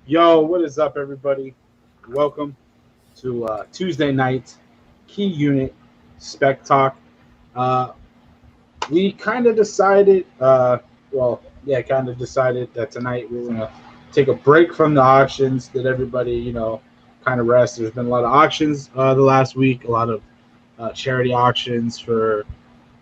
Yo, what is up, everybody? Welcome to Tuesday night key unit Spec Talk. Uh, we kind of decided, kind of decided that tonight we're gonna take a break from the auctions. That everybody, kind of rest. There's been a lot of auctions the last week, a lot of charity auctions for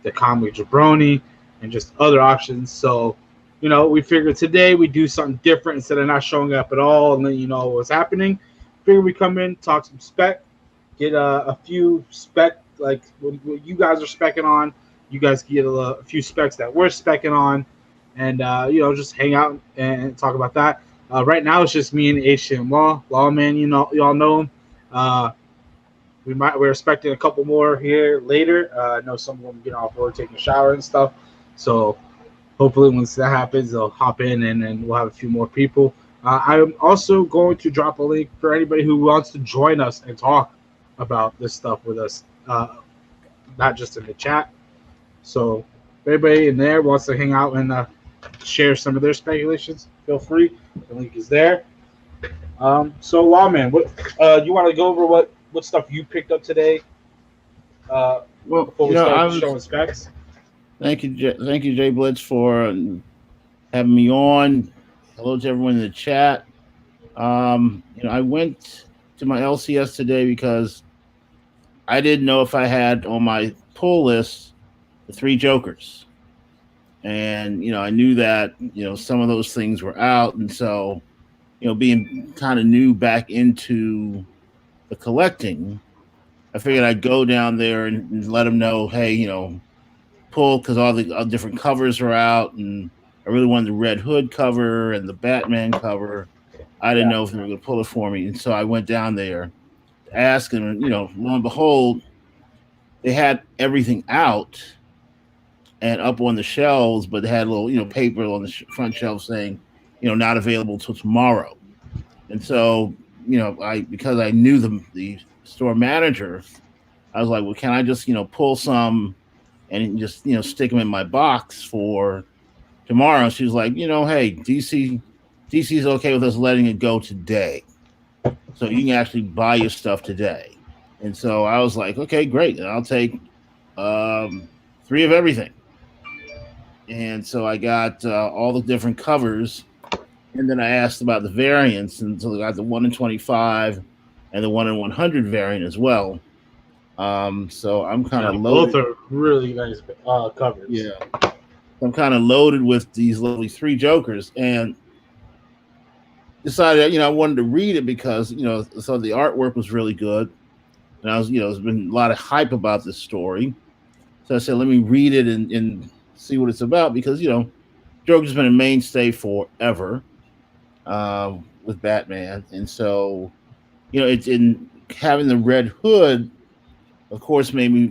the comic jabroni and just other auctions. So, we figured today we do something different instead of not showing up at all and then you know what's happening. Figure we come in, talk some spec, get a few spec like what you guys are specking on. You guys get a few specs that we're specking on, and just hang out and talk about that. Right now it's just me and Asian Lawman. Y'all know him. Uh, we're expecting a couple more here later. I know some of them get off work, taking a shower and stuff. So hopefully once that happens, they'll hop in and then we'll have a few more people. I'm also going to drop a link for anybody who wants to join us and talk about this stuff with us, not just in the chat. So if anybody in there wants to hang out and share some of their speculations, feel free. The link is there. So Lawman, what you want to go over what stuff you picked up today uh, Well, before we I start was showing specs? thank you, Jay Blitz, for having me on. Hello to everyone in the chat. I went to my LCS today because I didn't know if I had on my pull list the three Jokers, and I knew that some of those things were out, and so being kind of new back into the collecting, I figured I'd go down there and let them know, hey, pull because all different covers are out, and I really wanted the Red Hood cover and the Batman cover. I didn't Yeah. know if they were going to pull it for me, and so I went down there to ask, and lo and behold, they had everything out and up on the shelves, but they had a little paper on the front shelf saying not available till tomorrow. And so I because I knew the store manager, I was like, well, can I just pull some and just stick them in my box for tomorrow? She was like, hey, DC's okay with us letting it go today, so you can actually buy your stuff today. And so I was like, okay, great, I'll take three of everything. And so I got all the different covers, and then I asked about the variants, and so I got the 1 in 25 and the 1 in 100 variant as well. So I'm kind Yeah, of both loaded. are really nice covers. Yeah, I'm kind of loaded with these lovely three Jokers, and decided I wanted to read it because so the artwork was really good, and I was there's been a lot of hype about this story, so I said let me read it and see what it's about because Joker's been a mainstay forever with Batman, and so it's in having the Red Hood, of course, made me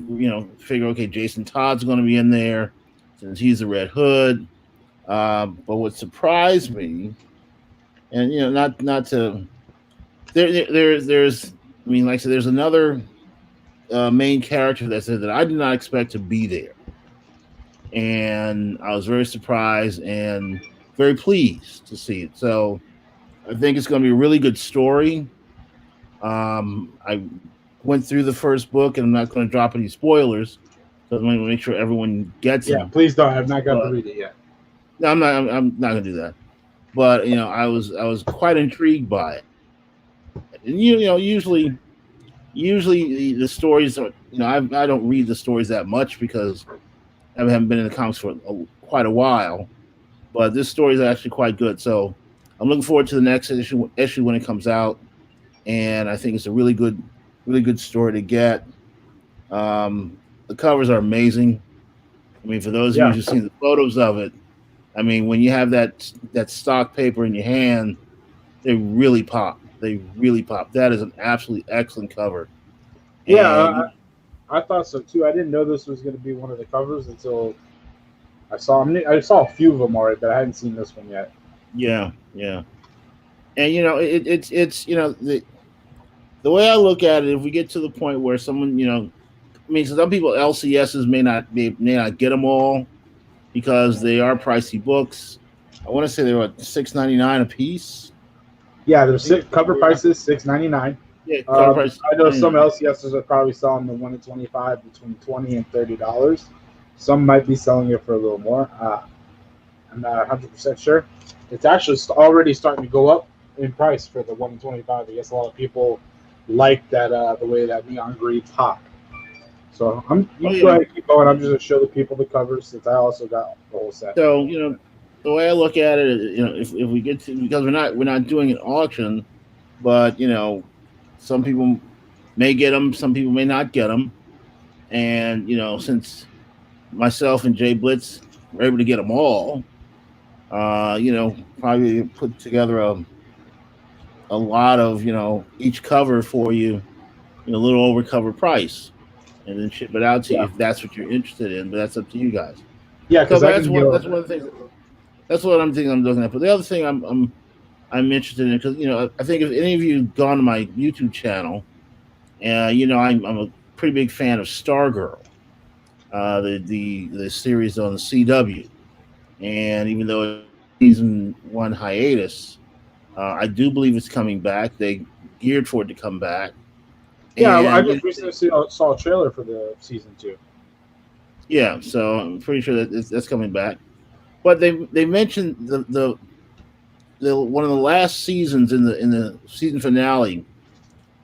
figure okay, Jason Todd's going to be in there since he's the Red Hood. But what surprised me, and not to there's I mean, like I said, there's another main character that said that I did not expect to be there, and I was very surprised and very pleased to see it. So I think it's going to be a really good story. I went through the first book, and I'm not going to drop any spoilers because I want to make sure everyone gets Yeah, them. please don't. I've not got to But read it yet. no, I'm not going to do that. But I was quite intrigued by it, and usually the stories are I don't read the stories that much because I haven't been in the comics for quite a while. But this story is actually quite good, so I'm looking forward to the next issue when it comes out, and I think it's a really good story to get. The covers are amazing. I mean, for those of you Yeah, who've seen the photos of it, I mean, when you have that stock paper in your hand, they really pop. They really pop. That is an absolutely excellent cover. yeah. And I thought so too. I didn't know this was going to be one of the covers until I saw. I saw a few of them already, but I hadn't seen this one yet. yeah, yeah. And it's the way I look at it, if we get to the point where someone, I mean, some people LCSs may not get them all because they are pricey books. I want to say they're what, $6.99 a piece. Yeah, there's I think cover prices $6.99. yeah, cover price I know some $6.99. LCSs are probably selling the 1 in 25 between $20 and $30. Some might be selling it for a little more. I'm not 100% sure. It's actually already starting to go up in price for the 1 in 25. I guess a lot of people like that the way that neon green pop. So you Oh can go yeah. ahead and keep going. I'm just gonna show the people the covers since I also got the whole set. So the way I look at it, if we get to, because we're not doing an auction, but some people may get them, some people may not get them, and since myself and Jay Blitz were able to get them all, probably put together a lot of each cover for you, a little over cover price, and then ship it out to you Yeah, if that's what you're interested in. But that's up to you guys. yeah, So because I that's can one. go. That's one thing. That's what I'm thinking. I'm looking at. But the other thing I'm interested in, because I think if any of you gone to my YouTube channel, I'm a pretty big fan of Stargirl, the series on the CW, and even though it's season one hiatus, I do believe it's coming back. They geared for it to come back, Yeah, I and just recently saw a trailer for the season 2. yeah, so I'm pretty sure that that's coming back. But they mentioned the one of the last seasons in the season finale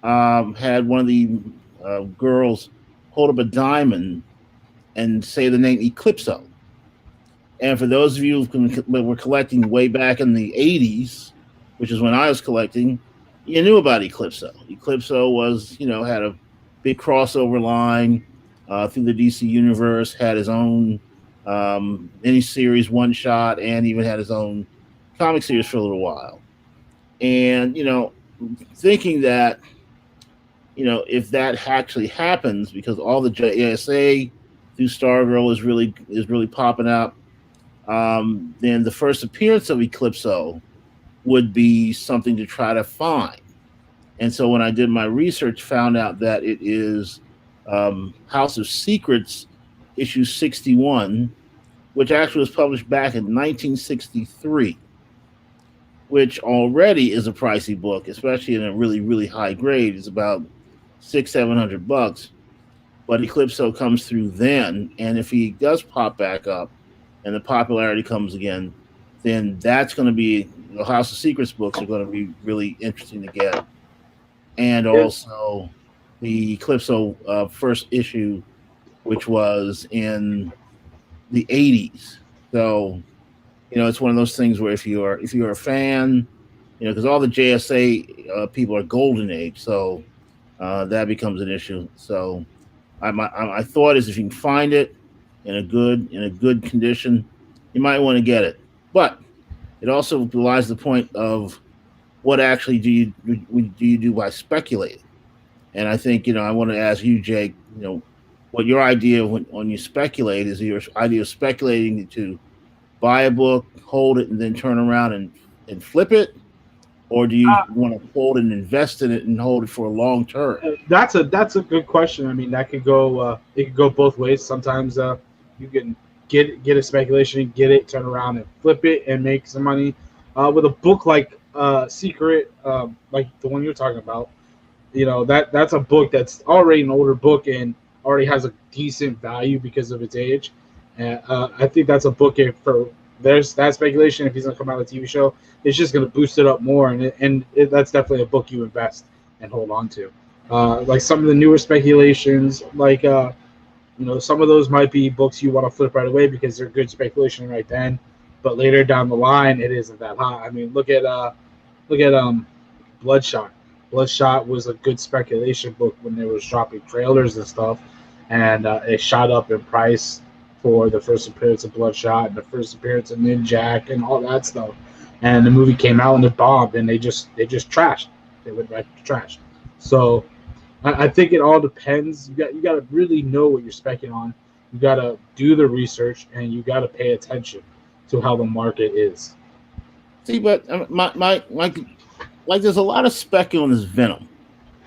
had one of the girls hold up a diamond and say the name Eclipso. And for those of you who were collecting way back in the 80s, which is when I was collecting, you knew about Eclipso. Eclipso was, had a big crossover line through the DC universe, had his own mini series, one shot, and even had his own comic series for a little while. And, thinking that, if that actually happens, because all the JSA through Stargirl is really popping out, then the first appearance of Eclipso would be something to try to find. And so when I did my research, found out that it is House of Secrets issue 61, which actually was published back in 1963, which already is a pricey book, especially in a really, really high grade. It's about 700 bucks. But Eclipso comes through then, and if he does pop back up, and the popularity comes again, then that's going to be the House of Secrets books are going to be really interesting to get, and It, also the Eclipso first issue, which was in the '80s. So it's one of those things where if you're a fan, because all the JSA people are golden age, so that becomes an issue. So my thought is if you can find it in a good condition, you might want to get it. But it also belies the point of what actually do you do by speculating. And I think I want to ask you, Jake, what your idea of when you speculate is. Your idea of speculating to buy a book, hold it, and then turn around and flip it, or do you want to hold and invest in it and hold it for a long term? that's a good question. I mean, that could go it could go both ways. Sometimes you can get a speculation, get it, turn around and flip it and make some money. With a book like Secret, like the one you're talking about, that's a book that's already an older book and already has a decent value because of its age. And I think that's a book for there's that speculation. If he's gonna come out with a TV show, it's just gonna boost it up more, that's definitely a book you invest and hold on to. Like some of the newer speculations, like some of those might be books you want to flip right away because they're good speculation right then, but later down the line, it isn't that hot. I mean, look at Bloodshot. Bloodshot was a good speculation book when they was dropping trailers and stuff, and it shot up in price for the first appearance of Bloodshot and the first appearance of Ninjak and all that stuff. And the movie came out and it bombed, and they just trashed. They went right to trash. So I think it all depends. You got to really know what you're specking on. You got to do the research, and you got to pay attention to how the market is. See, but my like there's a lot of spec on this Venom,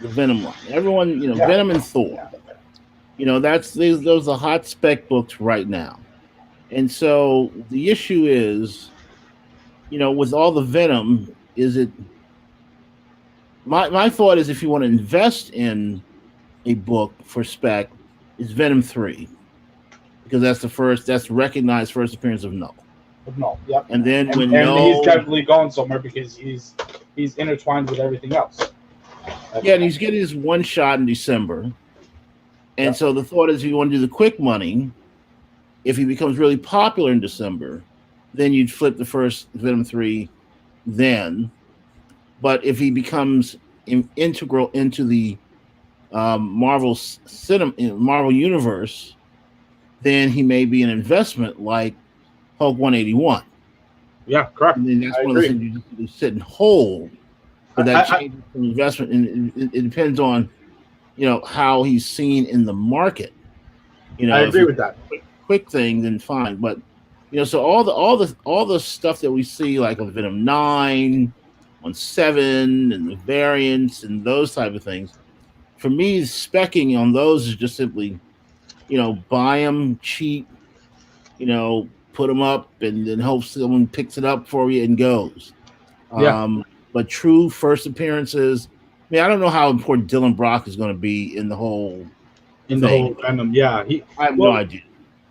the Venom line. Everyone, Yeah. Venom and Thor. That's those are hot spec books right now. And so the issue is, with all the Venom, is it my thought is if you want to invest in a book for Spec, is Venom 3 because that's recognized first appearance of Null. No, yep. And then when and he's Null, definitely going somewhere because he's intertwined with everything else. yeah, and he's getting his one shot in December. And Yep. so the thought is if you want to do the quick money, if he becomes really popular in December, then you'd flip the first Venom 3 then. But if he becomes integral into the Marvel universe, then he may be an investment like Hulk 181. Yeah, correct. And then that's I one of agree. the things you sit and hold. But that changes from investment, and it depends on how he's seen in the market. I agree with that. Quick thing, then fine. But so all the stuff that we see, like on Venom 9, on 7, and the variants and those type of things, for me, specking on those is just simply, buy them cheap, put them up, and then hope someone picks it up for you and goes. Yeah. But true first appearances, I don't know how important Dylan Brock is going to be in the whole Venom. Yeah, I have no idea.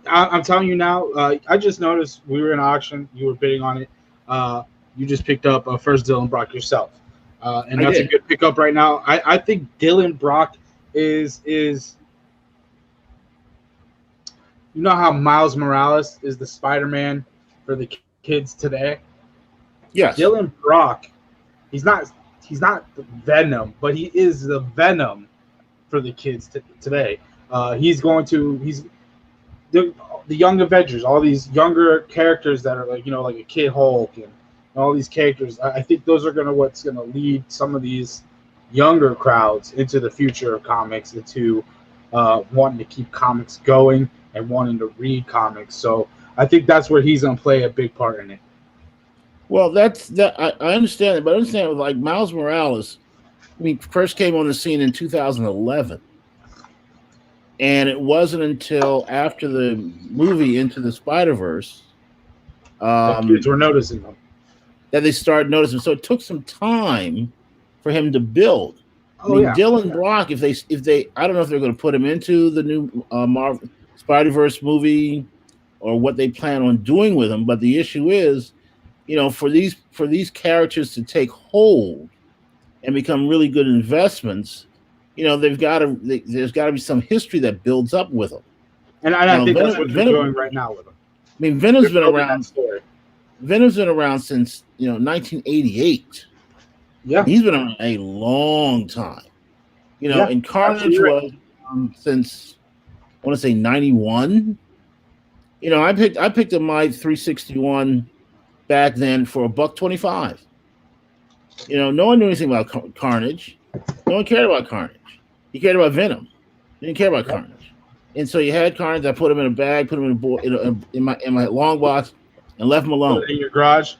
I'm telling you now. I just noticed we were in an auction. You were bidding on it. You just picked up a first Dylan Brock yourself, and that's a good pickup right now. I think Dylan Brock is you know how Miles Morales is the Spider-Man for the kids today. Yes, Dylan Brock. He's not Venom, but he is the Venom for the kids today. He's the young Avengers, all these younger characters that are like a Kid Hulk and all these characters. I think those are what's gonna lead some of these younger crowds into the future of comics, into wanting to keep comics going and wanting to read comics. So I think that's where he's gonna play a big part in it. Well, I understand it, but I understand like Miles Morales. First came on the scene in 2011, and it wasn't until after the movie Into the Spider-Verse Kids were noticing them. That they started noticing. So it took some time for him to build. Yeah. Dylan Brock, if they, I don't know if they're going to put him into the new Marvel Spider-Verse movie or what they plan on doing with him, but the issue is, for these characters to take hold and become really good investments, there's got to be some history that builds up with them. And I think that's what they're doing right now with them. Venom's been around. Venom's been around since 1988. Yeah, he's been around a long time. And Carnage was since I want to say 91. I picked up my 361 back then for $1.25. No one knew anything about Carnage. No one cared about Carnage. You cared about Venom. You didn't care about Carnage. And so you had Carnage. I put him in a bag, put him in my long box, and left him alone. In your garage.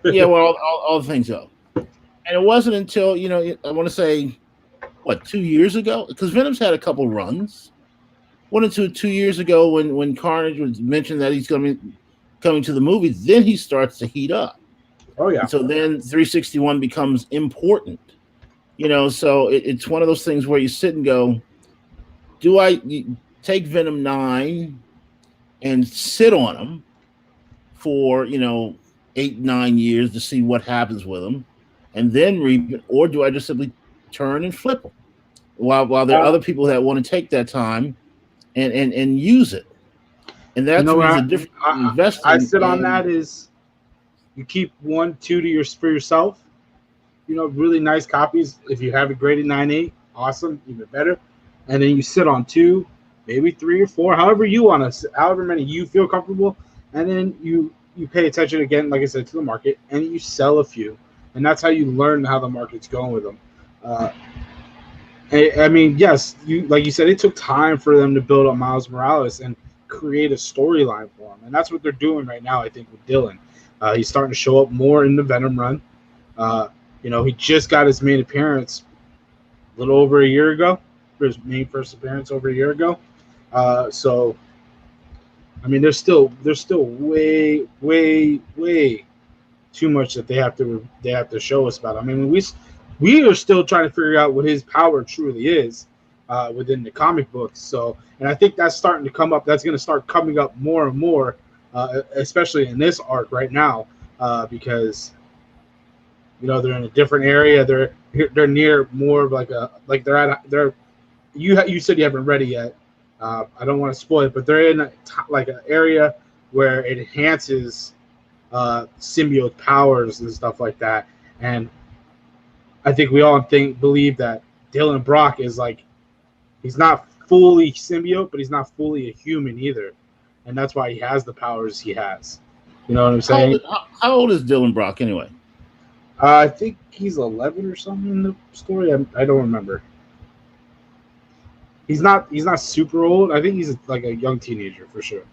Yeah, well, all the things go. And it wasn't until I want to say 2 years ago, because Venom's had a couple runs. 1 or 2 years ago, when Carnage was mentioned that he's coming to the movies, then he starts to heat up. Oh yeah. And so then 361 becomes important. So it's one of those things where you sit and go, do I take Venom 9 and sit on him for 8-9 years to see what happens with him, and then read it, or do I just simply turn and flip them? While there are other people that want to take that time and use it, and that's a different investing. I sit on that is you keep 1, 2 for yourself. Really nice copies. If you have it graded 9.8, awesome, even better. And then you sit on 2, maybe 3 or 4, however many you feel comfortable, and then you pay attention again, like I said, to the market, and you sell a few, and that's how you learn how the market's going with them. Yes, like you said, it took time for them to build up Miles Morales and create a storyline for him, and that's what they're doing right now. I think with Dylan, he's starting to show up more in the Venom run. He just got his main appearance a little over a year ago. His main first appearance over a year ago. So, there's still way, way, way too much that they have to show us about. we are still trying to figure out what his power truly is within the comic books. So, and I think that's starting to come up. That's going to start coming up more and more, especially in this arc right now, because they're in a different area. They're near more of like they're you said you haven't read it yet. I don't want to spoil it, but they're in like an area where it enhances symbiote powers and stuff like that. And I think we all believe that Dylan Brock is like, he's not fully symbiote, but he's not fully a human either, and that's why he has the powers he has. You know what I'm saying? How old is Dylan Brock anyway? I think he's 11 or something in the story. I don't remember. He's not super old. I think he's like a young teenager for sure.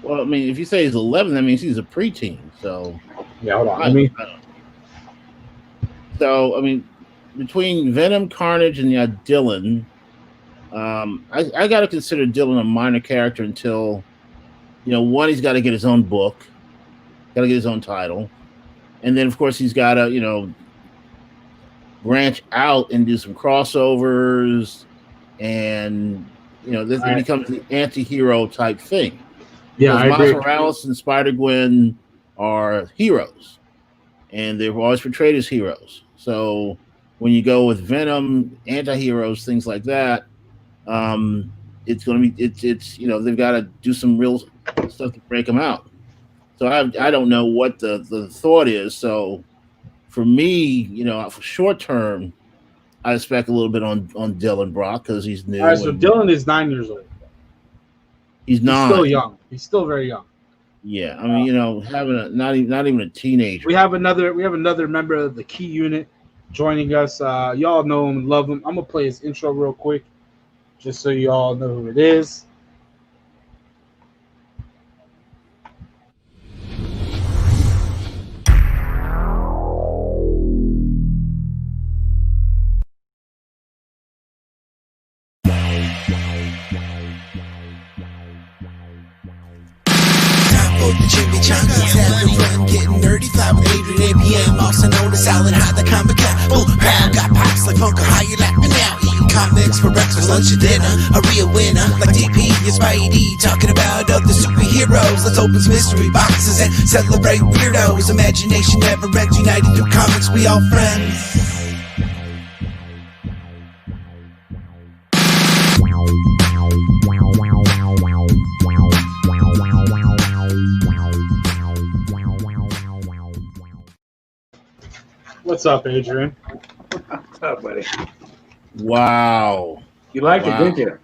Well, I mean, if you say he's 11, that means he's a preteen. So yeah, hold on. So I mean, between Venom, Carnage, and Dylan, I got to consider Dylan a minor character until, one, he's got to get his own book, got to get his own title, and then of course he's got to branch out and do some crossovers, and this becomes the anti-hero type thing. Yeah, I Miles agree. Morales and Spider-Gwen are heroes, and they've always portrayed as heroes. So when you go with Venom, anti-heroes, things like that, it's going to be it's they've got to do some real stuff to break them out. So I don't know what the thought is. So for me, for short term, I expect a little bit on Dylan Brock because he's new. All right, so Dylan is 9 years old. He's still young. He's still very young. Yeah, I mean, having not even a teenager. We have another member of the Key Unit joining us. Y'all know him and love him. I'm gonna play his intro real quick, just so you all know who it is. Jimmy Changa, having fun, getting nerdy, fly with Adrian APM, also known as Silent High, the comic cat. Full crowd, got pops like Funker, how you laughing now? Eating comics for breakfast, lunch, and dinner. A real winner, like DP and Spidey, talking about other superheroes. Let's open some mystery boxes and celebrate weirdos. Imagination never ends, united through comics, we all friends. What's up, Adrian? What's up, buddy? Wow. You liked it, didn't you?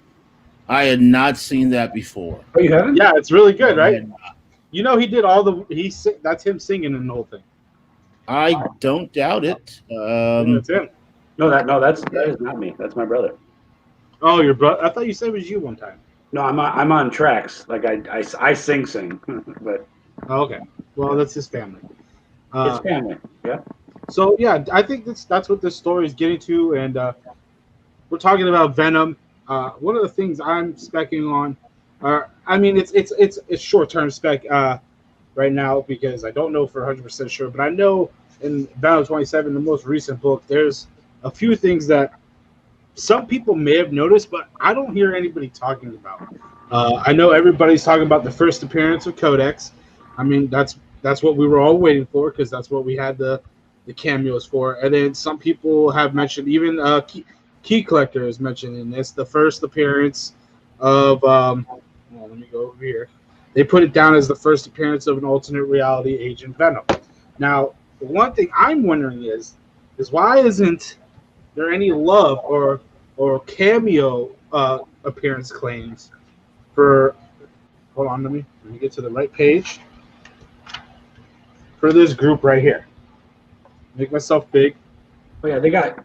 I had not seen that before. Oh, you haven't? Yeah, it's really good, right? He did all the that's him singing in the whole thing. I don't doubt it. That's him. No, that is not me. That's my brother. Oh, your brother? I thought you said it was you one time. No, I'm on tracks. Like I sing, but Oh, okay. Well, that's his family. it's family. Yeah. So yeah, I think that's what this story is getting to, and we're talking about Venom. One of the things I'm specking on, I mean, it's short-term spec right now because I don't know for 100% sure, but I know in Venom 27, the most recent book, there's a few things that some people may have noticed, but I don't hear anybody talking about. I know everybody's talking about the first appearance of Codex. I mean, that's what we were all waiting for because that's what we had the cameos for. And then some people have mentioned, even Key Collector is mentioned in this, the first appearance of well, let me go over here. They put it down as the first appearance of an alternate reality Agent Venom. Now, the one thing I'm wondering is why isn't there any love or cameo appearance claims for, hold on, let me get to the right page, for this group right here. Make myself big. Oh yeah,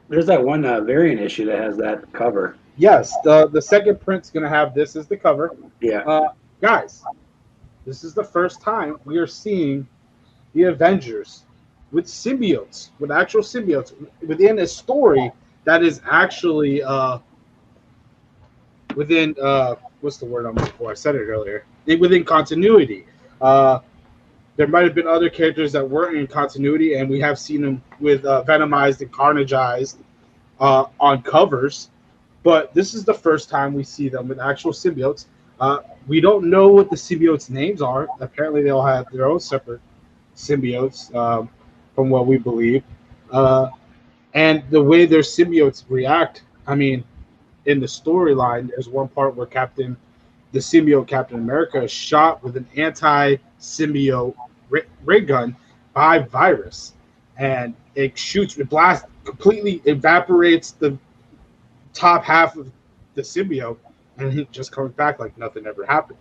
there's that one variant issue that has that cover. Yes, the second print's gonna have this as the cover. Yeah. Guys, this is the first time we are seeing the Avengers with symbiotes, with actual symbiotes within a story that is actually within what's the word I'm looking for? I said it earlier. Within continuity. there might have been other characters that weren't in continuity, and we have seen them with Venomized and Carnageized on covers. But this is the first time we see them with actual symbiotes. We don't know what the symbiotes' names are. Apparently, they all have their own separate symbiotes, from what we believe. And the way their symbiotes react, I mean, in the storyline, there's one part where the symbiote Captain America is shot with an anti-symbiote ray gun by Virus, and it blasts, completely evaporates the top half of the symbiote, and it just comes back like nothing ever happened.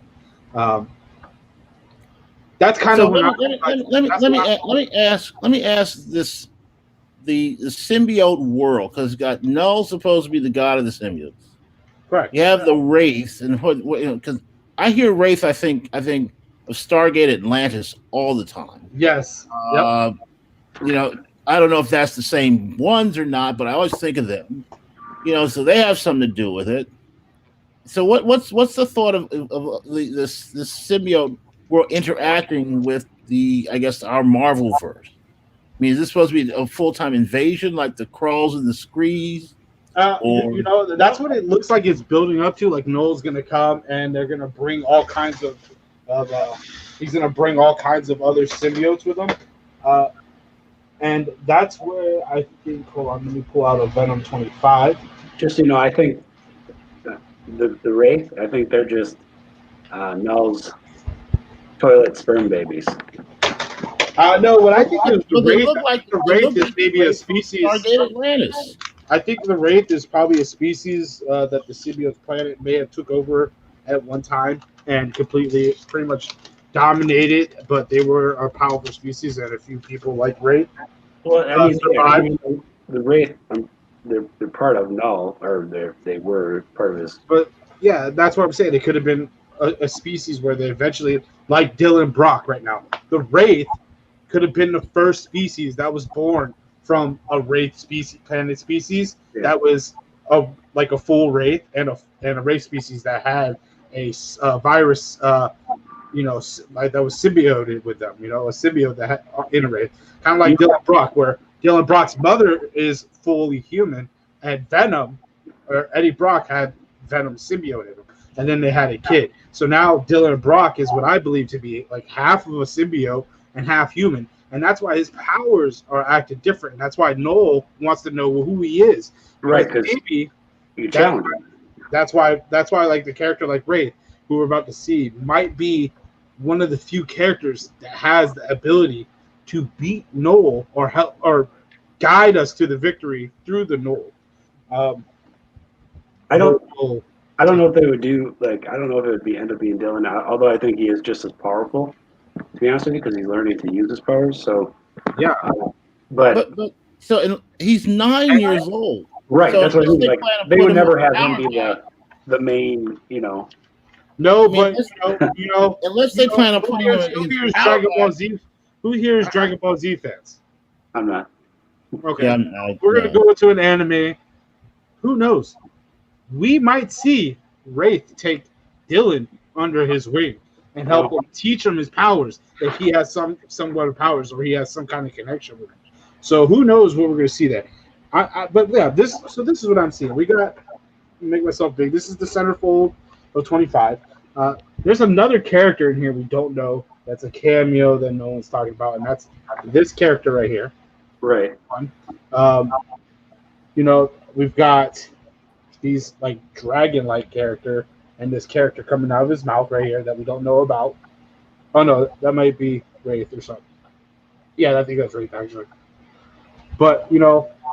That's kind of let me ask this: the symbiote world, because got Null's supposed to be the god of the symbiotes. correct. You have the Wraith, and because I hear Wraith, I think of Stargate Atlantis all the time. Yes. Yep. I don't know if that's the same ones or not, but I always think of them. So they have something to do with it. So what's the thought of this symbiote world interacting with our Marvel verse? I mean, is this supposed to be a full-time invasion like the Krulls and the Skrees? That's what it looks like it's building up to. Like Noel's gonna come and they're gonna bring all kinds of he's gonna bring all kinds of other symbiotes with him. And that's where I think, hold on, let me pull out a Venom 25. Just I think the Wraith, I think they're just Null's toilet sperm babies. No, what I think is the Wraith is maybe a Wraith species. Stargate Atlantis. I think the Wraith is probably a species that the symbiote planet may have took over at one time and completely, pretty much dominated, but they were a powerful species, and a few people like Wraith. Well, the Wraith, they're part of Null, or they were part of his. But yeah, that's what I'm saying. It could have been a species where they eventually, like Dylan Brock right now, the Wraith could have been the first species that was born from a Wraith planet species that was like a full Wraith, and a Wraith species that had a virus. Like that was symbioted with them, a symbiote that had in a Wraith. Kind of like Dylan Brock, where Dylan Brock's mother is fully human, and Eddie Brock had Venom symbiote in him, and then they had a kid. So now Dylan Brock is what I believe to be like half of a symbiote and half human, and that's why his powers are acted different. And that's why Noel wants to know who he is, right? Because maybe that's why like the character like Wraith, who we're about to see, might be one of the few characters that has the ability to beat Noel or help or guide us to the victory through the Noel. I don't know if they would do I don't know if it would end up being Dylan. Although I think he is just as powerful, to be honest with you, because he's learning to use his powers. So yeah, but he's 9 years old, right? So that's what I mean. They would never have him be the main, No, but unless they plan on putting him in Dragon Ball Z. Who here is Dragon Ball Z fans? I'm not. Okay, we're gonna go into an anime. Who knows? We might see Wraith take Dylan under his wing and help him teach him his powers if he has somewhat of powers or he has some kind of connection with him. So who knows what we're gonna see there? But yeah, this is what I'm seeing. We got make myself big. This is the centerfold of 25. There's another character in here we don't know. That's a cameo that no one's talking about, and that's this character right here. Right. We've got these like dragon-like character and this character coming out of his mouth right here that we don't know about. Oh no, that might be Wraith or something. Yeah, I think that's Wraith actually. But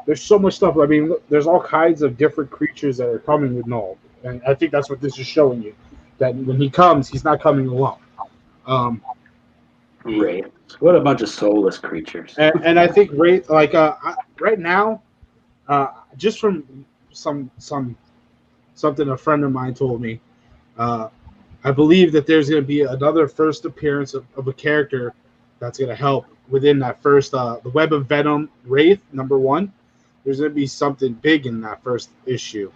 there's so much stuff. I mean, look, there's all kinds of different creatures that are coming with Null, and I think that's what this is showing you. That when he comes, he's not coming alone. Wraith. What a bunch of soulless creatures. And I think Wraith, right now, just from something a friend of mine told me, I believe that there's going to be another first appearance of a character that's going to help within that first, the Web of Venom Wraith, #1. There's going to be something big in that first issue.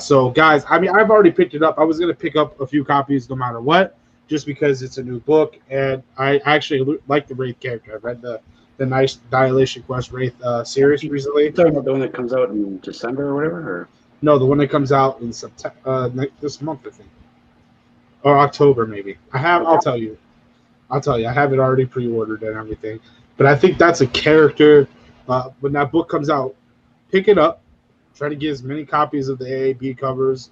So, guys, I mean, I've already picked it up. I was going to pick up a few copies no matter what, just because it's a new book, and I actually like the Wraith character. I've read the nice Dilation Quest Wraith series recently. You talking about the one that comes out in December or whatever? Or? No, the one that comes out in September this month, I think, or October maybe. I'll tell you. I have it already pre-ordered and everything. But I think that's a character. When that book comes out, pick it up. Try to get as many copies of the AAB covers.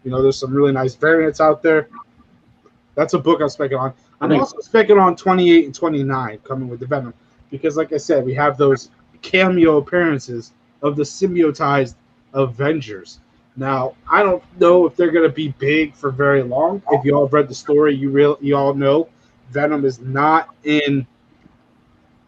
You know, there's some really nice variants out there. That's a book I'm specking on. I'm also specking on 28 and 29 coming with the Venom. Because, like I said, we have those cameo appearances of the symbioticed Avengers. Now, I don't know if they're going to be big for very long. If you all have read the story, you all know Venom is not in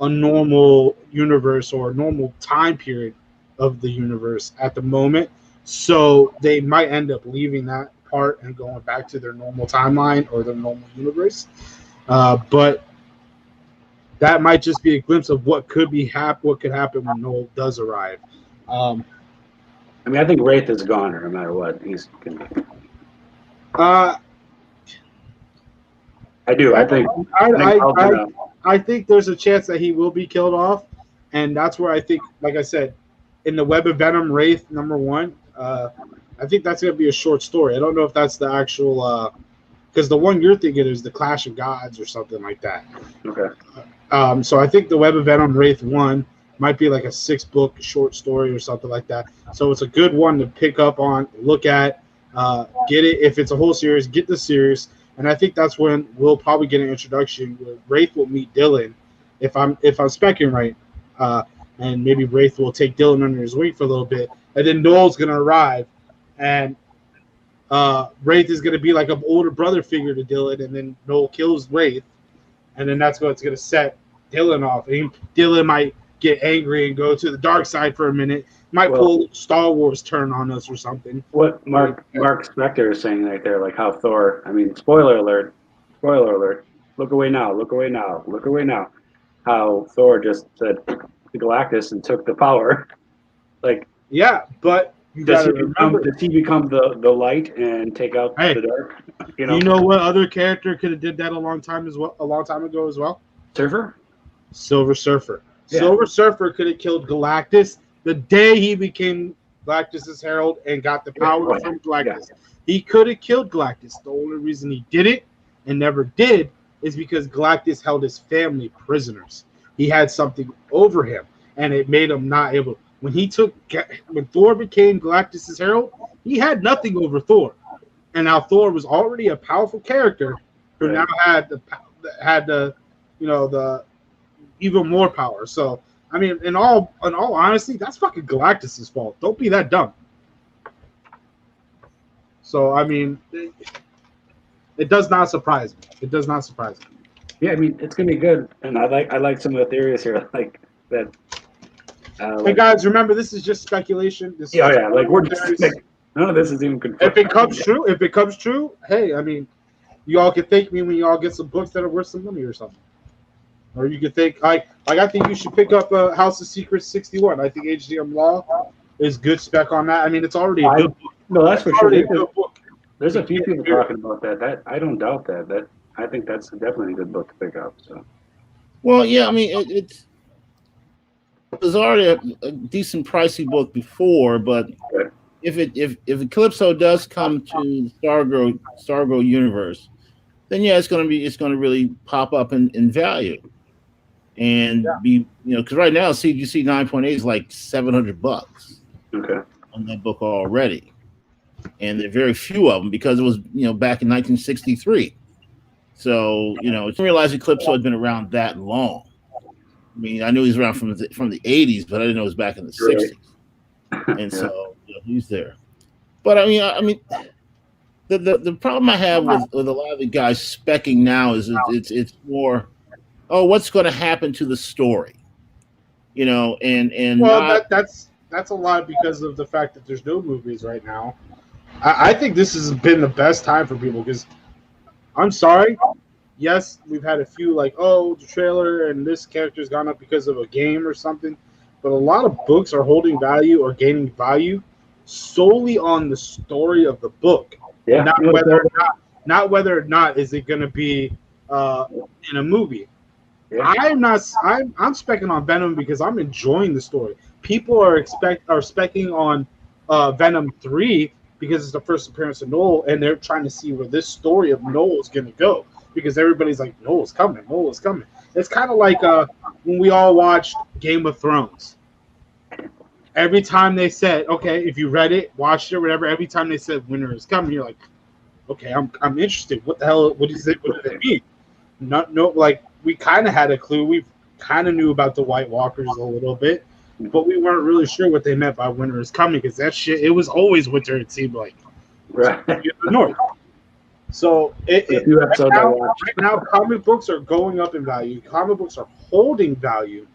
a normal universe or a normal time period of the universe at the moment. So they might end up leaving that part and going back to their normal timeline or their normal universe. But that might just be a glimpse of what could happen when Noel does arrive. I mean, I think Wraith is gone no matter what. He's gonna. I do. I think there's a chance that he will be killed off, and that's where I think, like I said, in the Web of Venom Wraith #1, I think that's going to be a short story. I don't know if that's the actual, because the one you're thinking is the Clash of Gods or something like that. Okay. So I think the Web of Venom Wraith 1 might be like a 6-book short story or something like that. So it's a good one to pick up on, look at, get it. If it's a whole series, get the series. And I think that's when we'll probably get an introduction where Wraith will meet Dylan, if I'm specking right, and maybe Wraith will take Dylan under his wing for a little bit, and then Noel's gonna arrive, and Wraith is gonna be like an older brother figure to Dylan, and then Noel kills Wraith, and then that's what's gonna set Dylan off. And Dylan might get angry and go to the dark side for a minute. Might pull Star Wars turn on us or something. What Mark Spector is saying right there, like how Thor. I mean, spoiler alert. Look away now. Look away now. Look away now. How Thor just said to Galactus and took the power. Like, yeah, but you gotta remember, does he become the light and take out the dark? You know what other character could have did that a long time ago as well? Silver Surfer. Yeah. Silver Surfer could have killed Galactus the day he became Galactus' herald and got the power from Galactus. Yeah. He could have killed Galactus. The only reason he did it and never did is because Galactus held his family prisoners. He had something over him, and it made him not able. When Thor became Galactus' herald, he had nothing over Thor, and now Thor was already a powerful character who now had the even more power. So. I mean, in all honesty, that's fucking Galactus' fault. Don't be that dumb. So, I mean, it does not surprise me. It does not surprise me. Yeah, I mean, it's gonna be good, and I like some of the theories here, like that. Hey guys, remember this is just speculation. Like we're just none of this is even confirmed. If it comes true, hey, I mean, you all can thank me when you all get some books that are worth some money or something. Or you could think I think you should pick up House of Secrets 61. I think HDM Law is good spec on that. I mean, it's already a good book. No, that's for sure. There's a few people talking about that. That I don't doubt that. That I think that's definitely a good book to pick up. So. Well, yeah, I mean, it was already a decent pricey book before, but if Eclipso does come to the Stargirl universe, then yeah, it's going to really pop up in value. And be, because right now CGC 9.8 is like $700 on that book already, and there are very few of them because it was back in 1963. So I didn't realize Eclipso had been around that long. I mean, I knew he was around from the 80s, but I didn't know it was back in the 60s. And so he's there. But I mean, the problem I have with a lot of the guys specking now is it's more. Oh, what's going to happen to the story? And that's a lot because of the fact that there's no movies right now. I think this has been the best time for people because I'm sorry. Yes, we've had a few like, the trailer and this character's gone up because of a game or something, but a lot of books are holding value or gaining value solely on the story of the book, not not whether or not is it going to be in a movie. Yeah. I'm specking on Venom because I'm enjoying the story. People are specking on Venom 3 because it's the first appearance of Noel, and they're trying to see where this story of Noel is going to go because everybody's like, Noel's coming, Noel's coming. It's kind of like when we all watched Game of Thrones. Every time they said, okay, if you read it, watched it, whatever, every time they said winter is coming, you're like, okay, I'm interested. What the hell? What is it? What does it mean? Like we kind of had a clue. We kind of knew about the White Walkers a little bit, but we weren't really sure what they meant by winter is coming because that shit. It was always winter. It seemed like Right. in the north. So right now, comic books are going up in value. Comic books are holding value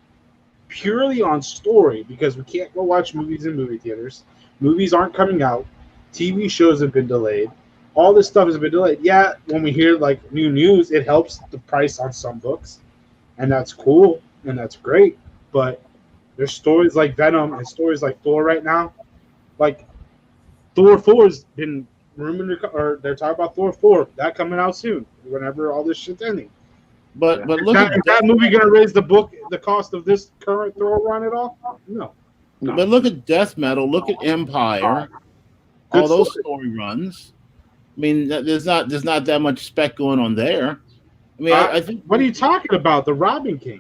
purely on story because we can't go watch movies in movie theaters. Movies aren't coming out. TV shows have been delayed. All this stuff has been delayed. Yeah, when we hear like new news, it helps the price on some books, and that's cool and that's great. But there's stories like Venom and stories like Thor right now. Like Thor 4 has been rumored, or they're talking about Thor 4 that coming out soon. Whenever all this shit's ending. But look is that movie going to raise the cost of this current Thor run at all? No. But look at Death Metal. Look at Empire. All those story runs. I mean, there's not that much spec going on there. I mean, I think. What are you talking about? The Robin King.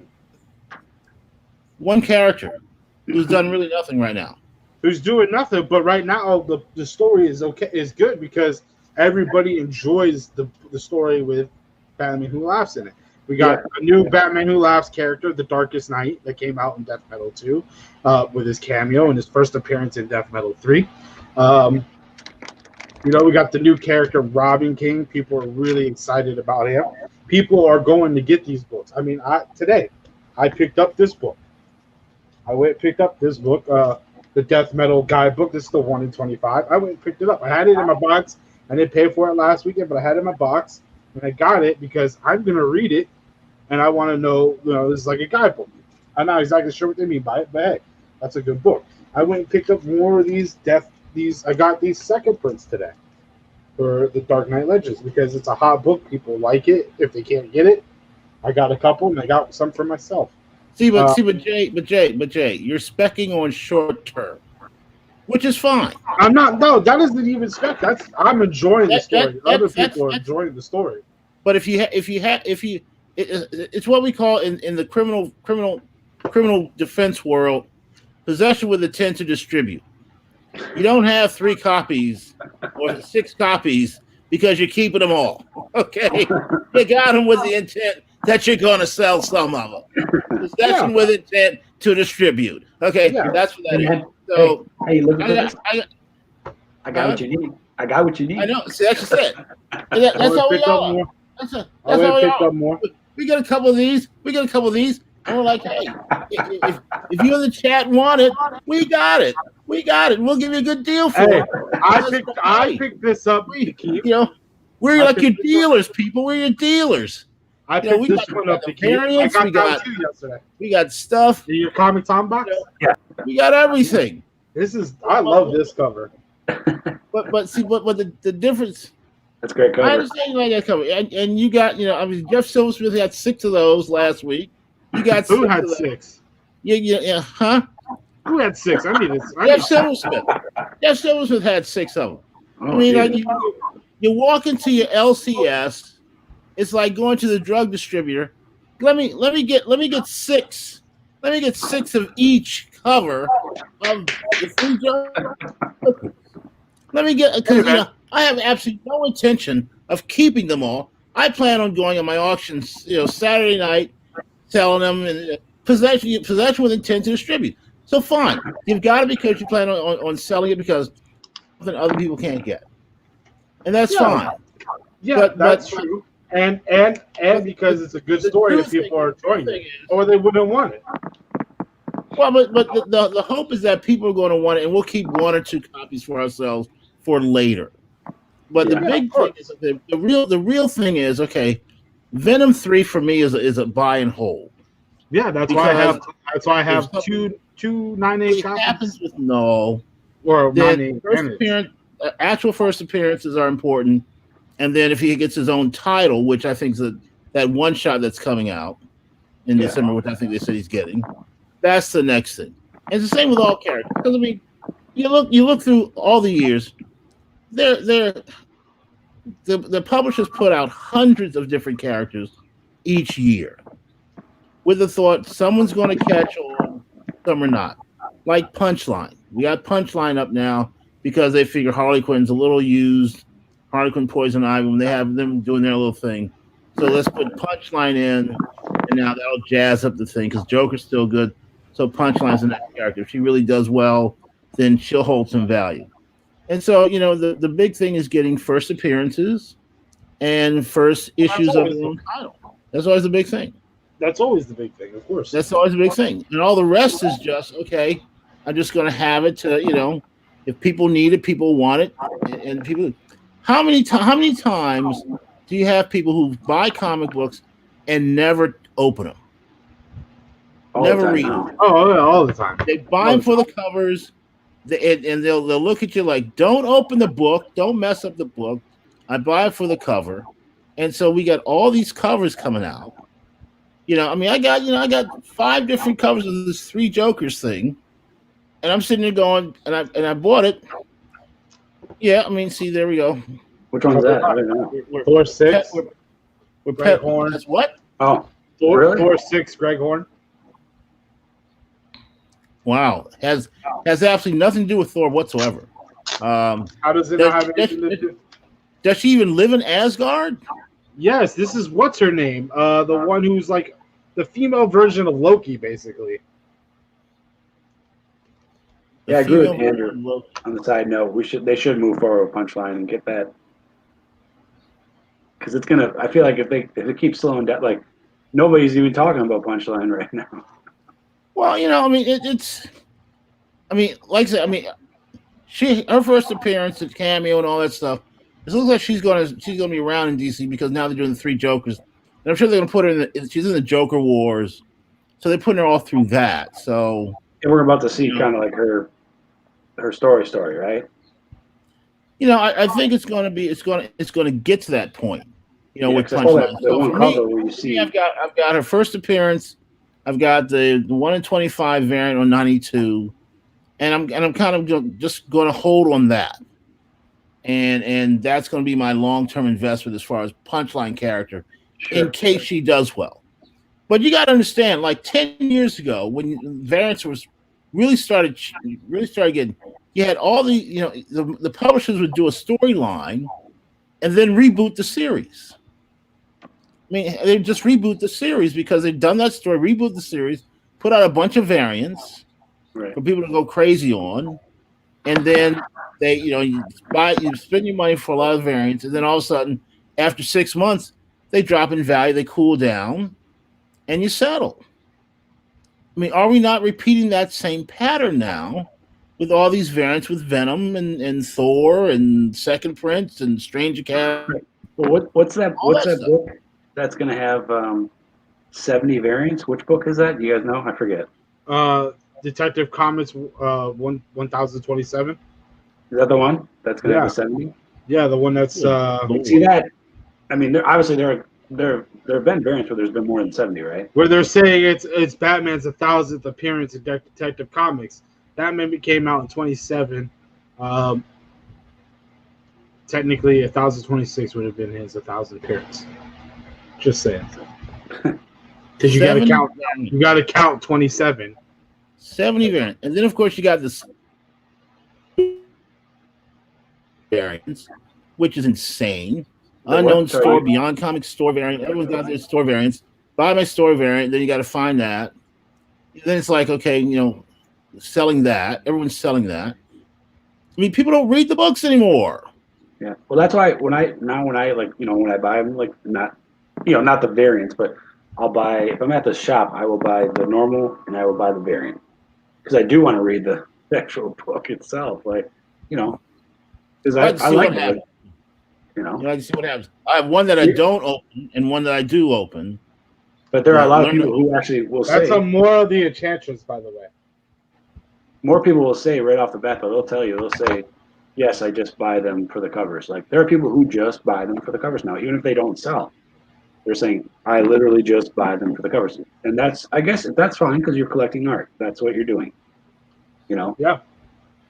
One character who's done really nothing right now. Who's doing nothing, but right now the story is good because everybody enjoys the story with Batman Who Laughs in it. We got a new Batman Who Laughs character, the Darkest Knight, that came out in Death Metal 2 with his cameo and his first appearance in Death Metal 3. We got the new character, Robin King. People are really excited about him. People are going to get these books. I mean, today I picked up this book. The Death Metal guidebook. This is the 1 in 25. I went and picked it up. I had it in my box. I didn't pay for it last weekend, but I had it in my box. And I got it because I'm going to read it. And I want to know, this is like a guidebook. I'm not exactly sure what they mean by it, but hey, that's a good book. I went and picked up more of I got these second prints today for the Dark Knight Legends because it's a hot book. People like it. If they can't get it, I got a couple and I got some for myself. But Jay, you're specking on short term, which is fine. I'm not. No, that isn't even spec. I'm enjoying the story. Other people are enjoying the story. But it's what we call in the criminal defense world, possession with intent to distribute. You don't have 3 copies or 6 copies because you're keeping them all. Okay, you got them with the intent that you're going to sell some of them. Possession with intent to distribute. Okay, that's what that is. So, hey, look at this. I got what you need. I got what you need. I know. See, that's just it. That's all we are. That's all we are. More. We got a couple of these. And we're like, hey, if you in the chat want it, we got it. We'll give you a good deal for it. I picked this up. We're like your dealers, people. We're your dealers. I picked this one up. I got that too yesterday. We got stuff. In your Comic Tom box? We got everything. I love this cover. But the difference. That's great cover. I understand you like that cover, and you got Jeff Silversmith had 6 of those last week. You got who had 6? Yeah, huh? Who had 6? I mean, Jeff Silversmith. Jeff Silversmith had 6 of them. I mean, like you walk into your LCS. It's like going to the drug distributor. Let me get 6. Let me get 6 of each cover of the free drug. Let me get because I have absolutely no intention of keeping them all. I plan on going on my auctions, Saturday night, selling them and possession with intent to distribute. So fine, you've got it because you plan on selling it because other people can't get, and that's fine. Yeah, that's true. And because it's a good story that people are enjoying it, or they wouldn't want it. Well, but the hope is that people are going to want it, and we'll keep 1 or 2 copies for ourselves for later. But the big thing is the real thing is Venom 3 for me is a buy and hold. Yeah, that's why I have two 9.8 copies. Happens with no or 9.8. Actual first appearances are important. And then if he gets his own title, which I think is that one shot that's coming out in December, which I think they said he's getting, that's the next thing. And it's the same with all characters. Because I mean, you look through all the years, the publishers put out hundreds of different characters each year, with the thought someone's going to catch on, some are not. Like Punchline, we got Punchline up now because they figure Harley Quinn's a little used. Harley Quinn, Poison Ivy, when they have them doing their little thing. So let's put Punchline in, and now that'll jazz up the thing because Joker's still good. So Punchline's the next character. If she really does well, then she'll hold some value. And so, the big thing is getting first appearances and first issues of their own title. That's always the big thing. That's always the big thing, of course. That's always the big thing. And all the rest is just, okay, I'm just going to have it to, if people need it, people want it, and people. How many times do you have people who buy comic books and never open them? Never read them. Oh, yeah, all the time. They buy them for the covers, and they'll look at you like, "Don't open the book. Don't mess up the book." I buy it for the cover, and so we got all these covers coming out. I got 5 different covers of this 3 Jokers thing, and I'm sitting there going, and I bought it. Yeah, I mean, see, there we go. Which one's that? I don't know. Thor 6. We're Greg Horn. That's what? Oh, Thor, really? Thor 6, Greg Horn. Wow, has absolutely nothing to do with Thor whatsoever. How does it not have anything to do? Does she even live in Asgard? Yes, this is what's her name? The one who's like the female version of Loki, basically. Yeah, I agree with Andrew. On the side note, they should move forward with Punchline and get that, because it's gonna. I feel like if it keeps slowing down, like nobody's even talking about Punchline right now. Well, I mean, like I said, her first appearance, the cameo, and all that stuff. It looks like she's gonna be around in DC because now they're doing the 3 Jokers, and I'm sure they're gonna put her she's in the Joker Wars, so they're putting her all through that. So, and we're about to see kind of like her story, right? I think it's going to get to that point. With Punchline. So for me, I've got her first appearance. I've got the 1 in 25 variant on 92, and I'm kind of just going to hold on that, and that's going to be my long-term investment as far as Punchline character, in case she does well. But you got to understand, like 10 years ago, when variants was really started getting, you had all the publishers would do a storyline and then reboot the series. I mean, they just reboot the series because they've done that story, reboot the series, put out a bunch of variants for people to go crazy on, and then you spend your money for a lot of variants, and then all of a sudden, after 6 months, they drop in value, they cool down, and you settle. I mean, are we not repeating that same pattern now with all these variants with Venom and Thor and Second Prince and Strange Academy? Well, what's that book that's going to have 70 variants? Which book is that? Do you guys know? I forget. Detective Comics 1027. Is that the one that's going to have 70? Yeah, the one that's. See that? I mean, obviously there have been variants where there's been more than 70, right? Where they're saying it's Batman's 1,000th appearance in Detective Comics. Batman came out in 27. Technically, 1026 would have been his 1,000th appearance. Just saying. Because you got to count 27. 70 variants, and then of course you got this variants, which is insane. Unknown store, Beyond Comics store variant. Everyone's got their store variants. Buy my store variant, then you got to find that. Then it's like, okay, selling that. Everyone's selling that. I mean, people don't read the books anymore. Yeah. Well, that's why when I buy them, like not the variants, but I'll buy, if I'm at the shop, I will buy the normal and I will buy the variant because I do want to read the actual book itself. Like, because I like it. I like to see what happens. I have one that I don't open and one that I do open. But there are a lot of people who actually will say. That's a more of the Enchantress, by the way. More people will say right off the bat, though. They'll tell you. They'll say, yes, I just buy them for the covers. Like there are people who just buy them for the covers now, even if they don't sell. They're saying I literally just buy them for the covers, and I guess that's fine because you're collecting art. That's what you're doing, you know. Yeah.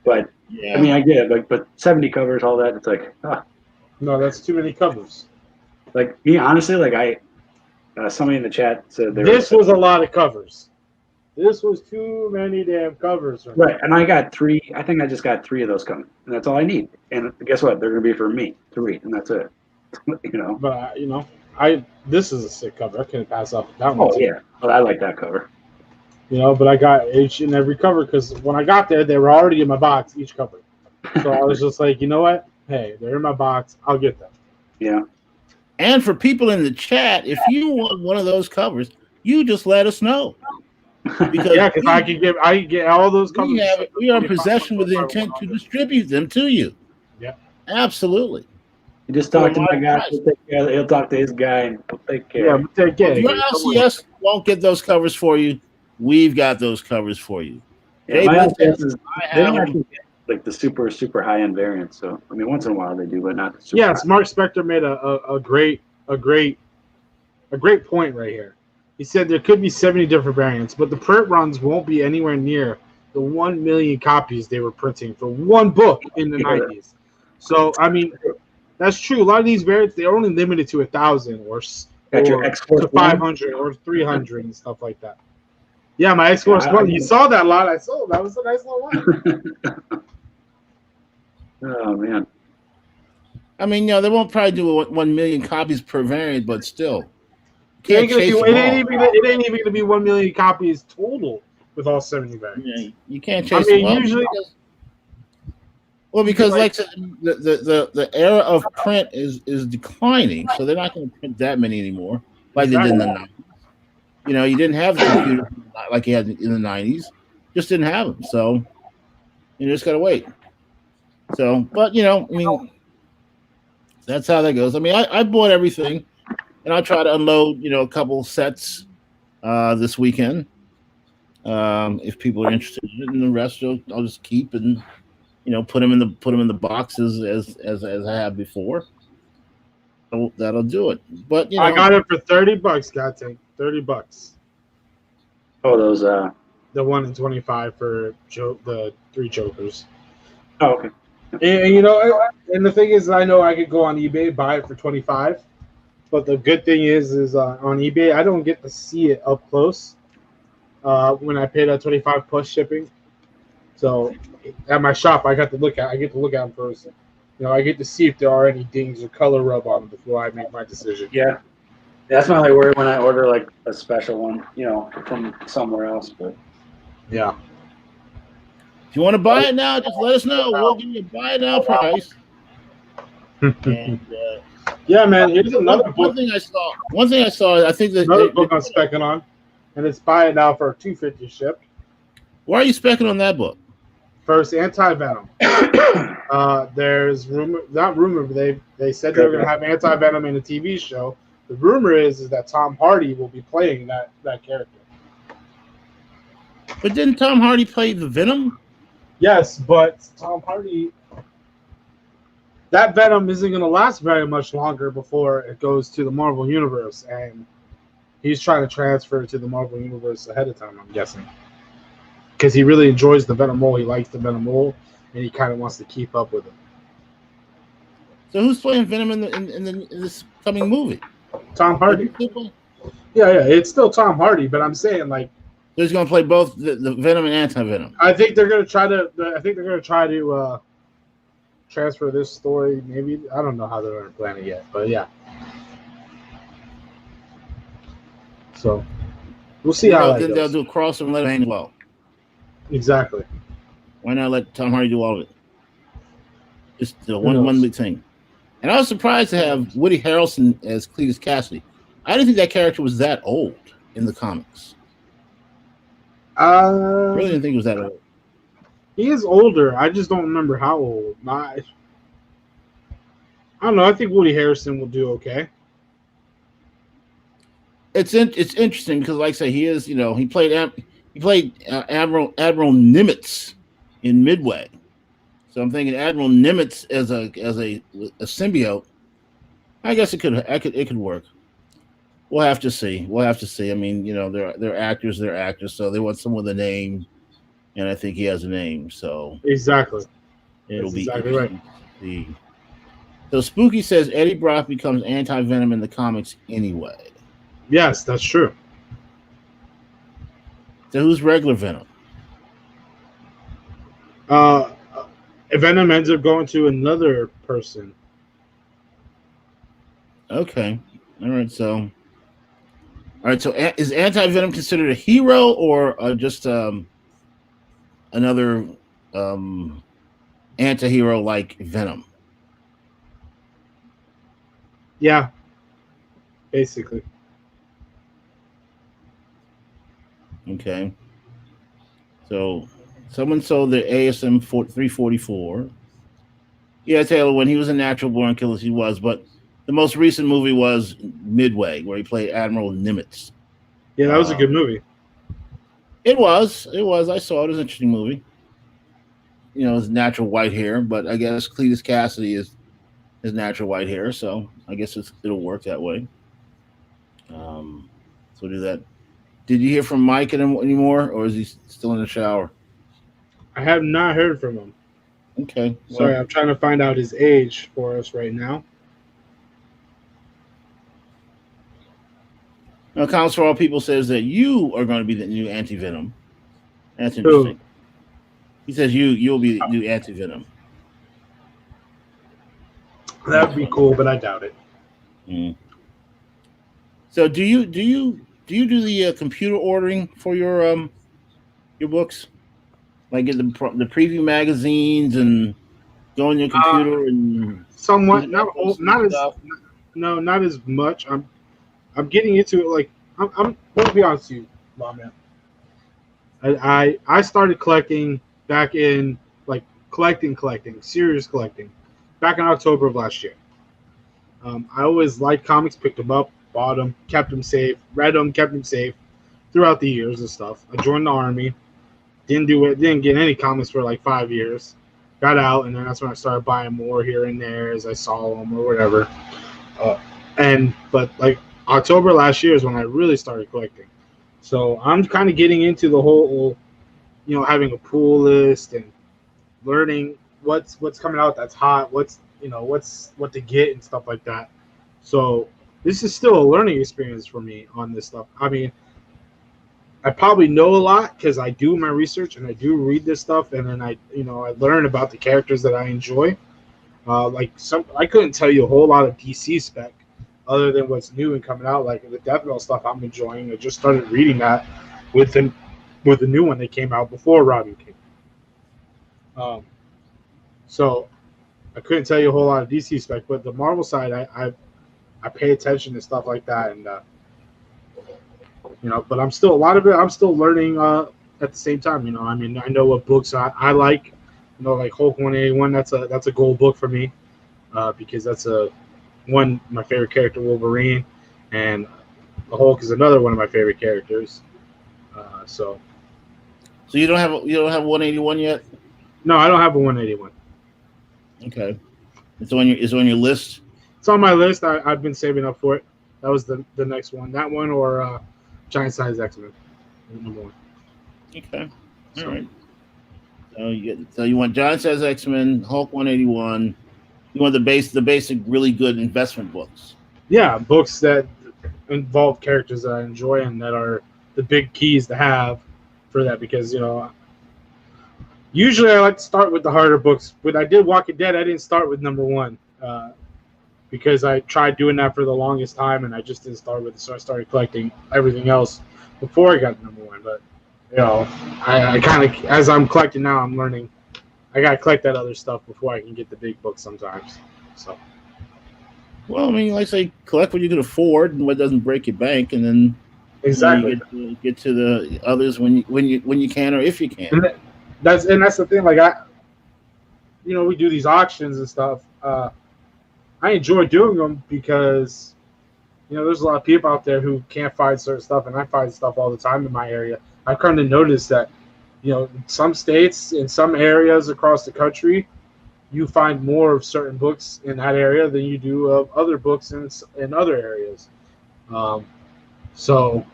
But Yeah. I mean, I get it. But 70 covers, all that. It's like, No, that's too many covers. like me honestly, like somebody in the chat said This was a lot of covers. This was too many damn covers. Right, and I got 3. I think I just got 3 of those coming, and that's all I need. And guess what? They're going to be for me to read, and that's it. You know. But this is a sick cover. I couldn't pass up that one. Oh yeah, well, I like that cover. You know, but I got each and every cover because when I got there, they were already in my box, each cover. So I was just like, you know what? Hey, they're in my box. I'll get them. Yeah. And for people in the chat, if you want one of those covers, you just let us know. Because I can get all those covers. We are in possession with the intent to distribute them to you. Yeah, absolutely. You just talk to my guy. He'll talk to his guy, and he'll take care. Yeah, we'll take care. If your LCS won't get those covers for you, we've got those covers for you. Yeah, my LCS is they don't actually get like the super high end variants. So I mean, once in a while they do, but not the super. Yes, high. Mark Spector made a great point right here. He said there could be 70 different variants, but the print runs won't be anywhere near the 1 million copies they were printing for one book in the 90s. So, I mean, that's true. A lot of these variants, they're only limited to 1,000 or to 500 or 300 and stuff like that. Yeah, my X-Force One. You saw that lot I sold. That was a nice little lot. Oh, man. I mean, they won't probably do 1 million copies per variant, but still. It ain't even going to be 1 million copies total with all 70 variants. Yeah, you can't chase them all. Usually... because like the era of print is declining, so they're not going to print that many anymore like they did in the 90s. You didn't have the computer like you had in the 90s. Just didn't have them, so you just got to wait. So, but I mean, that's how that goes. I mean, I bought everything. And I'll try to unload, a couple sets this weekend. If people are interested in it, and the rest I'll just keep and put them in the boxes as I have before. So that'll do it. But I got it for $30. Got to take $30. Oh, those the 1 in 25 for the 3 Jokers. Oh, okay. And the thing is, I know I could go on eBay, buy it for $25. But the good thing is on eBay, I don't get to see it up close when I pay that $25 plus shipping. So at my shop, I get to look at them first. I get to see if there are any dings or color rub on them before I make my decision. Yeah, that's my only worry when I order like a special one, from somewhere else. But yeah, if you want to buy it now, just let us know. We'll give you a buy it now price. And, yeah, man. Here's another book. One thing I saw. I think that another book I'm specking on, and it's buy it now for $250 shipped. Why are you specking on that book? First, Anti-Venom. There's rumor, not rumor, but they said they were going to have Anti-Venom in a TV show. The rumor is that Tom Hardy will be playing that character. But didn't Tom Hardy play the Venom? Yes, but Tom Hardy. That Venom isn't going to last very much longer before it goes to the Marvel Universe, and he's trying to transfer to the Marvel Universe ahead of time, I'm guessing. Because he really enjoys the Venom role. He likes the Venom role, and he kind of wants to keep up with it. So who's playing Venom in this coming movie? Tom Hardy. Yeah, it's still Tom Hardy, but I'm saying like he's going to play both the Venom and Anti-Venom. I think they're going to try to. Transfer this story, maybe. I don't know how they're going to plan it yet, but yeah. So we'll see how that goes. They'll do a crossover and let it hang well. Exactly. Why not let Tom Hardy do all of it? Just one big thing. And I was surprised to have Woody Harrelson as Cletus Cassidy. I didn't think that character was that old in the comics. I really didn't think he was that old. He is older. I just don't remember how old. I don't know. I think Woody Harrelson will do okay. It's interesting because, like I say, he is. He played Admiral Nimitz in Midway. So I'm thinking Admiral Nimitz as a symbiote. I guess it could work. We'll have to see. We'll have to see. I mean, they're actors. They're actors. So they want someone with a name, and I think he has a name. So Exactly. it'll That's be exactly right. interesting to see. So Spooky says Eddie Brock becomes anti-venom in the comics anyway. Yes, that's true. So who's regular Venom? Venom ends up going to another person. Okay. All right. So is anti-venom considered a hero or just another anti-hero like Venom? Yeah, basically. Okay. So someone sold the ASM 344. Yeah, Taylor, when he was a natural born killer, he was, but the most recent movie was Midway, where he played Admiral Nimitz. Yeah, that was a good movie. It was. I saw it. It was an interesting movie. His natural white hair, but I guess Cletus Cassidy is his natural white hair, so I guess it'll work that way. So do that. Did you hear from Mike anymore, or is he still in the shower? I have not heard from him. Okay. Sorry, I'm trying to find out his age for us right now. Now, Counts for All People says that you are going to be the new anti-venom. That's interesting. Who? He says you'll be the new anti-venom. That'd be cool, but I doubt it. Mm. So do you do the computer ordering for your books? Like get the preview magazines and go on your computer and somewhat not as much. I'm getting into it. Like I'm gonna be honest with you, man. I started collecting back in collecting serious collecting back in October of last year. I always liked comics, picked them up, bought them, kept them safe, read them, kept them safe throughout the years and stuff. I joined the army, didn't get any comics for like 5 years, got out, and then that's when I started buying more here and there as I saw them or whatever. But like October last year is when I really started collecting. So I'm kind of getting into the whole, having a pool list and learning what's coming out that's hot, what to get and stuff like that. So this is still a learning experience for me on this stuff. I mean, I probably know a lot because I do my research and I do read this stuff, and then I learn about the characters that I enjoy. I couldn't tell you a whole lot of DC spec other than what's new and coming out. Like the Death Metal stuff I'm enjoying. I just started reading that with the new one that came out before Robin came. So I couldn't tell you a whole lot of DC spec, but the Marvel side, I pay attention to stuff like that, and but I'm still learning at the same time. I mean, I know what books I like. Like Hulk 181. That's a gold book for me because that's my favorite character, Wolverine, and the Hulk is another one of my favorite characters. So you don't have 181 yet? No, I don't have a 181. Okay, it's on your list. It's on my list. I've been saving up for it. That was the next one. That one or Giant Size X-Men, number one. Okay, all right. So you want Giant Size X-Men, Hulk 181. You want the basic, really good investment books. Yeah, books that involve characters that I enjoy and that are the big keys to have for that. Because usually I like to start with the harder books. When I did Walking Dead, I didn't start with number one because I tried doing that for the longest time, and I just didn't start with it. So I started collecting everything else before I got to number one. But I kind of, as I'm collecting now, I'm learning. I gotta collect that other stuff before I can get the big books sometimes. So, well, I mean, like I say, collect what you can afford and what doesn't break your bank, and then exactly get to the others when you can or if you can. And that's the thing. Like we do these auctions and stuff. I enjoy doing them because there's a lot of people out there who can't find certain stuff, and I find stuff all the time in my area. I've come to notice that. In some states, in some areas across the country, you find more of certain books in that area than you do of other books in other areas. Um, so,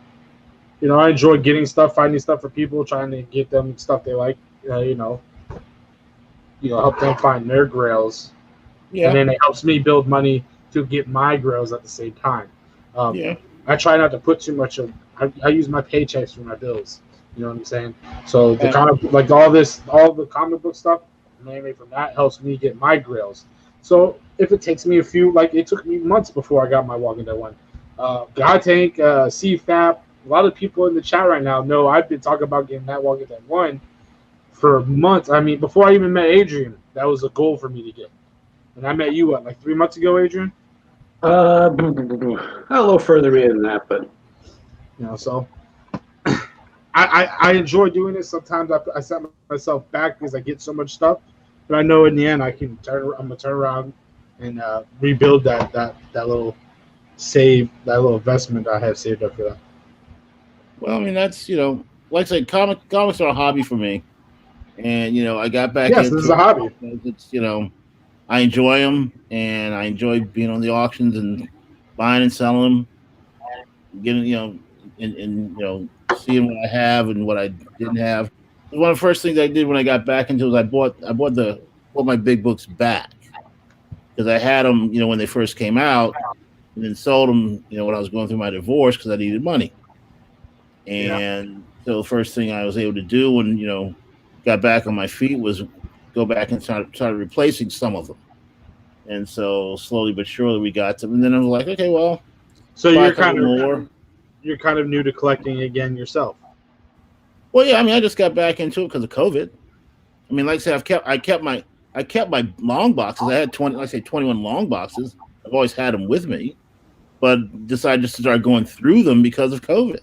I enjoy getting stuff, finding stuff for people, trying to get them stuff they like. Help them find their grails, and Yeah, then it helps me build money to get my grails at the same time. Um, yeah, I try not to put too much of. I use my paychecks for my bills. You know what I'm saying? So the all the comic book stuff, mainly from that, helps me get my grails. So if it takes me it took me months before I got my Walking Dead one. God Tank, CFAP, a lot of people in the chat right now know I've been talking about getting that Walking Dead one for months. I mean, before I even met Adrian, that was a goal for me to get. And I met you, like 3 months ago, Adrian? A little further in than that, but So I enjoy doing it. Sometimes I set myself back because I get so much stuff, but I know in the end I'm gonna turn around and rebuild that little that little investment I have saved up for that. well, I mean, that's like I said, comics are a hobby for me, and I got back Yes, this is into a hobby. it. It's I enjoy them, and I enjoy being on the auctions and buying and selling them, getting and seeing what I have and what I didn't have. One of the first things I did when I got back into it was bought my big books back because I had them when they first came out, and then sold them when I was going through my divorce because I needed money. And so the first thing I was able to do when got back on my feet was go back and started replacing some of them. And so slowly but surely we got them. And then I was like, okay, well, So buy you're a couple kind of more. you're kind of new to collecting again yourself. Well, yeah, I mean, I just got back into it because of COVID. I mean, like I said, I kept my long boxes. I had 21 long boxes. I've always had them with me, but decided just to start going through them because of COVID.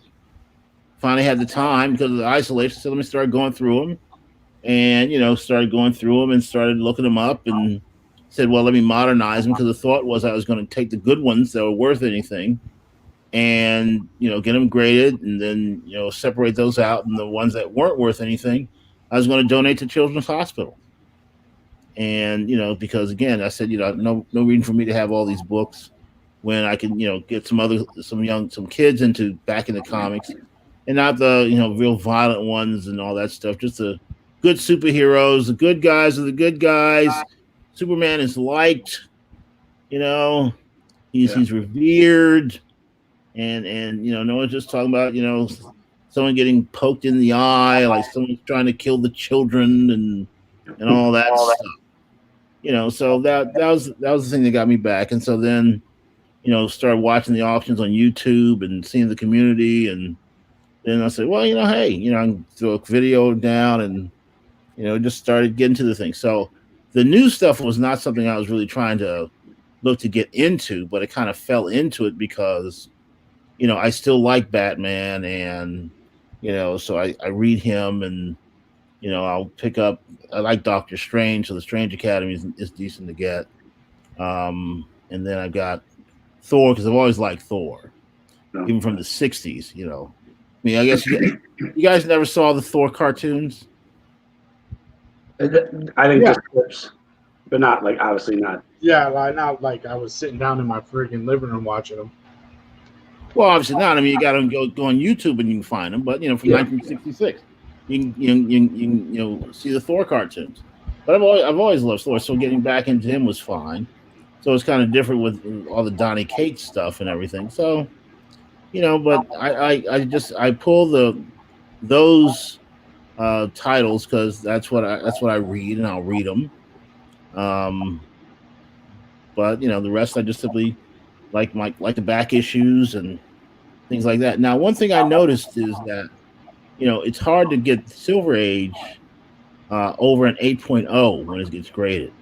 Finally had the time because of the isolation, so let me start going through them, and started going through them and started looking them up and said, well, let me modernize them because the thought was I was going to take the good ones that were worth anything and get them graded and then separate those out, and the ones that weren't worth anything I was going to donate to Children's Hospital. And because again I said no reason for me to have all these books when I can get some kids back into comics, and not the real violent ones and all that stuff, just the good superheroes. The good guys are the good guys. Superman is liked, he's revered, and no one's just talking about someone getting poked in the eye, like someone's trying to kill the children and all that stuff. So that was the thing that got me back. And so then started watching the auctions on YouTube and seeing the community, and then I said, well, hey, I can throw a video down, and just started getting to the thing. So the new stuff was not something I was really trying to look to get into, but it kind of fell into it because I still like Batman, and so I read him, and I'll pick up. I like Doctor Strange, so the Strange Academy is decent to get. And then I've got Thor because I've always liked Thor, even from the '60s. I mean, I guess you guys never saw the Thor cartoons. I think just clips, but not obviously not. Yeah, not like I was sitting down in my freaking living room watching them. Well, obviously not. I mean, you got to go on YouTube and you can find them. But from 1966, you can see the Thor cartoons. But I've always loved Thor, so getting back into him was fine. So it's kind of different with all the Donny Cates stuff and everything. So but I pull those titles because that's what I read, and I'll read them. But the rest I just simply like the back issues and things like that. Now, one thing I noticed is that it's hard to get Silver Age over an 8.0 when it gets graded.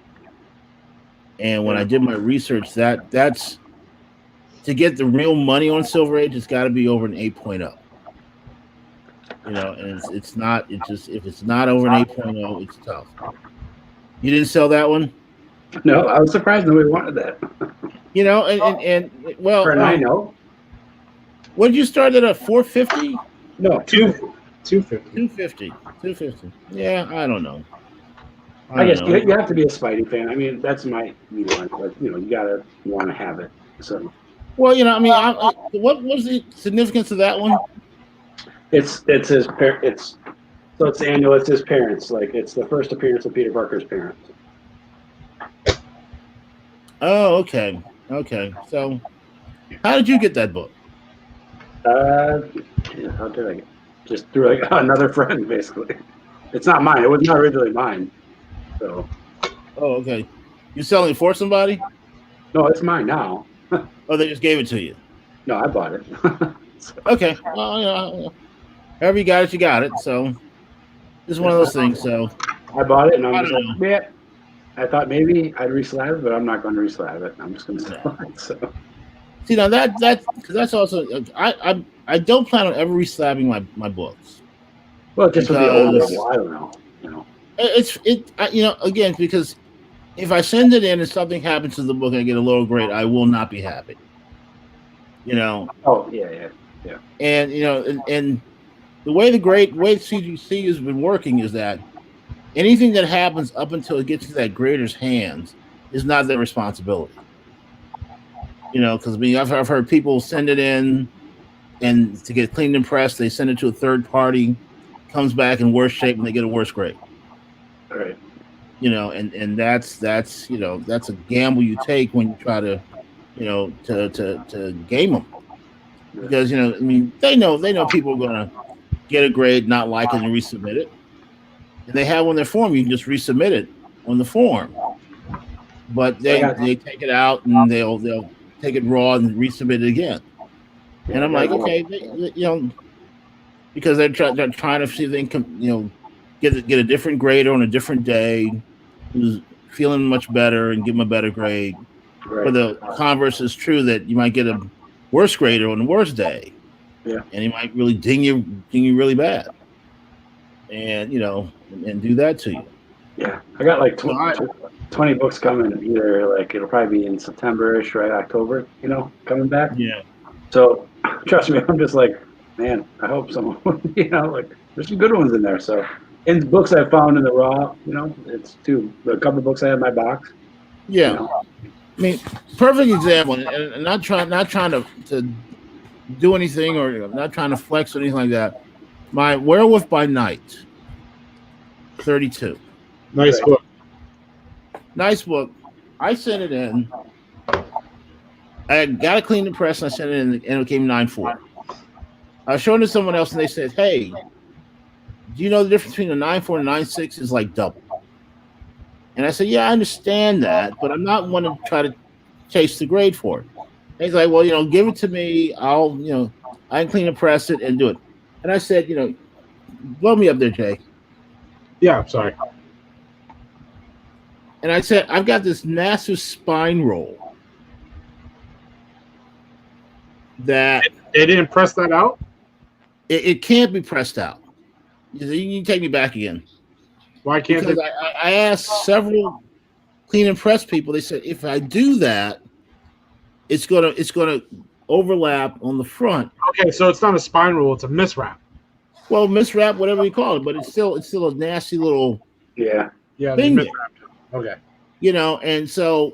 And when I did my research, that's to get the real money on Silver Age, it's got to be over an 8.0. And it's not. It just if it's not over an 8.0, it's tough. You didn't sell that one? No, I was surprised nobody wanted that. And well, For an I know. What did you start at 450? No, 250. 250. Yeah, I don't know. I guess you have to be a Spidey fan. I mean, that's my view on it. But, you gotta want to have it. So. Well, I mean, what was the significance of that one? It's his it's annual. It's his parents. Like it's the first appearance of Peter Parker's parents. Oh, okay. So, how did you get that book? How did I get? Just through like another friend, basically. It's not mine. It was not originally mine. So. Oh, okay. You selling it for somebody? No, it's mine now. Oh, they just gave it to you. No, I bought it. So. Okay. Well, however you got it, you got it. So it's one of those things. So I bought it, and I'm just like, yeah. I thought maybe I'd reslab it, but I'm not going to reslab it. I'm just going to sell it. So. See, now that's also I don't plan on ever reslabbing my books. Well, just with the older one, I don't know. It's again, because if I send it in and something happens to the book and I get a lower grade, I will not be happy. Oh yeah. And and the way CGC has been working is that anything that happens up until it gets to that grader's hands is not their responsibility. Because I've heard people send it in, and to get cleaned and pressed, they send it to a third party, comes back in worse shape, and they get a worse grade. All right. And that's a gamble you take when you try to to game them, because I mean they know people are gonna get a grade, not like it, and resubmit it. And they have on their form, you can just resubmit it on the form, but they take it out and they'll take it raw and resubmit it again. And I'm like, okay, because they're trying to see if they can get a different grader on a different day who's feeling much better and give them a better grade. Right. But the converse is true, that you might get a worse grader on the worst day. Yeah. And he might really ding you really bad. And and do that to you. Yeah. I got like 20 books coming, either like it'll probably be in September-ish, right? October, coming back. Yeah. So trust me, I'm just like, man, I hope someone like there's some good ones in there. So in the books I found in the raw, it's a couple of books I have in my box. Yeah. I mean, perfect example, and not trying to do anything, or not trying to flex or anything like that. My Werewolf by Night, 32. Nice book. Nice book. I sent it in. I got a clean and press, and I sent it in, and it came 9.4. I was showing it to someone else, and they said, "Hey, do you know the difference between a 9.4 and a 9.6 is like double?" And I said, "Yeah, I understand that, but I'm not one to try to chase the grade for it." And he's like, "Well, give it to me. I'll, I can clean and press it and do it." And I said, blow me up there, Jay. Yeah, I'm sorry. And I said, I've got this massive spine roll that they didn't press that out. It can't be pressed out. You can take me back again. Why can't because I asked several clean and press people. They said if I do that, it's gonna overlap on the front. Okay, so it's not a spine roll; it's a miswrap. Well, miswrap, whatever you call it, but it's still a nasty little thing. Okay. And so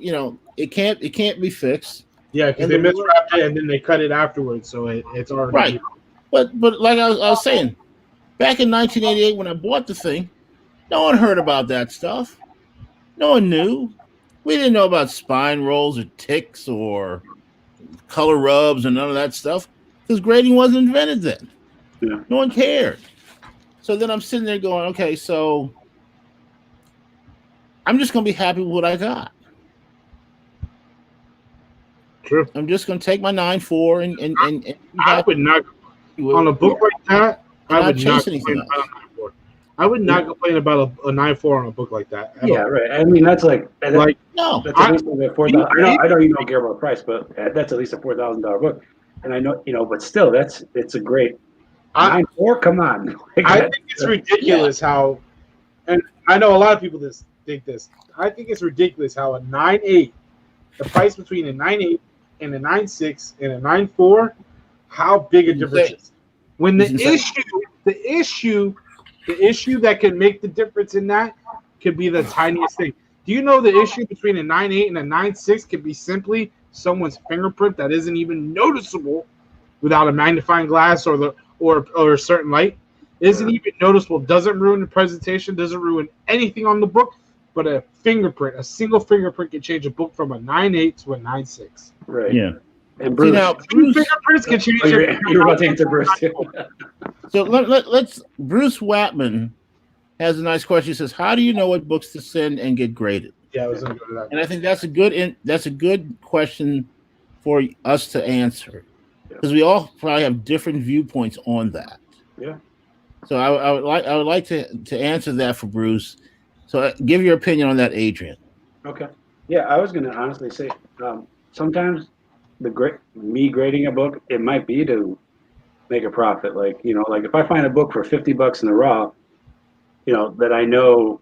it can't be fixed. Yeah, because they miswrapped it and then they cut it afterwards, so it's already right. But like I was saying, back in 1988 when I bought the thing, no one heard about that stuff. No one knew. We didn't know about spine rolls or ticks or color rubs and none of that stuff because grading wasn't invented then. Yeah. No one cared. So then I'm sitting there going, okay, so I'm just going to be happy with what I got. True. I'm just going to take my 9.4 and I would not on a book like that. I would not complain about a 9.4. I would not complain about a 9.4 on a book like that. Yeah, right. I mean, that's no. That's at least a $4,000. I know you don't care about price, but that's at least a $4,000 book. And I know, but still, it's a great 9.4. Come on. I think it's ridiculous how, and I know a lot of people think this. I think it's ridiculous how a 9.8, the price between a 9.8 and a 9.6 and a 9.4, how big a difference is. When the issue that can make the difference in that could be the tiniest thing. Do you know the issue between a 9.8 and a 9.6 could be simply someone's fingerprint that isn't even noticeable without a magnifying glass or a certain light? It isn't even noticeable. Doesn't ruin the presentation. Doesn't ruin anything on the book. But a fingerprint, a single fingerprint, can change a book from a 9.8 to a 9.6. Right. Yeah. And Bruce, now, Two fingerprints can change. you're about to answer Bruce too. So let's. Bruce Watman has a nice question. He says, "How do you know what books to send and get graded?" Yeah, I was going to go to that. And I think that's a good question for us to answer, because we all probably have different viewpoints on that. Yeah. So I would like to answer that for Bruce. So give your opinion on that, Adrian. Okay. Yeah, I was going to honestly say sometimes me grading a book, it might be to make a profit. Like if I find a book for $50 in the raw, that I know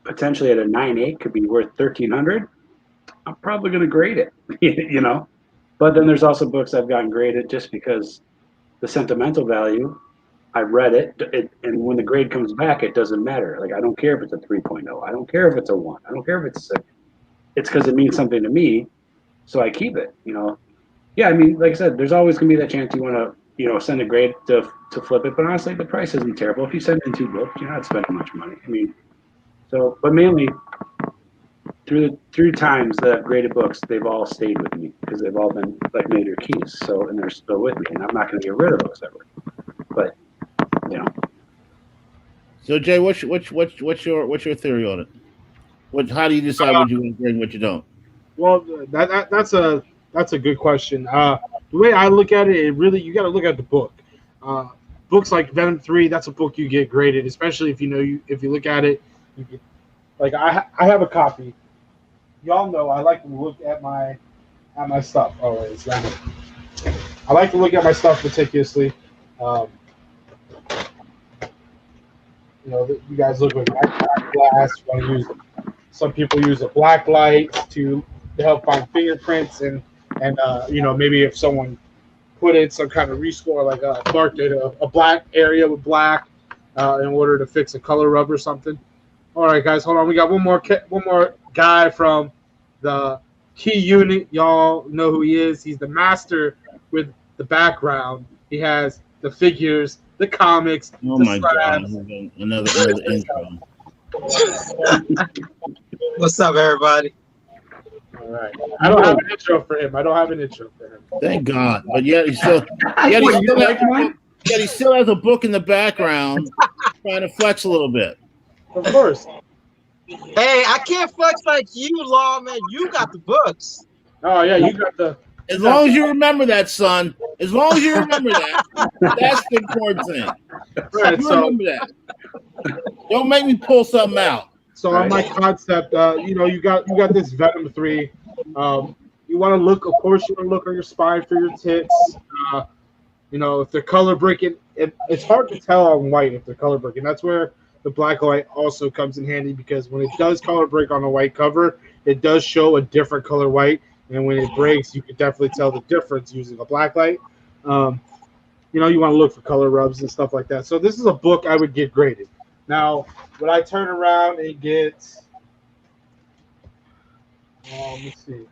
potentially at a 9.8 could be worth $1,300, I'm probably going to grade it, But then there's also books I've gotten graded just because the sentimental value, I read it, and when the grade comes back, it doesn't matter. Like, I don't care if it's a 3.0. I don't care if it's a 1. I don't care if it's a 6. It's because it means something to me, so I keep it, Yeah, I mean, like I said, there's always going to be that chance you want to, send a grade to flip it. But honestly, the price isn't terrible. If you send in 2 books, you're not spending much money. I mean, but mainly through times that I've graded books, they've all stayed with me because they've all been like major keys. So, and they're still with me, and I'm not going to get rid of those ever. But, So Jay, what's your theory on it? How do you decide what you want to grade and what you don't? Well, that's a good question. The way I look at it, you got to look at the book. Books like Venom 3, that's a book you get graded, especially if you look at it. Like I have a copy. Y'all know I like to look at my stuff always. I like to look at my stuff meticulously. You guys look with black glass. Some people use a black light to help find fingerprints and maybe if someone put in some kind of rescore, like marked it a black area with black in order to fix a color rub or something. All right, guys, hold on. We got one more guy from the Key Unit. Y'all know who he is. He's the master with the background. He has the figures, the comics. Oh my God! Another intro. What's up, everybody? All right. I don't have an intro for him. Thank God. But yet he still has a book in the background trying to flex a little bit. Of course. Hey, I can't flex like you, Lawman. You got the books. Oh yeah, you got the. As long as you remember that, son. As long as you remember that, that's the important thing. Right, you remember that. Don't make me pull something out. So on my concept, you got this Venom 3. You want to look, of course, you want to look on your spine for your tits. If they're color breaking, it's hard to tell on white if they're color breaking. That's where the black light also comes in handy, because when it does color break on a white cover, it does show a different color white. And when it breaks, you can definitely tell the difference using a black light. You want to look for color rubs and stuff like that. So this is a book I would get graded. Now, would I turn around and get? Let's see.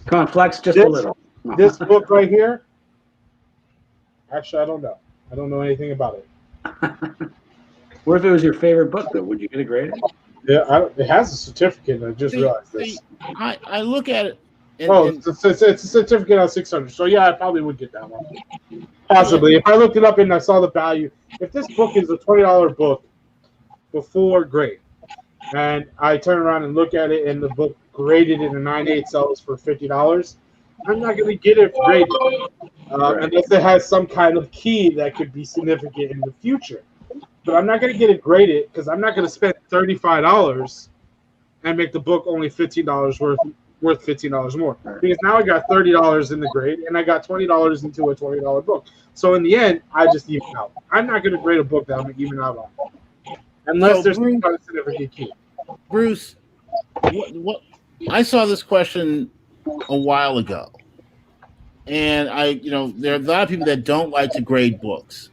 Come on, flex just a little. This book right here. Actually, I don't know. I don't know anything about it. What if it was your favorite book, though? Would you get it graded? Yeah, it has a certificate. I just realized this. I look at it. It's a certificate on 600. So yeah, I probably would get that one. Possibly. If I looked it up and I saw the value, if this book is a $20 book before grade, and I turn around and look at it and the book graded in a 9.8 sells for $50, I'm not going to get it graded unless it has some kind of key that could be significant in the future. But I'm not going to get it graded because I'm not going to spend $35 and make the book only $15 worth $15 more. Because now I got $30 in the grade and I got $20 into a $20 book. So in the end, I just even out. I'm not going to grade a book that I'm even out on, unless there's some kind of significant key. Bruce, what? I saw this question a while ago, and there are a lot of people that don't like to grade books.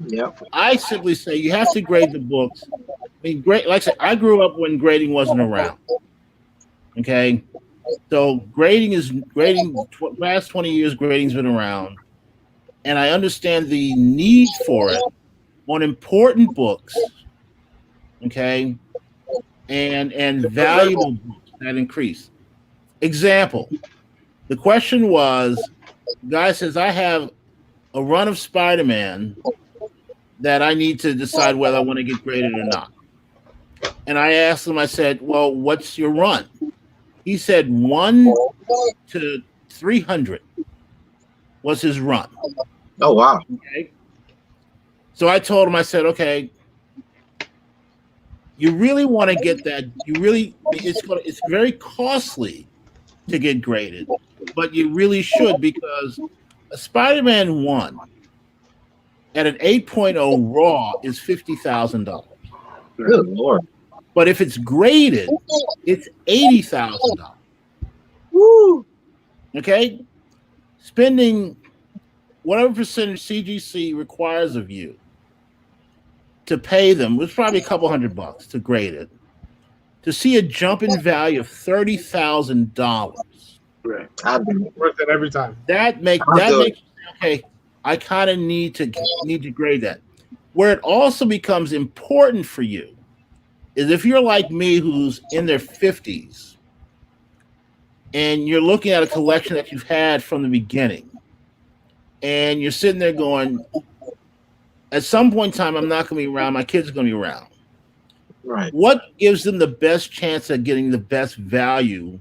Yep. I simply say you have to grade the books mean, great. Like I said, I grew up when grading wasn't around. Okay, so last 20 years, grading's been around, and I understand the need for it on important books. Okay, and valuable books that increase. Example: the question was, the guy says, I have a run of Spider-Man that I need to decide whether I want to get graded or not. And I asked him, I said, well, what's your run? He said 1 to 300 was his run. Oh, wow. Okay. So I told him, I said, okay, you really want to get that. It's very costly to get graded, but you really should, because a Spider-Man 1 at an 8.0 raw is $50,000. Good Lord. But if it's graded, it's $80,000. Woo. Okay? Spending whatever percentage CGC requires of you to pay them, it's probably a couple $100 to grade it, to see a jump in value of $30,000. Right. Worth it every time. That makes you say, okay, I kind of need to grade that. Where it also becomes important for you is if you're like me, who's in their 50s, and you're looking at a collection that you've had from the beginning, and you're sitting there going, at some point in time, I'm not going to be around. My kids are going to be around. Right. What gives them the best chance of getting the best value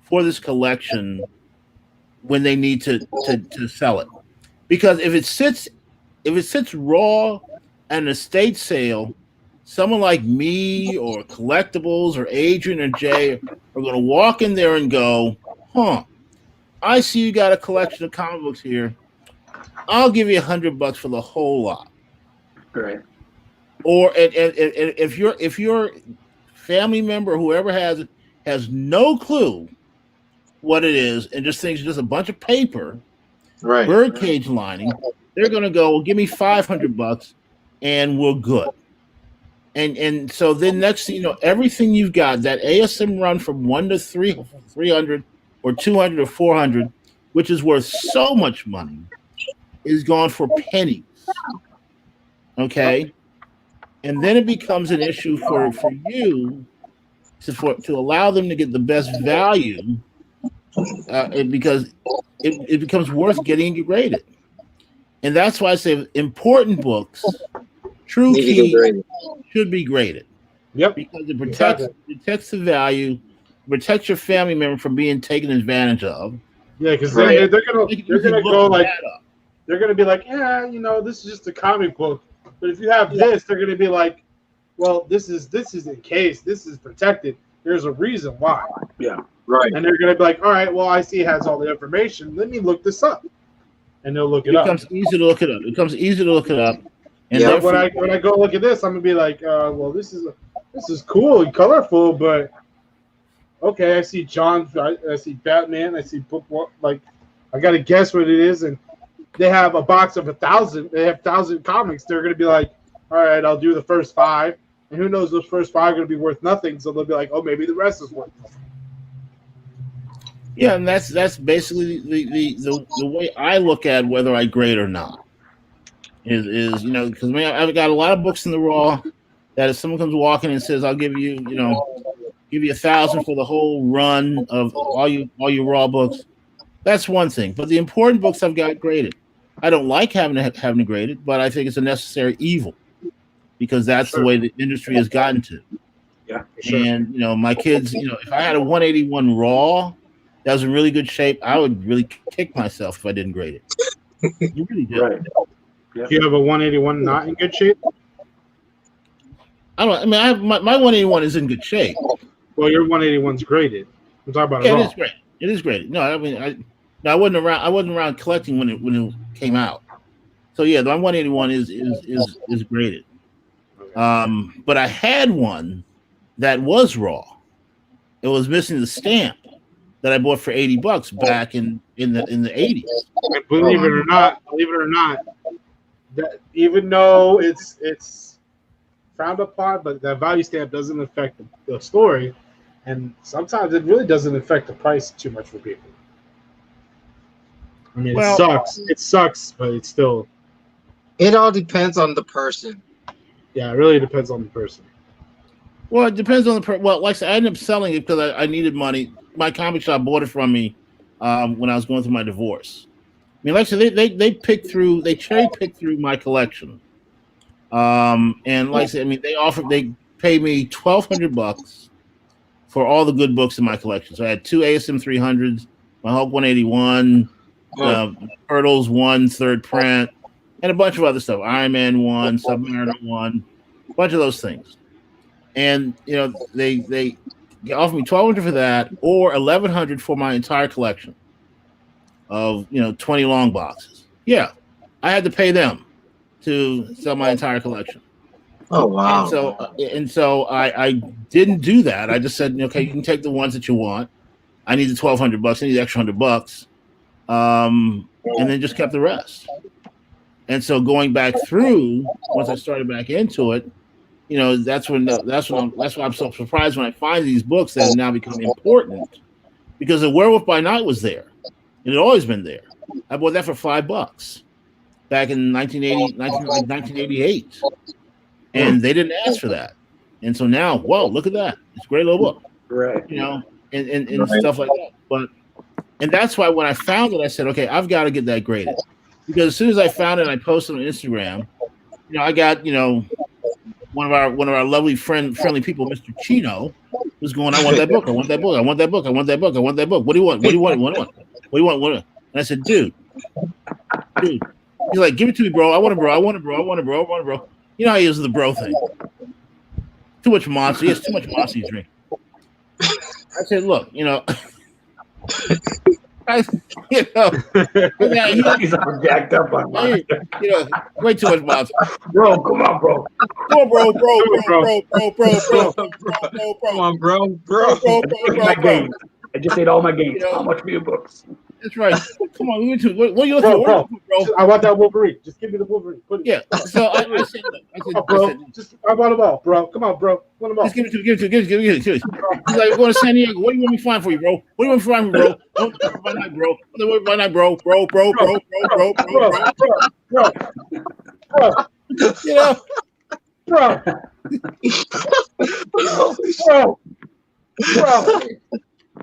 for this collection when they need to sell it? Because if it sits raw at an estate sale, someone like me or Collectibles or Adrian or Jay are going to walk in there and go, I see you got a collection of comic books here. I'll give you $100 for the whole lot. Right. Or if your family member, whoever has it, has no clue what it is and just thinks it's just a bunch of paper, Right. birdcage lining, they're going to go, well, give me $500 and we're good. And so then next thing you know, everything you've got, that ASM run from 1 to 300 or 200 or 400, which is worth so much money, is gone for pennies. Okay? And then it becomes an issue for you to allow them to get the best value because it becomes worth getting graded. And that's why I say important books, true key, should be graded. Yep. Because it protects the value, protects your family member from being taken advantage of. Yeah, because they're gonna go like, they're gonna be like, yeah, this is just a comic book. But if you have this, they're gonna be like, well, this is encased, this is protected. There's a reason why. Yeah. Right. And they're gonna be like, all right, well, I see it has all the information. Let me look this up. And they'll look it up. It becomes easy to look it up. And yeah, when I go look at this, I'm gonna be like, well, this is cool and colorful, but okay, I see I see Batman, I see book one, like I gotta guess what it is, and they have a box of 1,000. They have 1,000 comics. They're gonna be like, all right, I'll do the first 5, and who knows, those first 5 are gonna be worth nothing. So they'll be like, oh, maybe the rest is worth nothing. Yeah, and that's basically the way I look at whether I grade or not. Is because I've got a lot of books in the raw that if someone comes walking and says, I'll give you 1,000 for the whole run of all your raw books, that's one thing. But the important books I've got graded. I don't like having to grade it, but I think it's a necessary evil because that's the way the industry has gotten to. Yeah. Sure. And my kids, if I had a 181 raw that was in really good shape, I would really kick myself if I didn't grade it. You really do. Right. If you have a 181 not in good shape, I have my 181 is in good shape. well, your 181's graded. I'm talking about Yeah, it it all. is great. It is great. No, I wasn't around. I wasn't around collecting when it came out. So yeah, the 181 is graded. But I had one that was raw. It was missing the stamp that I bought for $80 back in the 80s. And believe it or not, that even though it's frowned upon, but that value stamp doesn't affect the story, and sometimes it really doesn't affect the price too much for people. I mean, Well- it sucks. It sucks, but it's still. It all depends on the person. Yeah, it really depends on the person. Well, it depends on the well. Like I said, I ended up selling it because I needed money. My comic shop bought it from me when I was going through my divorce. I mean, like I said, they cherry picked through my collection. And like I said, I mean, they paid me $1,200 for all the good books in my collection. So I had 2 ASM 300s, my Hulk 181, Turtles 1 third print, and a bunch of other stuff. Iron Man 1, Submariner 1, a bunch of those things. And you know, they offered me $1,200 for that, or $1,100 for my entire collection of 20 long boxes. Yeah, I had to pay them to sell my entire collection. Oh wow! And so I didn't do that. I just said, okay, you can take the ones that you want. I need the $1,200. I need the extra $100. And then just kept the rest. And so going back through, once I started back into it, that's why I'm so surprised when I find these books that have now become important, because the Werewolf by Night was there. It had always been there. I bought that for $5 back in 1988. And they didn't ask for that. And so now, whoa, look at that. It's a great little book. Right. And stuff like that. And that's why when I found it, I said, okay, I've got to get that graded. Because as soon as I found it and I posted on Instagram, I got, one of our lovely friendly people, Mr. Chino, was going, I want that book. I want that book. I want that book. I want that book. I want that book. What do you want? What do you want? What do you want? What do you want? What do you want? And I said, dude. He's like, give it to me, bro. I want it, bro. I want it, bro. I want it, bro. I want it, bro. You know how he is with the bro thing. Too much monster. He has too much monster he's drinking. I said, look, He's all jacked up on monster. Way too much monster. Bro, come on, bro. Come on, bro. Come on, bro. I just ate all my games. How much for your books? That's right. Come on, what are you looking for, bro? I want that Wolverine. Just give me the Wolverine. Put it. Yeah. So I said, bro. I want them all, bro. Come on, bro. Want them all. Just give it to me. He's like, we're going to San Diego. What do you want me to find for you, bro? What do you want me to find for you, bro? Don't by night, bro. By night, bro. Bro.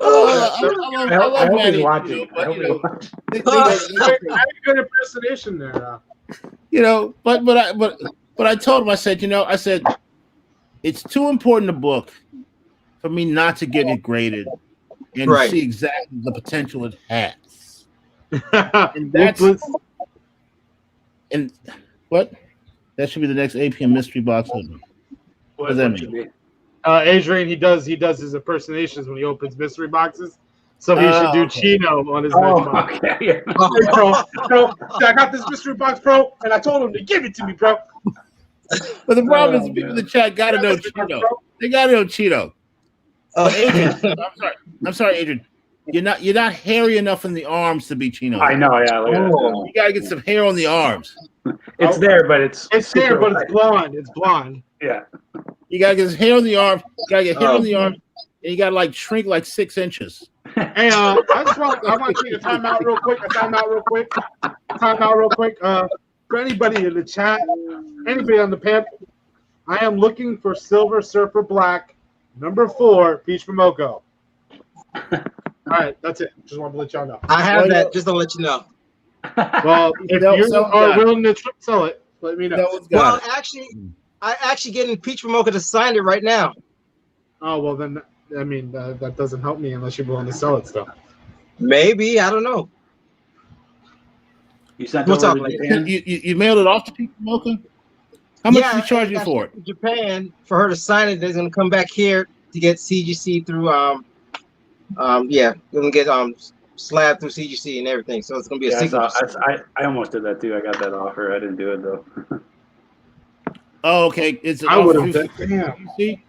I love Manny. I had a good impersonation there. But I told him, I said, it's too important a book for me not to get it graded and see exactly the potential it has. And that's what? That should be the next APM mystery box. What does that mean? Adrian, he does his impersonations when he opens mystery boxes. So he should do Chino on his next box. Okay, yeah. Bro, I got this mystery box, bro, and I told him to give it to me, bro. But the problem is, people in the chat got to know Chino. They got to know Chino. Adrian, I'm sorry, Adrian. You're not hairy enough in the arms to be Chino. I know, yeah. You gotta get some hair on the arms. It's there, but it's there, but it's blonde. It's blonde. Yeah. You gotta get hair on the arms. You gotta get hair on the arms, and you gotta shrink 6 inches. Hey, I want to take a time out real quick. For anybody in the chat, anybody on the panel, I am looking for Silver Surfer Black, number 4, Peach Momoko. All right, that's it. Just wanted to let y'all know. I have that, just to let you know. Well, if you are willing to sell it, let me know. Well, I actually getting Peach Momoko to sign it right now. Oh, well, then, I mean, that doesn't help me unless you're willing to sell it still. Maybe, I don't know. You sent What's over up, to lady? Japan? You mailed it off to Peach Momoko? How much did you charge you for it? Japan, for her to sign it, they're going to come back here to get CGC through, they're going to get slab through CGC and everything. So it's going to be a signature. I almost did that too. I got that offer. I didn't do it though. Oh, okay. It's I would have done. CGC?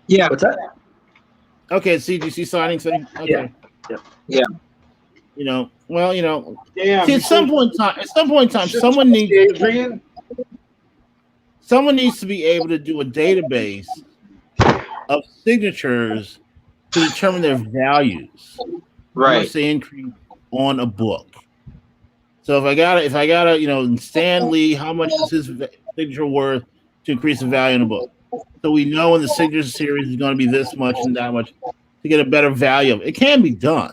Yeah. What's that? Okay, CGC signing thing. Okay. Yeah. Damn. See, At some point in time, someone needs. Adrian. someone needs to be able to do a database of signatures to determine their values, how Right. much they increase on a book. So if I gotta, Stan Lee, how much is his signature worth to increase the value in a book? So we know in the signature series is going to be this much and that much to get a better value of it. It can be done.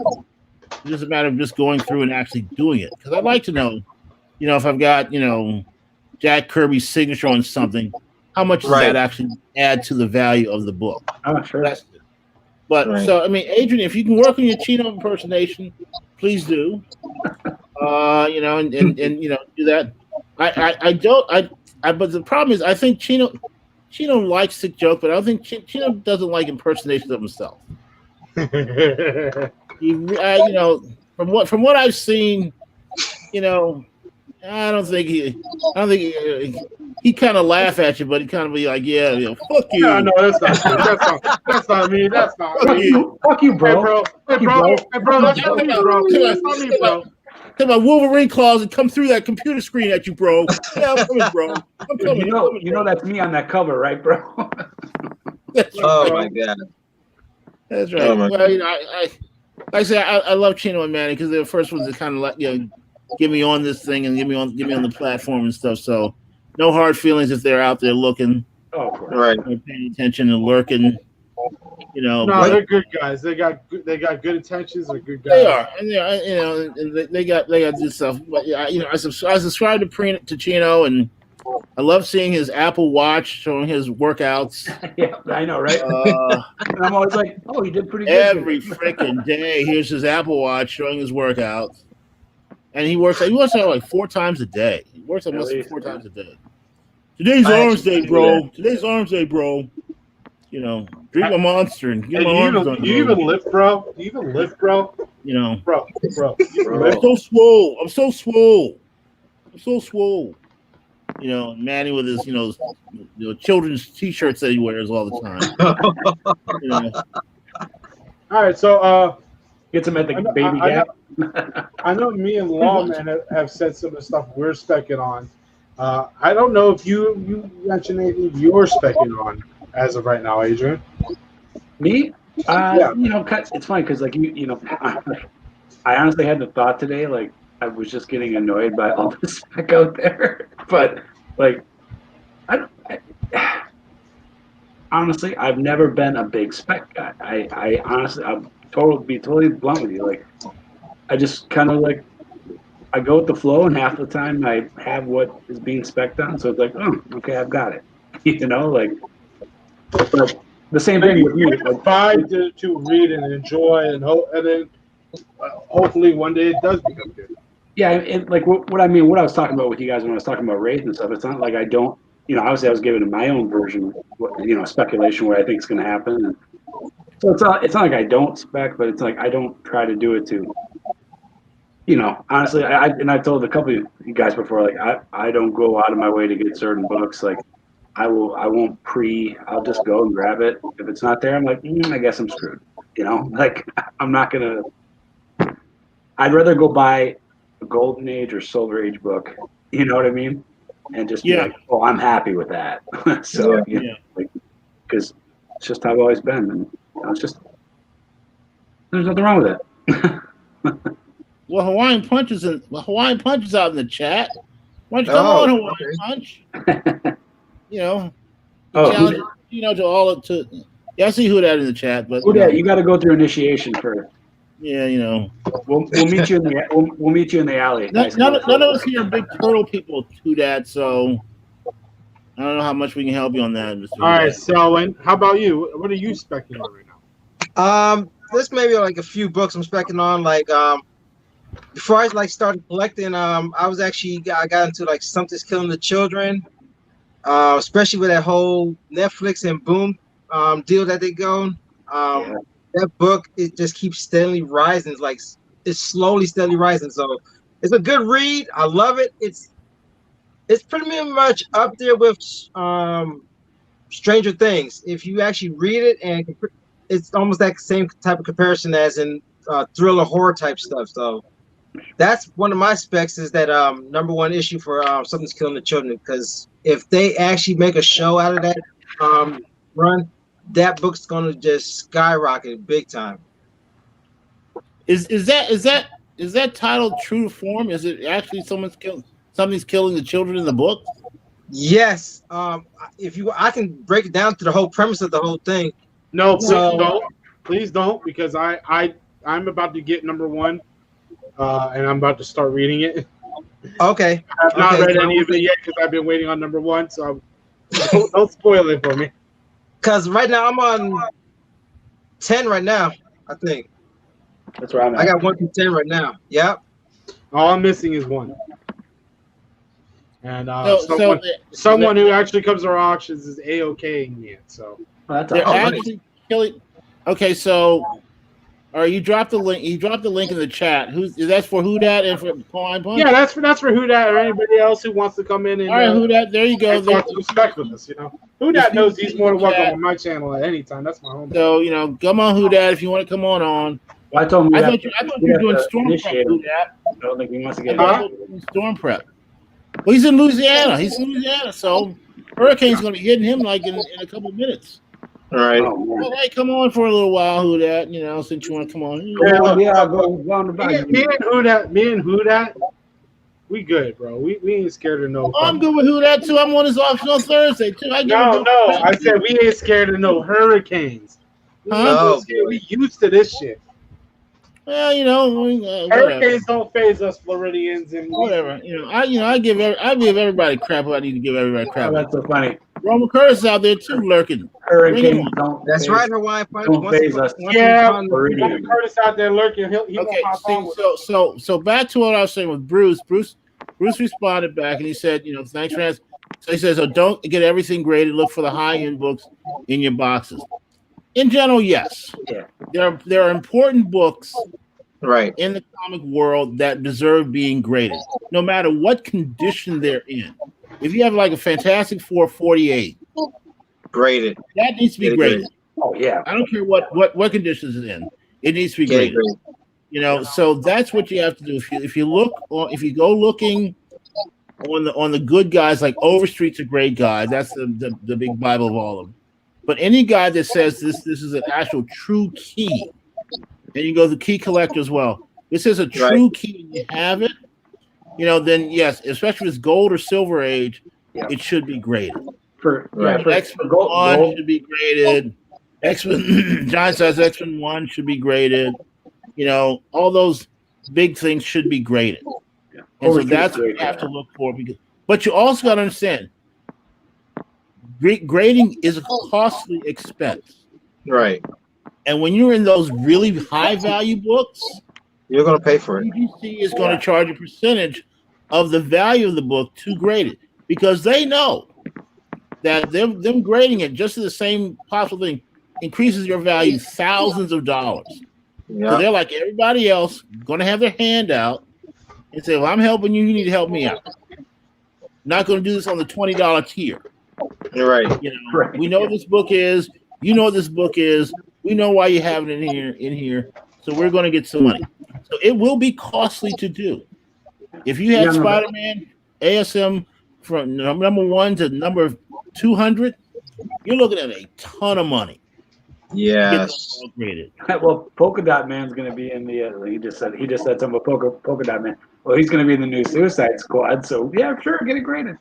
It's just a matter of just going through and actually doing it. Because I'd like to know, if I've got, Jack Kirby's signature on something, how much does that actually add to the value of the book? Oh, sure. But so I mean, Adrian, if you can work on your Chino impersonation, please do. And do that. But the problem is, I think Chino likes to joke, but I don't think Chino doesn't like impersonations of himself. From what I've seen, I don't think he kind of laugh at you, but he kind of be like, yeah, fuck you. No, that's not me. That's not me. That's not me. Fuck you, bro. Hey, bro. That's not me, bro. That's not me, bro. Come on, Wolverine claws and come through that computer screen at you, bro. Yeah, I'm coming, bro. I'm coming. You know that's me on that cover, right, bro? That's right, Oh bro. my God. That's right. Oh, my Well, like I say, I love Chino and Manny because they're the first ones to kind of get me on this thing and get me on the platform and stuff. So no hard feelings if they're out there looking, Right. paying attention and lurking. No, they're good guys. They got good intentions. They're good guys. They are, and and they got this stuff. But yeah, I subscribe to Chino, and I love seeing his Apple Watch showing his workouts. Yeah, I know, right? And I'm always like, oh, he did pretty good. Every freaking day, here's his Apple Watch showing his workouts, and he works out like 4 times a day. He works out almost 4 times a day. Today's arms day, bro. Today's arms day, bro. Drink a monster and get my arms on. Do you even lift, bro? Do you even lift, bro? Bro. I'm so swole. I'm so swole. Manny with his, children's T-shirts that he wears all the time. All right, so gets him at the baby gap. I know me and Lawman have said some of the stuff we're specking on. I don't know if you mentioned anything you're specking on as of right now, Adrian. Me? Yeah. It's funny because I honestly had the thought today, like I was just getting annoyed by all the spec out there, but honestly, I've never been a big spec guy. I honestly, I'll be totally blunt with you. Like, I just kind of I go with the flow, and half the time I have what is being spec'd on, so it's like, oh, okay, I've got it. But the same thing with you. Try to read and enjoy, and then hopefully one day it does become good. Yeah, what I mean, what I was talking about with you guys when I was talking about raids and stuff, it's not like I don't, obviously I was giving my own version, speculation what I think is going to happen. And so it's not like I don't spec, but it's like I don't try to do it to, honestly, I've told a couple of you guys before, like I don't go out of my way to get certain books. Like I'll just go and grab it. If it's not there, I'm like, I guess I'm screwed. I'm not going to, I'd rather go buy a Golden Age or Silver Age book, you know what I mean? And just be like, oh, I'm happy with that. So, because it's just how I've always been. And it's just, there's nothing wrong with it. Well, Hawaiian Punch is out in the chat. Why don't you come on, Hawaiian Punch? Challenge, to all of to. Yeah, I see who that in the chat, but you got to go through initiation first. Yeah, we'll meet you in the we'll meet you in the alley. None of us here are big turtle people to that, so I don't know how much we can help you on that. Mr. All right, so how about you? What are you specking on right now? This may be like a few books I'm specking on. Like before I started collecting, I got into like Something's Killing the Children, especially with that whole Netflix and Boom deal that they go. That book, it just keeps steadily rising. It's slowly, steadily rising. So it's a good read. I love it. It's pretty much up there with Stranger Things. If you actually read it, and it's almost that same type of comparison as in thriller horror type stuff. So That's one of my specs is that number one issue for Something's Killing the Children, because if they actually make a show out of that run, that book's gonna just skyrocket big time. Is that title true to form? Is it actually something's killing the children in the book? Yes. If you, I can break it down to the whole premise of the whole thing. No, So- please don't, because I'm about to get number one, and I'm about to start reading it. Okay. I've not Okay, read so- any of it yet because I've been waiting on number one. So don't spoil it for me. Because right now I'm on 10 right now, I think. That's where I'm at. I got 1 through 10 right now. Yep. All I'm missing is one. And So someone who actually comes to our auctions is A-OK-ing me. So That's they're all. actually killing. Okay, so all right, you dropped the link. You dropped the link in the chat. That's for Who Dat and for Pine Punch? yeah, that's for Who Dat or anybody else who wants to come in and All right, Who Dat. There you go. and talk to Spec with us. Who Dat knows he's more than welcome on my channel at any time. That's my home. So come on, Who Dat, if you want to come on. Well, I told him I we thought you were doing storm prep, Who Dat. I don't think he wants to get Huh? Storm prep. Well, he's in Louisiana. So hurricane's going to be hitting him like in a couple minutes. All right. Oh, man. Well, hey, come on for a little while, Who Dat. Since you want to come on. Go on the back. Me and Who Dat, we good, bro. We ain't scared of no. Oh, I'm good with Who Dat too. I'm on his auction on Thursday too. No, I said we ain't scared of no hurricanes. Huh? We used to this shit. Well, whatever. Hurricanes don't phase us Floridians, and Whatever. I give everybody crap. I need to give everybody crap. Oh, that's so funny. Roman Curtis out there too, lurking. Hurricanes don't. That's phase- right, Hawaiian Punch. Don't phase us. Yeah, Floridian. Curtis out there lurking. He Okay, won't hop on with so back to what I was saying with Bruce. Bruce responded back and he said, thanks for asking. So he says, don't get everything graded. Look for the high-end books in your boxes. In general, yes. Yeah. There are important books Right. in the comic world that deserve being graded, no matter what condition they're in. If you have like a Fantastic Four 48, Graded. that needs to be Get it graded. Oh yeah. I don't care what conditions it's in. It needs to be Get it graded. graded. So that's what you have to do. If you go looking on the good guys, like Overstreet's a great guy. That's the big Bible of all of them. But any guy that says this is an actual true key, and you go to the key collector as well. This is a true key, and you have it. Then yes, especially if it's gold or silver age, it should be graded. X-Men 1 should be graded. X-Men giant size X-Men 1 should be graded. All those big things should be graded. Yeah. And so that's what you have to look for. But you also got to understand, grading is a costly expense. Right. And when you're in those really high value books, You're gonna pay for it. BBC is going to charge a percentage of the value of the book to grade it, because they know that them grading it just to the same possible thing increases your value thousands of dollars. Yeah. So they're like everybody else, going to have their hand out and say, well, I'm helping you. You need to help me out. Not going to do this on the $20 tier. You're right. We know what this book is. You know what this book is. We know why you have it in here. So we're going to get some money. So it will be costly to do. If you had Spider-Man ASM from number 1 to number 200, you're looking at a ton of money. Yes. Well, Polka Dot Man's going to be in the. He just said something about Polka Dot Man. Well, he's going to be in the new Suicide Squad. So yeah, sure, get it graded.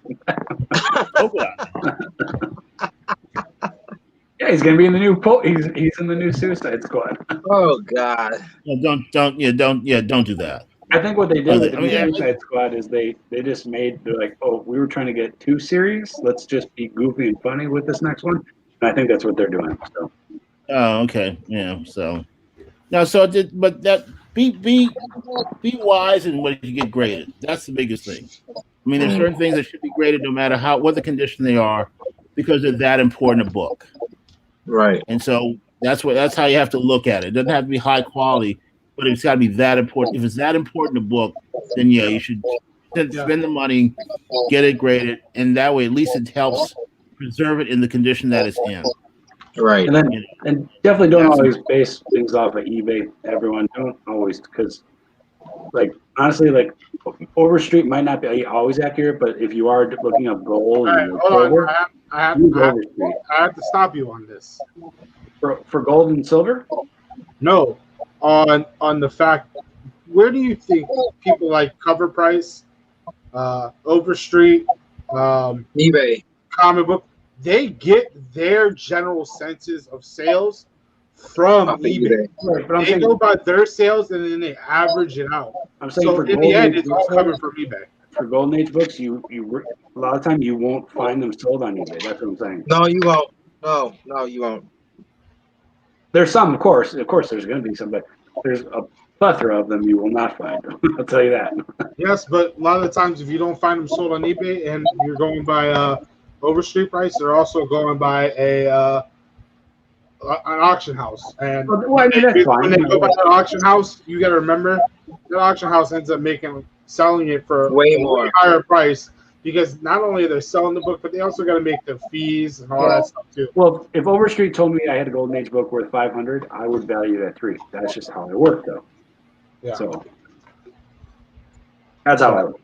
Polka Dot. Yeah, he's going to be in the new. He's in the new Suicide Squad. Oh God. Don't do that. I think what they did with the I mean, Suicide Squad is they just they're like, oh, we were trying to get 2 series. Let's just be goofy and funny with this next one. And I think that's what they're doing. So. Oh, okay. Yeah. So now, but that be wise in what you get graded. That's the biggest thing. I mean, there's certain things that should be graded no matter what the condition they are, because they're that important a book. Right. And so that's how you have to look at it. It doesn't have to be high quality, but it's got to be that important. If it's that important a book, then yeah, you should spend the money, get it graded, and that way at least it helps preserve it in the condition that it's in. Right. And definitely don't always base things off of eBay. Everyone don't always, because like honestly, like Overstreet might not be always accurate, but if you are looking up gold All right, and hold silver, on. use Overstreet. I have to stop you on this. For gold and silver. No, on the fact, where do you think people like Cover Price, Overstreet, eBay. Comic Book, they get their general census of sales from Off of eBay. Right, but I'm They saying, go by their sales and then they average it out. I'm saying So for in the golden end, age it's all books, coming from eBay. for golden age books, you a lot of time you won't find them sold on eBay. That's what I'm saying. No, you won't. No, you won't. There's some, of course, there's going to be some, but there's a plethora of them you will not find. I'll tell you that. Yes, but a lot of the times, if you don't find them sold on eBay and you're going by Overstreet price, they're also going by an auction house. And Well, I mean, that's fine. when they go by an auction house, you got to remember that auction house ends up selling it for Way a more. higher price because not only are they selling the book, but they also got to make the fees and all that stuff too. Well, if Overstreet told me I had a golden age book worth $500, I would value it at $3. That's just how it worked, though. Yeah. So that's how I work.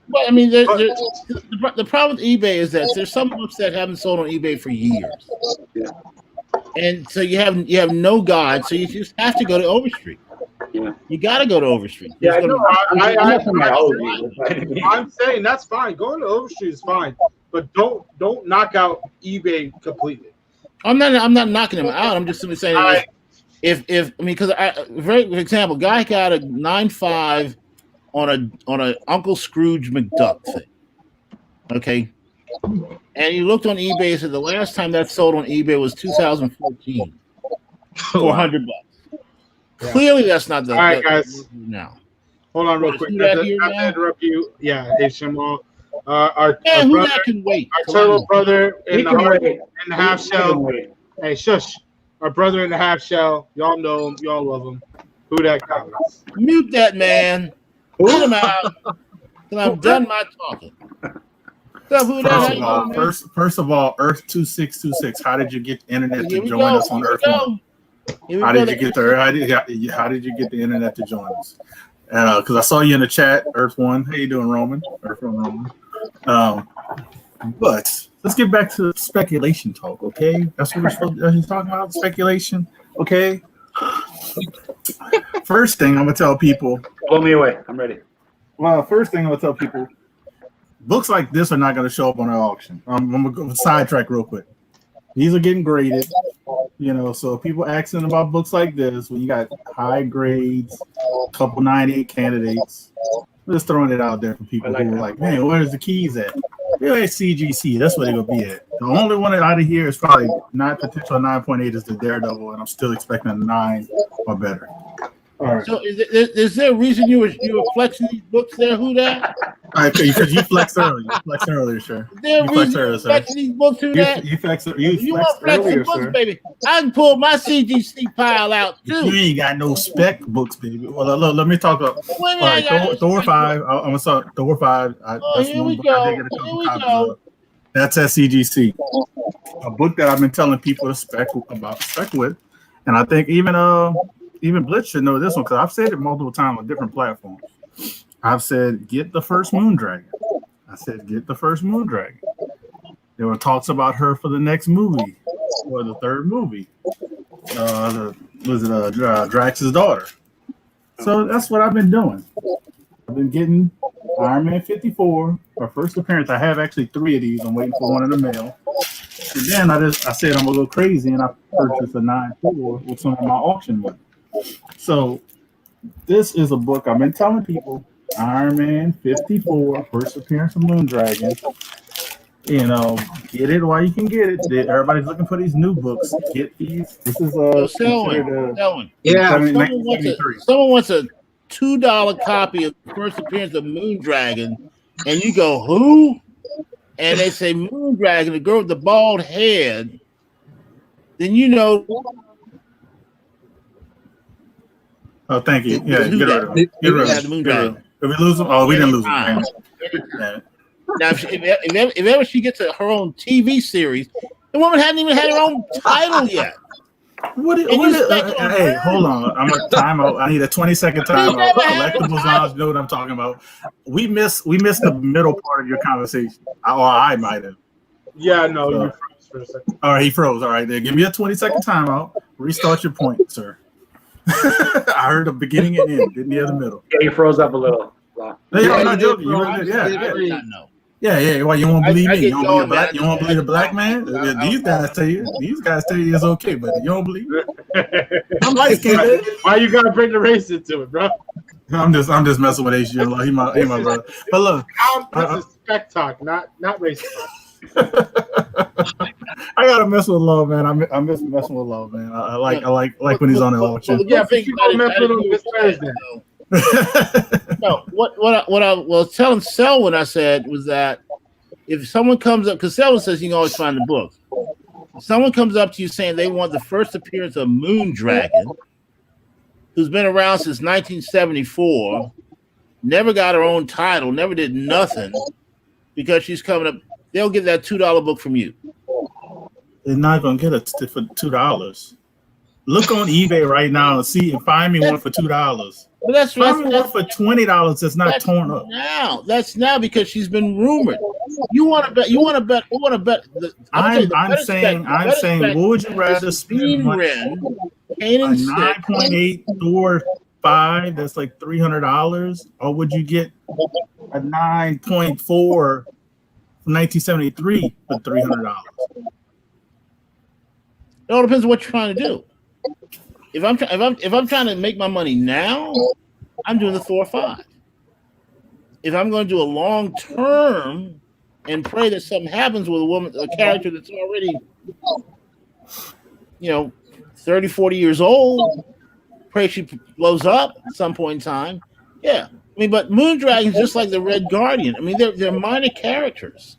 Well, I mean, the problem with eBay is that there's some books that haven't sold on eBay for years. Yeah. And so you have no guide, so you just have to go to Overstreet. Yeah. You got to go to Overstreet. Yeah, I know. I'm saying that's fine. Going to Overstreet is fine, but don't knock out eBay completely. I'm not knocking them out. I'm just simply saying if I mean, because for example, guy got a 9.5 on a Uncle Scrooge McDuck thing. Okay. And you looked on eBay and said the last time that sold on eBay was 2014 for $100. Yeah. Clearly, that's not the. All right, guys. Now, hold on real quick. Not to interrupt you. Yeah, hey Shimon. Our brother can wait. Our turtle brother in the half shell. Hey, shush. Our brother in the half shell. Y'all know him. Y'all love him. Who that comments? Mute that man. Put him out. Till I'm done my talking. First of all, Earth 2626. How did you get the internet to join us on Earth 1? How did you get there? How did you get the internet to join us? Because I saw you in the chat, Earth 1. How you doing, Roman? Earth 1 Roman. But let's get back to speculation talk, okay? That's what we're supposed to be talking about, speculation, okay? First thing I'm gonna tell people. Blow me away. I'm ready. Well, first thing I'm gonna tell people. Books like this are not going to show up on our auction. I'm going to go sidetrack real quick. These are getting graded, so people asking about books like this, when you got high grades, a couple 98 candidates, I'm just throwing it out there for people who are like, man, where's the keys at? They're at CGC. That's where they're going to be at. The only one out of here is probably not potential 9.8 is the Daredevil, and I'm still expecting a 9 or better. All right. So is there a reason you were flexing these books there? Who that? Because you flexed earlier. You flexed earlier, sir. Is there a reason you flexing these books? Who that? You flexed want flexing earlier, books, sir. Baby? I can pull my CGC pile out too. You ain't got no spec books, baby. Well, let me talk about. All right, Thor 5. I'm gonna start Thor 5. Here we go. That's at CGC. A book that I've been telling people to spec with, and I think even Blitz should know this one because I've said it multiple times on different platforms. I've said, get the first Moon Dragon. There were talks about her for the next movie or the third movie. Drax's daughter? So that's what I've been doing. I've been getting Iron Man 54, her first appearance. I have actually 3 of these. I'm waiting for one in the mail. And then I said I'm a little crazy and I purchased a 9.4 with some of my auction money. So this is a book I've been telling people, Iron Man 54, first appearance of Moondragon. Get it while you can get it. Everybody's looking for these new books. Get these. This is Selwyn. Yeah. Someone wants a $2 copy of the first appearance of Moondragon, and you go, who? And they say Moondragon, the girl with the bald head. Then you know. Oh, thank you. Yeah, get rid of it. If we lose them, we didn't lose them. Now, if ever she gets her own TV series, the woman hadn't even had her own title yet. Hey, hold on. I'm a timeout. I need a 20-second timeout. Collectibles Lounge know what I'm talking about. We missed the middle part of your conversation. Or I might have. Yeah, no, you froze for a second. All right, he froze. All right, then give me a 20-second timeout. Restart your point, sir. I heard the beginning and end. Didn't hear the middle. Yeah, he froze up a little. I'm not joking. Yeah. Why you won't believe me? You won't believe the black man? These guys tell you it's okay, but you don't believe it. I'm light skinned. Why you gotta bring the race into it, bro? I'm just messing with HG. He my brother. But look, this is spec talk, not race talk. I gotta mess with Love, man. I miss messing with Love, man. I like when he's on the auction. Yeah, but you don't mess with him this Thursday. No, what I was telling Sel when I said was that if someone comes up, because Selwyn says you can always find the book. If someone comes up to you saying they want the first appearance of Moondragon, who's been around since 1974, never got her own title, never did nothing, because she's coming up, they'll get that $2 book from you. They're not gonna get it for $2. Look on eBay right now and find me one for $2. But that's one for $20 that's not torn up. That's now because she's been rumored. You want to bet. I'm saying, what would you rather spend? A 9.8 Thor 5 that's like $300, or would you get a 9.4 from 1973 for $300? It all depends on what you're trying to do. If I'm trying to make my money now, I'm doing the Thor 5. If I'm going to do a long term and pray that something happens with a character that's already, 30, 40 years old, pray she blows up at some point in time. Yeah. I mean, but Moondragon's just like the Red Guardian. I mean, they're minor characters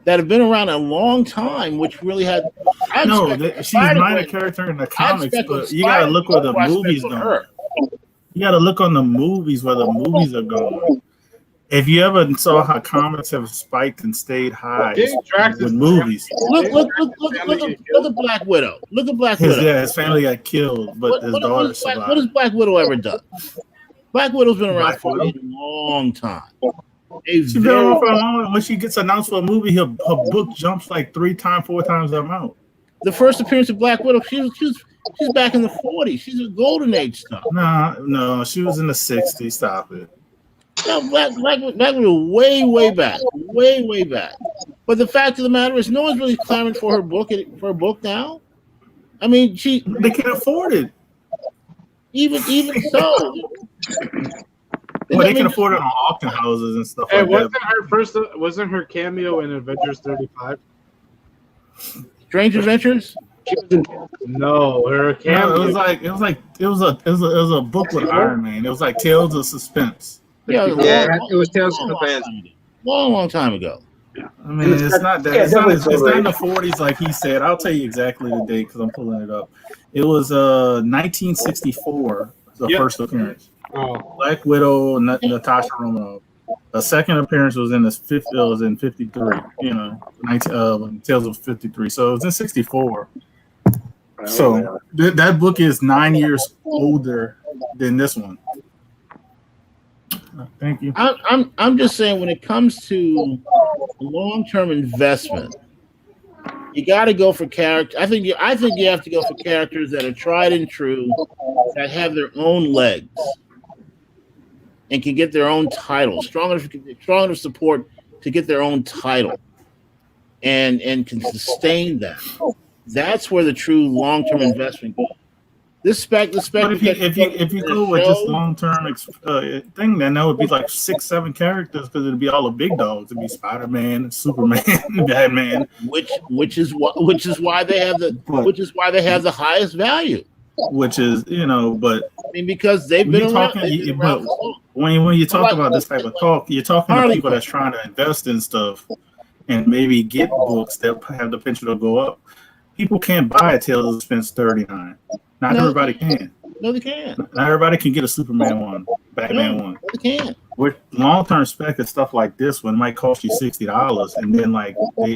that have been around a long time, which really had. She's a minor character in the comics, but you gotta look where the movies go. You gotta look on the movies where the movies are going. If you ever saw how comics have spiked and stayed high with movies, look at Black Widow. Look at Black Widow. His family got killed, but his daughter survived. What has Black Widow ever done? Black Widow's been around for a long time. She's been around for a long time. When she gets announced for a movie, her book jumps like 4 times the amount. The first appearance of Black Widow, she's back in the 40s. She's a golden age stuff. No, she was in the 60s. Stop it. No, Black Widow way back. But the fact of the matter is, no one's really clamoring for her book now. I mean, they can't afford it. Even so. Well, they can afford it on auction houses and stuff like that. Wasn't her cameo in Avengers 35? Strange Adventures? No, her cameo. No, it was a book with Iron Man. It was like Tales of Suspense. Yeah, it was Tales of Suspense. Long time ago. Yeah. I mean, it's not that. It's not in the 40s like he said. I'll tell you exactly the date because I'm pulling it up. It was 1964. The first appearance. Oh. Black Widow, Natasha Romanoff. The second appearance was in 53. Tales of 53. So it was in 64. So that book is 9 years older than this one. Thank you. I'm just saying when it comes to long-term investment, you got to go for character. I think you have to go for characters that are tried and true, that have their own legs, and can get their own title, strong enough support to get their own title, and can sustain that. That's where the true long-term investment goes. This spec. But if you go with this long-term thing, then that would be like 6-7 characters because it'd be all the big dogs. It'd be Spider-Man, Superman, Batman. Which is why they have the highest value. Which is but I mean because they've been around. But when you talk about this type of talk, you're talking to people that's trying to invest in stuff and maybe get books that have the potential to go up. People can't buy a Tales of Suspense 39. Not everybody can. No, they can't. Not everybody can get a Superman one, Batman one. No, they can't. With long-term spec and stuff like this one, it might cost you $60, and then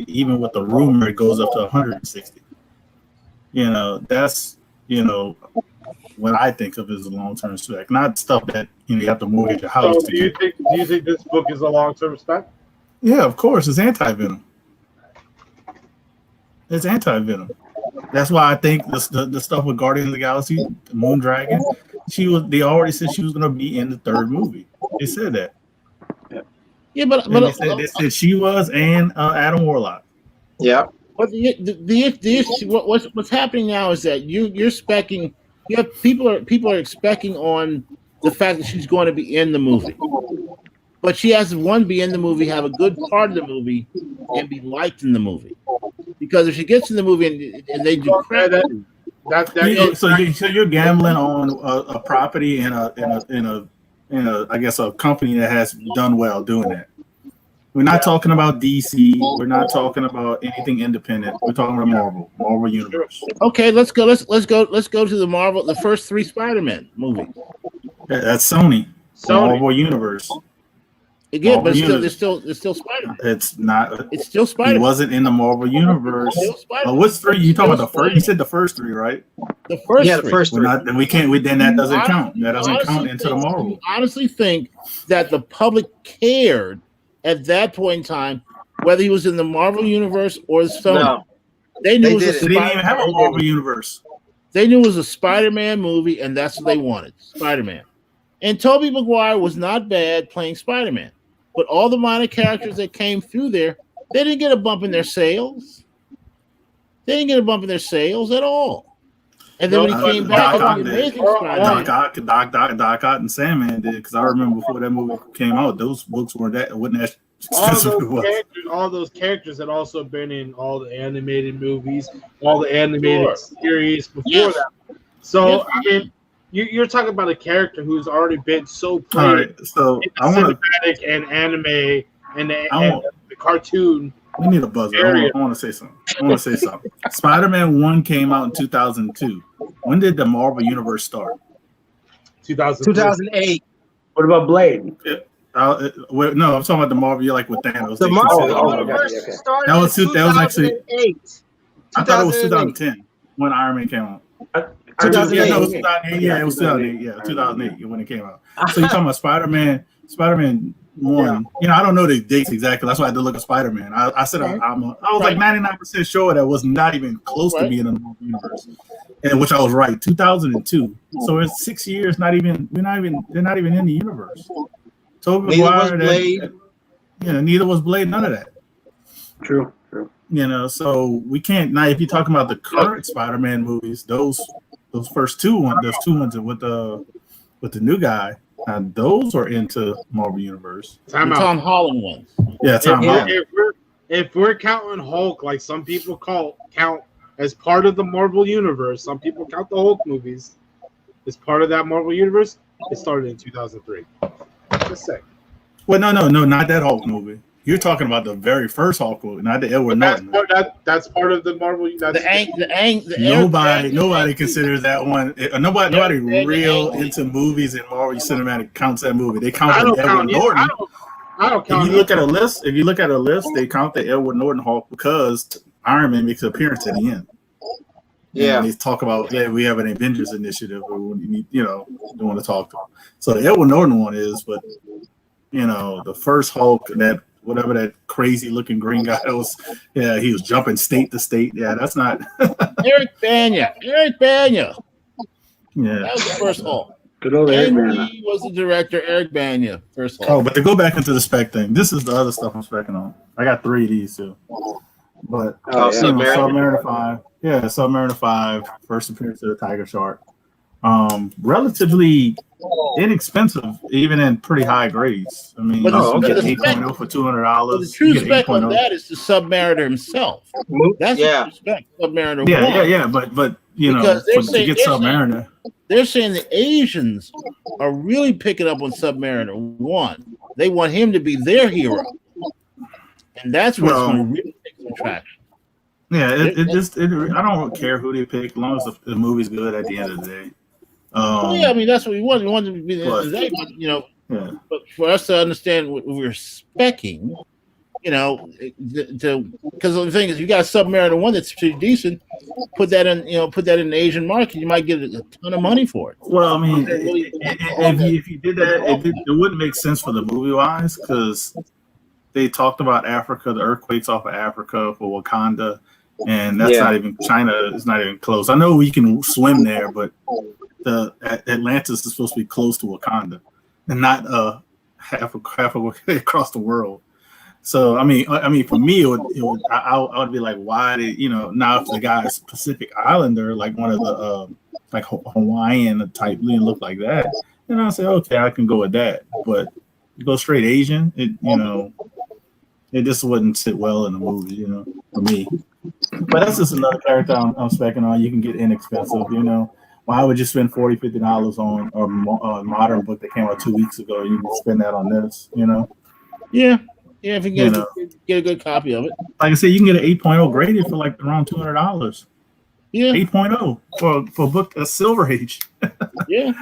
even with the rumor, it goes up to $160. what I think of as a long-term spec, not stuff that you have to mortgage your house. So do you think this book is a long-term spec? Yeah, of course, it's anti-venom. It's anti-venom. That's why I think the stuff with Guardians of the Galaxy, the Moon Dragon, they already said she was going to be in the third movie. They said that. Yeah, but they said she was, and Adam Warlock. Yeah. But what's happening now is that you're specking. You have people are expecting on the fact that she's going to be in the movie, but she has to be in the movie, have a good part of the movie, and be liked in the movie. Because if she gets in the movie and they do crap, so you're gambling on a property in a I guess a company that has done well doing that. We're not talking about DC. We're not talking about anything independent. We're talking about Marvel Universe. Okay, let's go to the first 3 Spider-Man movies. That's Sony. Marvel Universe. Again, but it's still Spider-Man. It's not. It's still Spider-Man. He wasn't in the Marvel Universe. What's 3? You talking about the first? You said the first 3, right? The first. Yeah, the first 3. Then we can't. Then that doesn't count. That doesn't count into the Marvel. I honestly think that the public cared at that point in time whether he was in the Marvel Universe or the Sony. No. They knew they didn't even have a Marvel Universe. They knew it was a Spider-Man movie, and that's what they wanted, Spider-Man. And Tobey Maguire was not bad playing Spider-Man. But all the minor characters that came through there, they didn't get a bump in their sales. They didn't get a bump in their sales at all. And then when he came back, Doc Ock and Sandman did, because I remember before that movie came out, those books wasn't that all those characters had also been in all the animated movies, all the animated series before that. So I mean, you're talking about a character who's already been so played. All right, so I want cinematic and anime and the cartoon. We need a buzzer. I want to say something. Spider-Man 1 came out in 2002. When did the Marvel Universe start? 2008. What about Blade? No, I'm talking about the Marvel. Like with Thanos. The Marvel Universe started. That was actually. 2008. I thought it was 2010 when Iron Man came out. 2008. Yeah, it was 2008. Yeah, it was 2008. Yeah, 2008 when it came out. So you're talking about Spider-Man 1. I don't know the dates exactly. That's why I had to look at Spider-Man. I said I was like 99% sure that was not even close to being in the Marvel Universe, and which I was right. 2002. So in 6 years, they're not even in the universe. Tobey Maguire, neither was Blade. None of that. True. So we can't now. If you're talking about the current Spider-Man movies, those first two ones with the new guy. Those are into Marvel Universe. Tom Holland ones. Yeah, Tom Holland. If we're counting Hulk, like some people count as part of the Marvel Universe, some people count the Hulk movies as part of that Marvel Universe. It started in 2003. Just say. Well, no, not that Hulk movie. You're talking about the very first Hulk movie, not the Edward Norton. That's part of the Marvel. Nobody considers that one. Nobody real into movies and Marvel Cinematic counts that movie. They count Edward Norton. I don't count. If you look at a list, they count the Edward Norton Hulk because Iron Man makes an appearance at the end. Yeah, and they talk about we have an Avengers initiative, or don't want to talk to them. So the Edward Norton one is, but the first Hulk, that whatever that crazy looking green guy was, he was jumping state to state. Yeah, that's not Eric Bana. Yeah, that was the first Hulk. Good old Eric Bana. He was the director, Eric Bana. First Hulk. Oh, but to go back into the spec thing, this is the other stuff I'm specking on. I got 3 of these too. But Submariner 5. Yeah, Submariner 5, first appearance of the Tiger Shark. Relatively inexpensive, even in pretty high grades. I mean, you get 8.0 for $200. The true spec on that is the Submariner himself. That's the true spec. Submariner 1. Yeah, but to get Submariner. They're saying the Asians are really picking up on Submariner 1. They want him to be their hero. And that's what's going to really take some traction. Yeah, I don't care who they pick, as long as the movie's good at the end of the day. I mean that's what we want. We want them to be the end of the day, but but for us to understand what we're specking because the thing is, you got a Submariner 1 that's pretty decent. Put that in the Asian market, you might get a ton of money for it. Well, I mean, if you did that, it wouldn't make sense for the movie wise because they talked about Africa, the earthquakes off of Africa for Wakanda, and that's not even China is not even close. I know we can swim there, but the Atlantis is supposed to be close to Wakanda and not half across the world. So I mean, for me, I would be like, why did now if the guy is Pacific Islander, like one of the like Hawaiian type, look like that, then I say okay, I can go with that. But you go straight Asian, it just wouldn't sit well in the movie, for me. But that's just another character I'm specking on. You can get inexpensive, Why would you spend $40, $50 on a modern book that came out 2 weeks ago? You can spend that on this, Yeah. Yeah, if you get a good copy of it. Like I said, you can get an 8.0 graded for like around $200. Yeah. 8.0 for a book, a Silver Age. Yeah.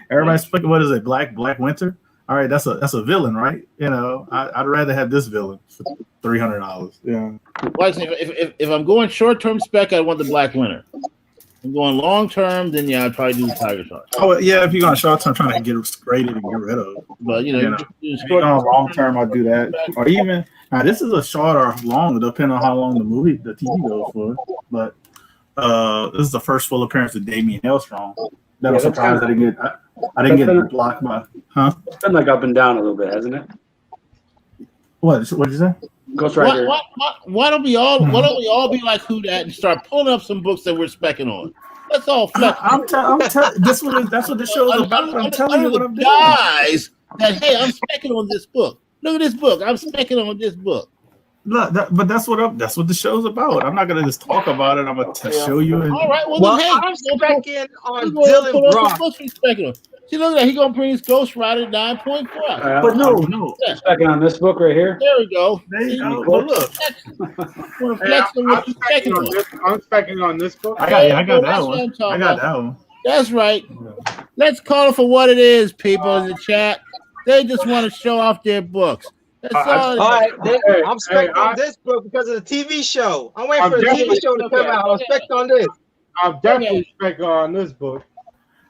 Everybody's speaking, what is it, Black Winter? All right, that's a villain, right? I'd rather have this villain for $300. Yeah. Well, if I'm going short-term spec, I want the Black Winter. If I'm going long-term, then I'd probably do the Tiger Shark. Oh yeah, if you're going short-term, trying to get it graded and get rid of. But long-term, I'd do that. Or even now, this is a short or long, depending on how long the TV goes for. But this is the first full appearance of Damien Hellstrom. That was surprised I didn't get blocked by. Huh? It's been like up and down a little bit, hasn't it? What did you say? Ghost Rider. Why don't we all be like Who Dat and start pulling up some books that we're specking on? That's all flex. I'm telling. That's what the show is about. I'm telling you what I'm doing. Guys, that hey, I'm specking on this book. Look at this book. I'm specking on this book. Look, but that's what the show's about. I'm not gonna just talk about it. I'm gonna show you. All right. Well, I'm specking on Dylan Brock. See, look at that. He's gonna bring his Ghost Rider 9.5. But no. I'm specking on this book right here. There we go. There you go. But look. I'm specking on this book. I got that one. I got that one. That's right. Let's call it for what it is, people in the chat. They just want to show off their books. That's all. All right, I'm specking on this book because of the TV show. I'm waiting for the TV show to come out. I'm specking on this. I'm definitely specking on this book.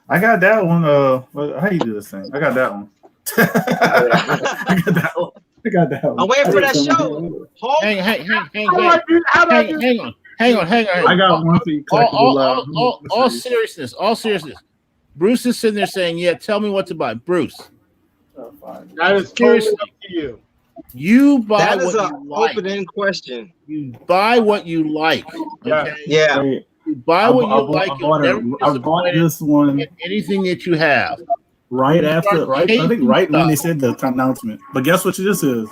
I got that one. How you do this thing? I got that one. I got that one. I'm waiting for that show. Hang on. I got one for you. All seriousness. Bruce is sitting there saying, "Yeah, tell me what to buy." Bruce, that is totally up to you. You buy that what is you an like. open-end question. You buy what you like. Okay? Yeah. You buy what you like. I bought this one. Anything that you have. I think right when they said the announcement. But guess what this is?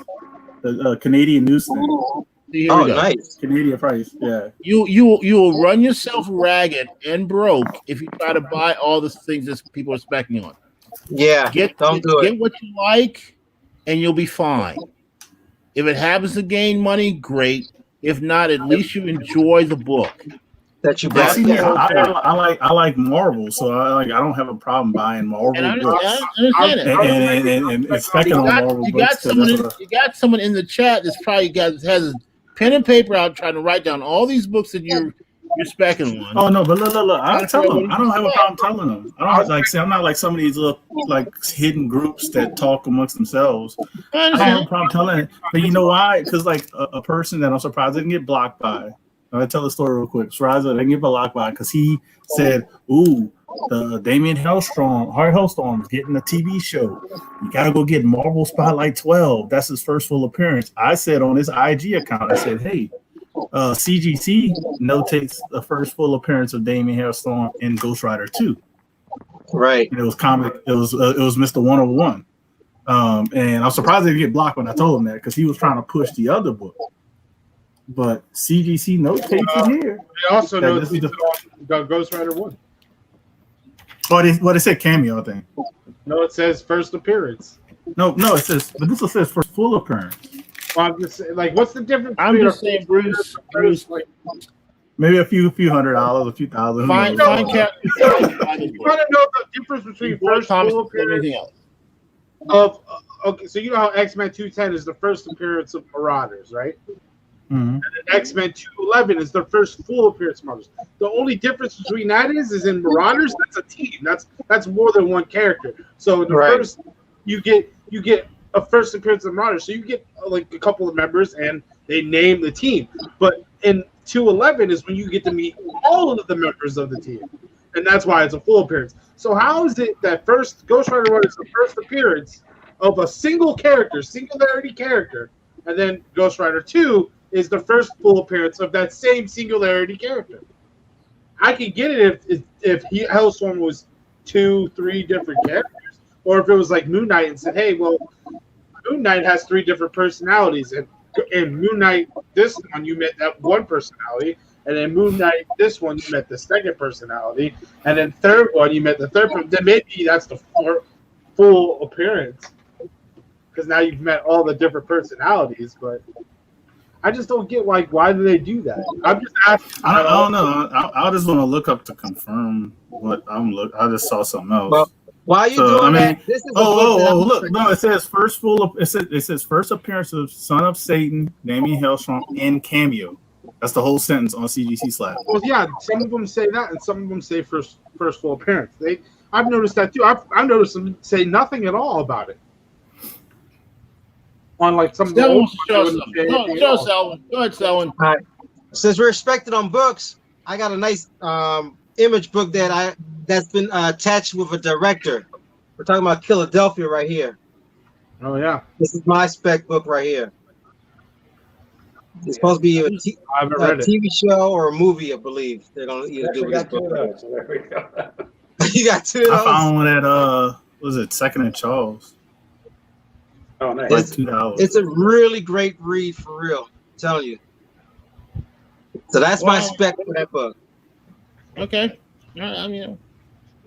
The Canadian newsstand. Oh, nice. Canadian price. Yeah. You will run yourself ragged and broke if you try to buy all the things that people are specking on. Yeah. Get what you like, and you'll be fine. If it happens to gain money, great. If not, at least you enjoy the book that you bought. I like Marvel, so I don't have a problem buying Marvel books. I understand and specking on Marvel books. You got someone in the chat that's probably has a pen and paper out trying to write down all these books that you're specking on. Oh no, but look! I tell them. I don't have a problem telling them. I'm not like some of these little like hidden groups that talk amongst themselves. I don't have a problem telling it. But you know why? Because like a person that I'm surprised didn't get blocked by. I'm gonna tell the story real quick. Surprised I didn't get blocked by because he said, "Ooh, the Damien Hellstrom is getting a TV show. You gotta go get Marvel Spotlight 12. That's his first full appearance." I said on his IG account, I said, "Hey, CGC notates the first full appearance of Damien Hellstrom in Ghost Rider 2." Right. And it was comic. It was Mr. 101. And I'm surprised they didn't get blocked when I told him that because he was trying to push the other book. But CGC notates it here. They also notated the Ghost Rider 1. Oh, they said cameo, I think. No, it says first appearance. No, it says, but this one says first full appearance. Well, I'm just saying, like, what's the difference? I'm just saying, Bruce, like, maybe a few $100s, a few thousand. Fine. You want to know the difference between first full appearance okay, so you know how X-Men 210 is the first appearance of Marauders, right? Mhm. And X-Men 211 is the first full appearance of Marauders. The only difference between that is in Marauders, that's a team. That's more than one character. So in the Right. first, you get a first appearance of Marauders, so you get like a couple of members and they name the team. But in 211 is when you get to meet all of the members of the team, and that's why it's a full appearance. So how is it that first Ghost Rider 1 is the first appearance of a single character, singularity character, and then Ghost Rider 2 is the first full appearance of that same singularity character? I could get it if Hellstorm was 2-3 different characters, or if it was like Moon Knight and said, hey, well, Moon Knight has 3 different personalities, and in Moon Knight this one you met that one personality, and then Moon Knight this one you met the second personality, and then third one you met the third person. Then maybe that's the full appearance, because now you've met all the different personalities. But I just don't get why do they do that? I'm just asking. I don't know. I just want to look up to confirm what I'm look. I just saw something else. Well, why are you doing that? This is a book that I'm look! No, it says first full. It says first appearance of Son of Satan, Damien Hellstrom in cameo. That's the whole sentence on CGC Slack. Well, yeah, some of them say that, and some of them say first full appearance. I've noticed that too. I've noticed them say nothing at all about it. On like some of the old Go ahead, Selwyn. All right. Since we're respected on books, I got a nice image book that's been attached with a director. We're talking about Philadelphia right here. Oh yeah, This is my spec book right here. It's supposed to be I haven't read it. TV show or a movie, I believe. They're gonna either do with this book. So there we go. You got 2 of I those. found one at was it Second and Charles? Oh, nice. Like $2. It's a really great read for real. I'm telling you. So that's my spec for that book. Okay. I mean,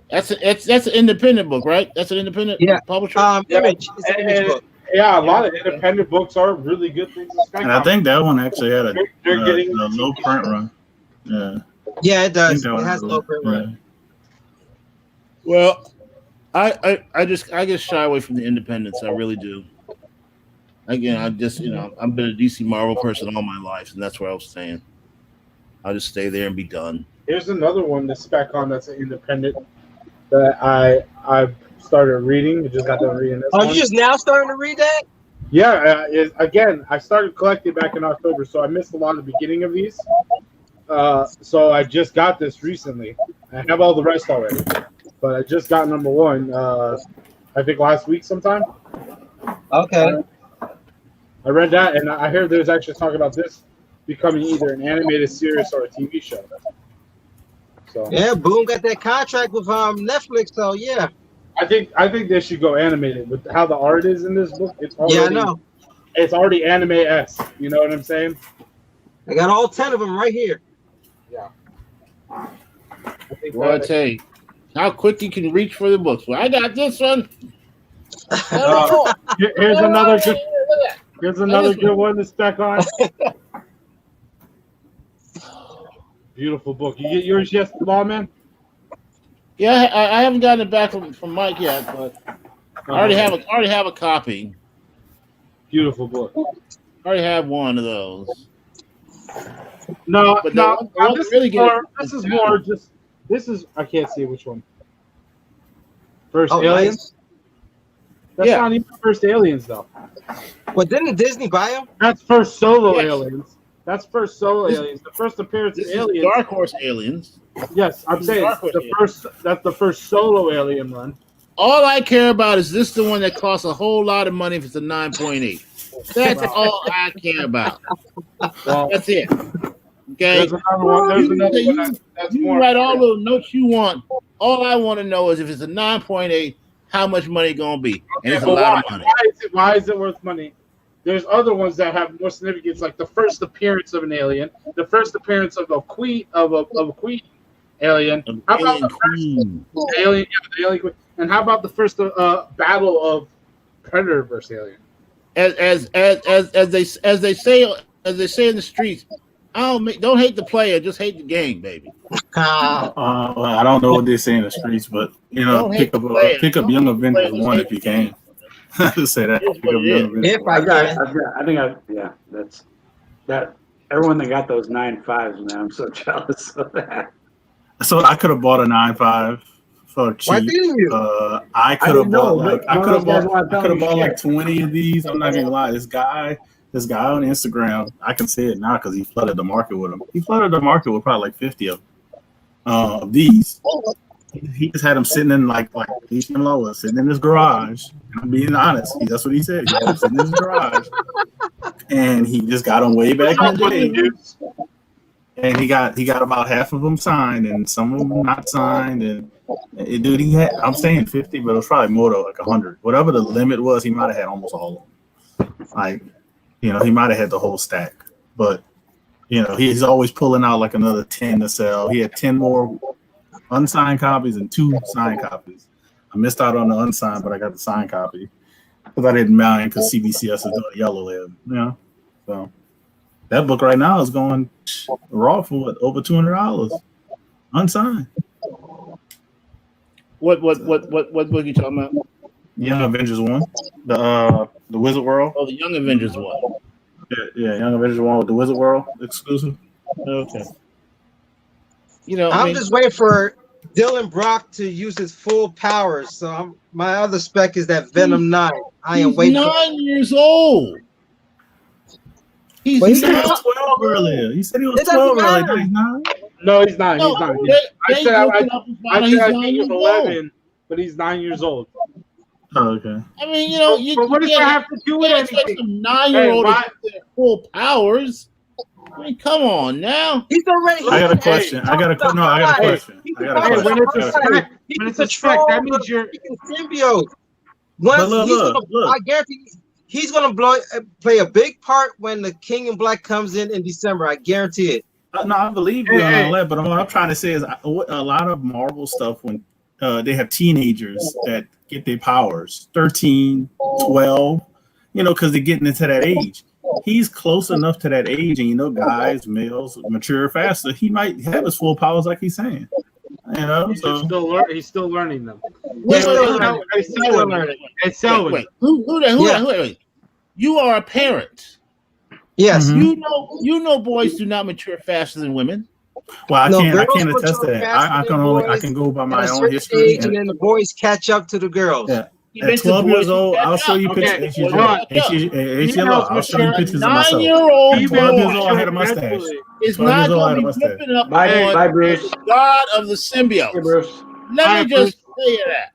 that's an independent book, right? That's an independent publisher. Image. It's an image book. Yeah, a lot of independent books are really good things to spec And I on. think that one actually had a They're getting low print run. Yeah. Yeah, it does. I think It that has was low print run. Well, I get shy away from the independents. I really do. Again, I've been a DC Marvel person all my life, and that's where I was staying. I'll just stay there and be done. Here's another one to spec on that's an independent that I've started reading. I just got done reading this one. You just now starting to read that? Yeah, again, I started collecting back in October, so I missed a lot of the beginning of these. So I just got this recently. I have all the rest already, but I just got number 1. I think last week sometime. Okay. I read that, and I heard there's actually talk about this becoming either an animated series or a TV show. So Yeah, Boom got that contract with Netflix, so yeah. I think they should go animated with how the art is in this book. It's already, Yeah, I know. It's already anime-esque. You know what I'm saying? I got all 10 of them right here. Yeah. I think Well, I tell you, how quick you can reach for the books. Well, I got this one. here's another good. Here's another good one to spec on. Beautiful book. You get yours yet, Lawman? Yeah, I haven't gotten it back from Mike yet, but I already have a copy. Beautiful book. I already have one of those. No, But no. the one This really is more. This is more just. This is. I can't see which one. First Aliens. Nice. That's Yeah. not even First Aliens though. But didn't Disney buy them? That's first solo Yes. Aliens. That's first solo Aliens. The first appearance This of is Aliens. Dark Horse Aliens. Yes, I'm This is saying Dark Horse the Aliens. first. That's the first solo Alien run. All I care about is this the one that costs a whole lot of money if it's a 9.8. That's all I care about. Well, That's it. Okay. there's another one. There's You another can- one that's You more. write all the notes you want. All I want to know is if it's a 9.8, how much money gonna be? And it's a But lot of money. Why is it worth money? There's other ones that have more significance, like the first appearance of an alien, the first appearance of a queen alien. How about Alien the first Queen. alien? Yeah, the alien queen. And how about the first battle of Predator versus Alien? As they say in the streets, don't hate the player, just hate the game, baby. Ah, Well, I don't know what they say in the streets, but Don't hate pick up the player. Young Avengers 1 if you can. I just say that. Here's what it is. If I can. That's that. Everyone that got those 9.5s, man, I'm so jealous of that. So I could have bought a 9.5 for cheap. Why didn't you? I could have bought like 20 20 of these. I'm not gonna lie. This guy on Instagram, I can say it now because he flooded the market with them. He flooded the market with probably like 50 of these. He just had them sitting in like was sitting in his garage. I'm being honest. That's what he said. He had them sitting in his garage, and he just got them way back in the day. And he got about half of them signed, and some of them not signed. And dude, I'm saying 50, but it was probably more though, like 100. Whatever the limit was, he might have had almost all of them. Like, he might have had the whole stack. But he's always pulling out like another 10 to sell. He had 10 more unsigned copies and 2 signed copies. I missed out on the unsigned, but I got the signed copy because I didn't mind because CBCS is doing yellow lib. So that book right now is going raw for over $200 unsigned. What book are you talking about? Young Avengers 1, the Wizard World. Oh, the Young Avengers 1. Yeah, Young Avengers 1 with the Wizard World exclusive. Okay. I'm just waiting for Dylan Brock to use his full powers. So my other spec is that Venom 9. I am waiting. 9 years old. He said he was 12 earlier. He said he was 12 earlier. No, he's not. No, he's not. He's not. I said I think he's 11, old. but he's 9 years old. Oh, okay. I mean, but what does that have to do with anything? Some 9-year-old with their full powers. I mean, come on now. He's already. I got a question. I got a question. When it's a spec, that means you're symbiote. I guarantee he's gonna play a big part when the King in Black comes in December. I guarantee it. No, I believe you on all that, but what I'm trying to say is a lot of Marvel stuff when they have teenagers that get their powers, 13, 12, because they're getting into that age. He's close enough to that age, and guys, males mature faster. He might have his full powers, like he's saying. He's still learning them. Wait. Who? You are a parent. Yes. Mm-hmm. You know boys do not mature faster than women. Well, I can't attest to that. I can go by my own history. And then the boys catch up to the girls. Yeah. At 12 years old, I'll show you pictures. I'll show you pictures of myself. 12 years old, I had a mustache. It's not going to be flipping up Bye, Bruce. The God of the symbiote. Hey, Bruce. Let me just say that.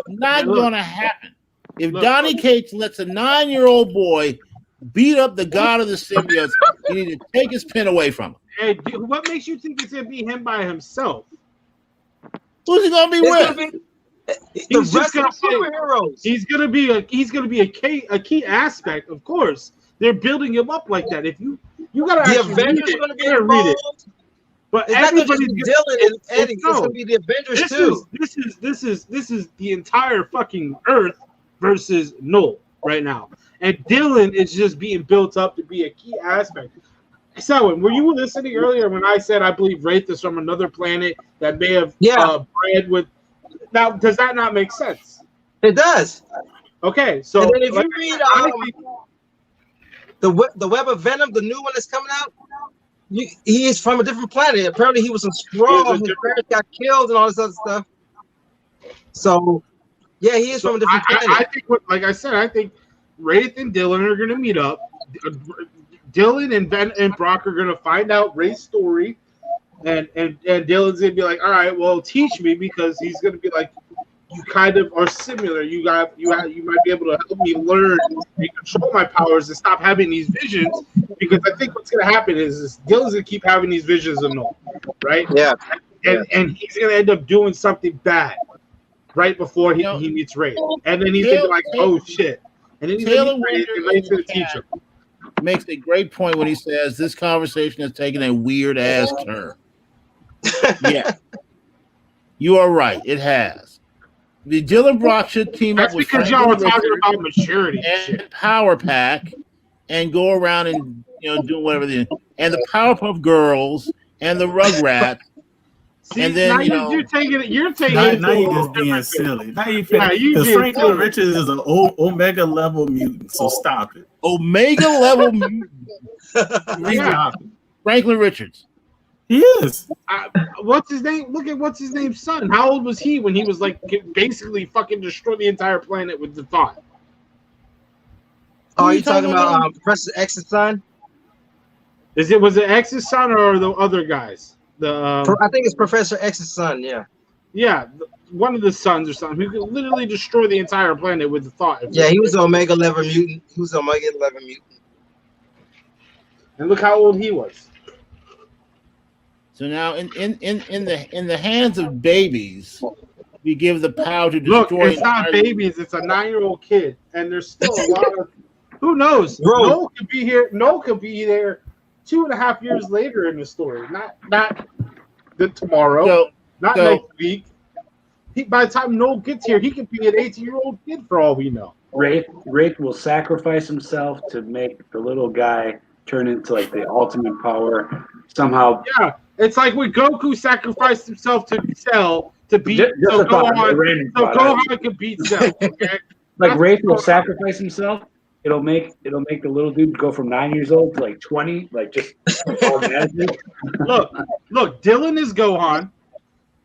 Not going to happen. If Donnie Cates lets a 9-year-old boy beat up the God of the symbiotes, you need to take his pen away from him. Hey, what makes you think it's going to be him by himself? Who's he going to be with? He's just gonna superheroes. He's gonna be a key aspect, of course. They're building him up like that. If you gotta the Avengers gonna be read it. But it's not gonna just be Dylan and Eddie. It's gonna be the Avengers too. This is the entire fucking Earth versus Null right now, and Dylan is just being built up to be a key aspect. So, were you listening earlier when I said I believe Wraith is from another planet that may have bred with? Now, does that not make sense? It does. Okay, so and then if you read the Web of Venom, the new one that's coming out, he is from a different planet. Apparently, he was some Skrull. His parents got killed and all this other stuff. So, yeah, he is from a different planet. I think, like I said, I think Wraith and Dylan are going to meet up. Dylan and Ben and Brock are going to find out Wraith's story. And Dylan's gonna be like, all right, well, teach me, because he's gonna be like, you kind of are similar. You might be able to help me learn and control my powers and stop having these visions. Because I think what's gonna happen is Dylan's gonna keep having these visions of Null, right? Yeah. And he's gonna end up doing something bad right before he meets Ray, and then he's gonna be like, oh shit, and then he's gonna meet Ray, and Ray's gonna teach him. Makes a great point when he says this conversation has taken a weird ass turn. Yeah, you are right. It has. The Dylan Brock should team up with because y'all were talking about maturity and Power Pack, and go around and do whatever they do. And the Powerpuff Girls and the Rugrats See, And then, now you know, you're taking it. You're taking Now, it. now you just being silly. Now you Yeah, you because being Franklin silly. Richards is an Omega level mutant. So stop it. Omega level mutant. Stop it. Franklin Richards. He is. What's his name? Look at what's his name's son. How old was he when he was like basically fucking destroy the entire planet with the thought? Oh, are you talking about Professor X's son? Was it X's son or the other guys? I think it's Professor X's son. Yeah. Yeah, one of the sons or something who could literally destroy the entire planet with the thought. Yeah, he was Omega level mutant. He was Omega level mutant. And look how old he was. So now, in the hands of babies, we give the power to Look, destroy. it's not babies; it's a 9-year-old kid, and there's still a lot of. Who knows? Bro. Noel could be here. Noel could be there 2.5 years later in the story. Not the tomorrow. Not next week. By the time Noel gets here, he could be an 18-year-old kid for all we know. Rafe will sacrifice himself to make the little guy turn into like the ultimate power somehow. Yeah, it's like when Goku sacrificed himself to Cell to beat. Just So a thought, a Gohan, random so thought. Gohan could beat Cell. Okay. Like Rafe will sacrifice himself. It'll make the little dude go from 9 years old to like 20, like just automatically. Look, Dylan is Gohan,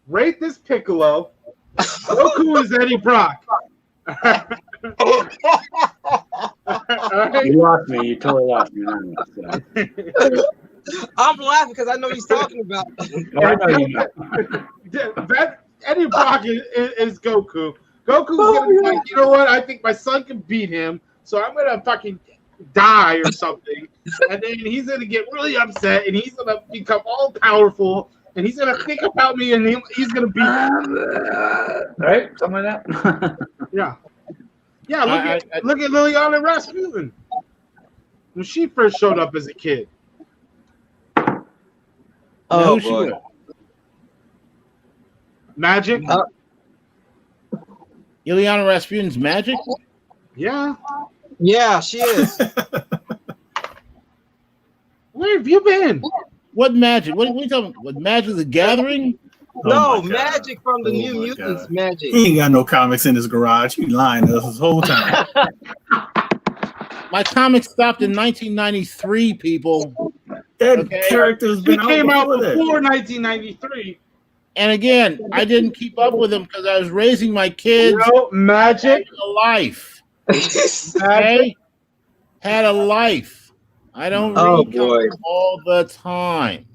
Wraith is Piccolo, Goku is Eddie Brock. You lost me. You totally lost me. I'm laughing because I know he's talking about. I know you know. That Eddie Brock is Goku. Goku's gonna be like, you know what? I think my son can beat him, so I'm gonna fucking die or something. And then he's gonna get really upset, and he's gonna become all powerful, and he's gonna think about me, and he's gonna beat me. Right? Something like that. Yeah. Yeah, look at Liliana Rasputin when she first showed up as a kid. Oh boy, Magic. Ileana Rasputin's magic? Yeah. Yeah, she is. Where have you been? What magic? What are you talking about? What Magic the Gathering? No, Magic from the New Mutants. God. Magic. He ain't got no comics in his garage. He lying to us this whole time. My comics stopped in 1993, people. That character's He been out came out that. before 1993. And again, I didn't keep up with them because I was raising my kids. Magic. Having a life. Okay? Had a life. I don't read comics all the time.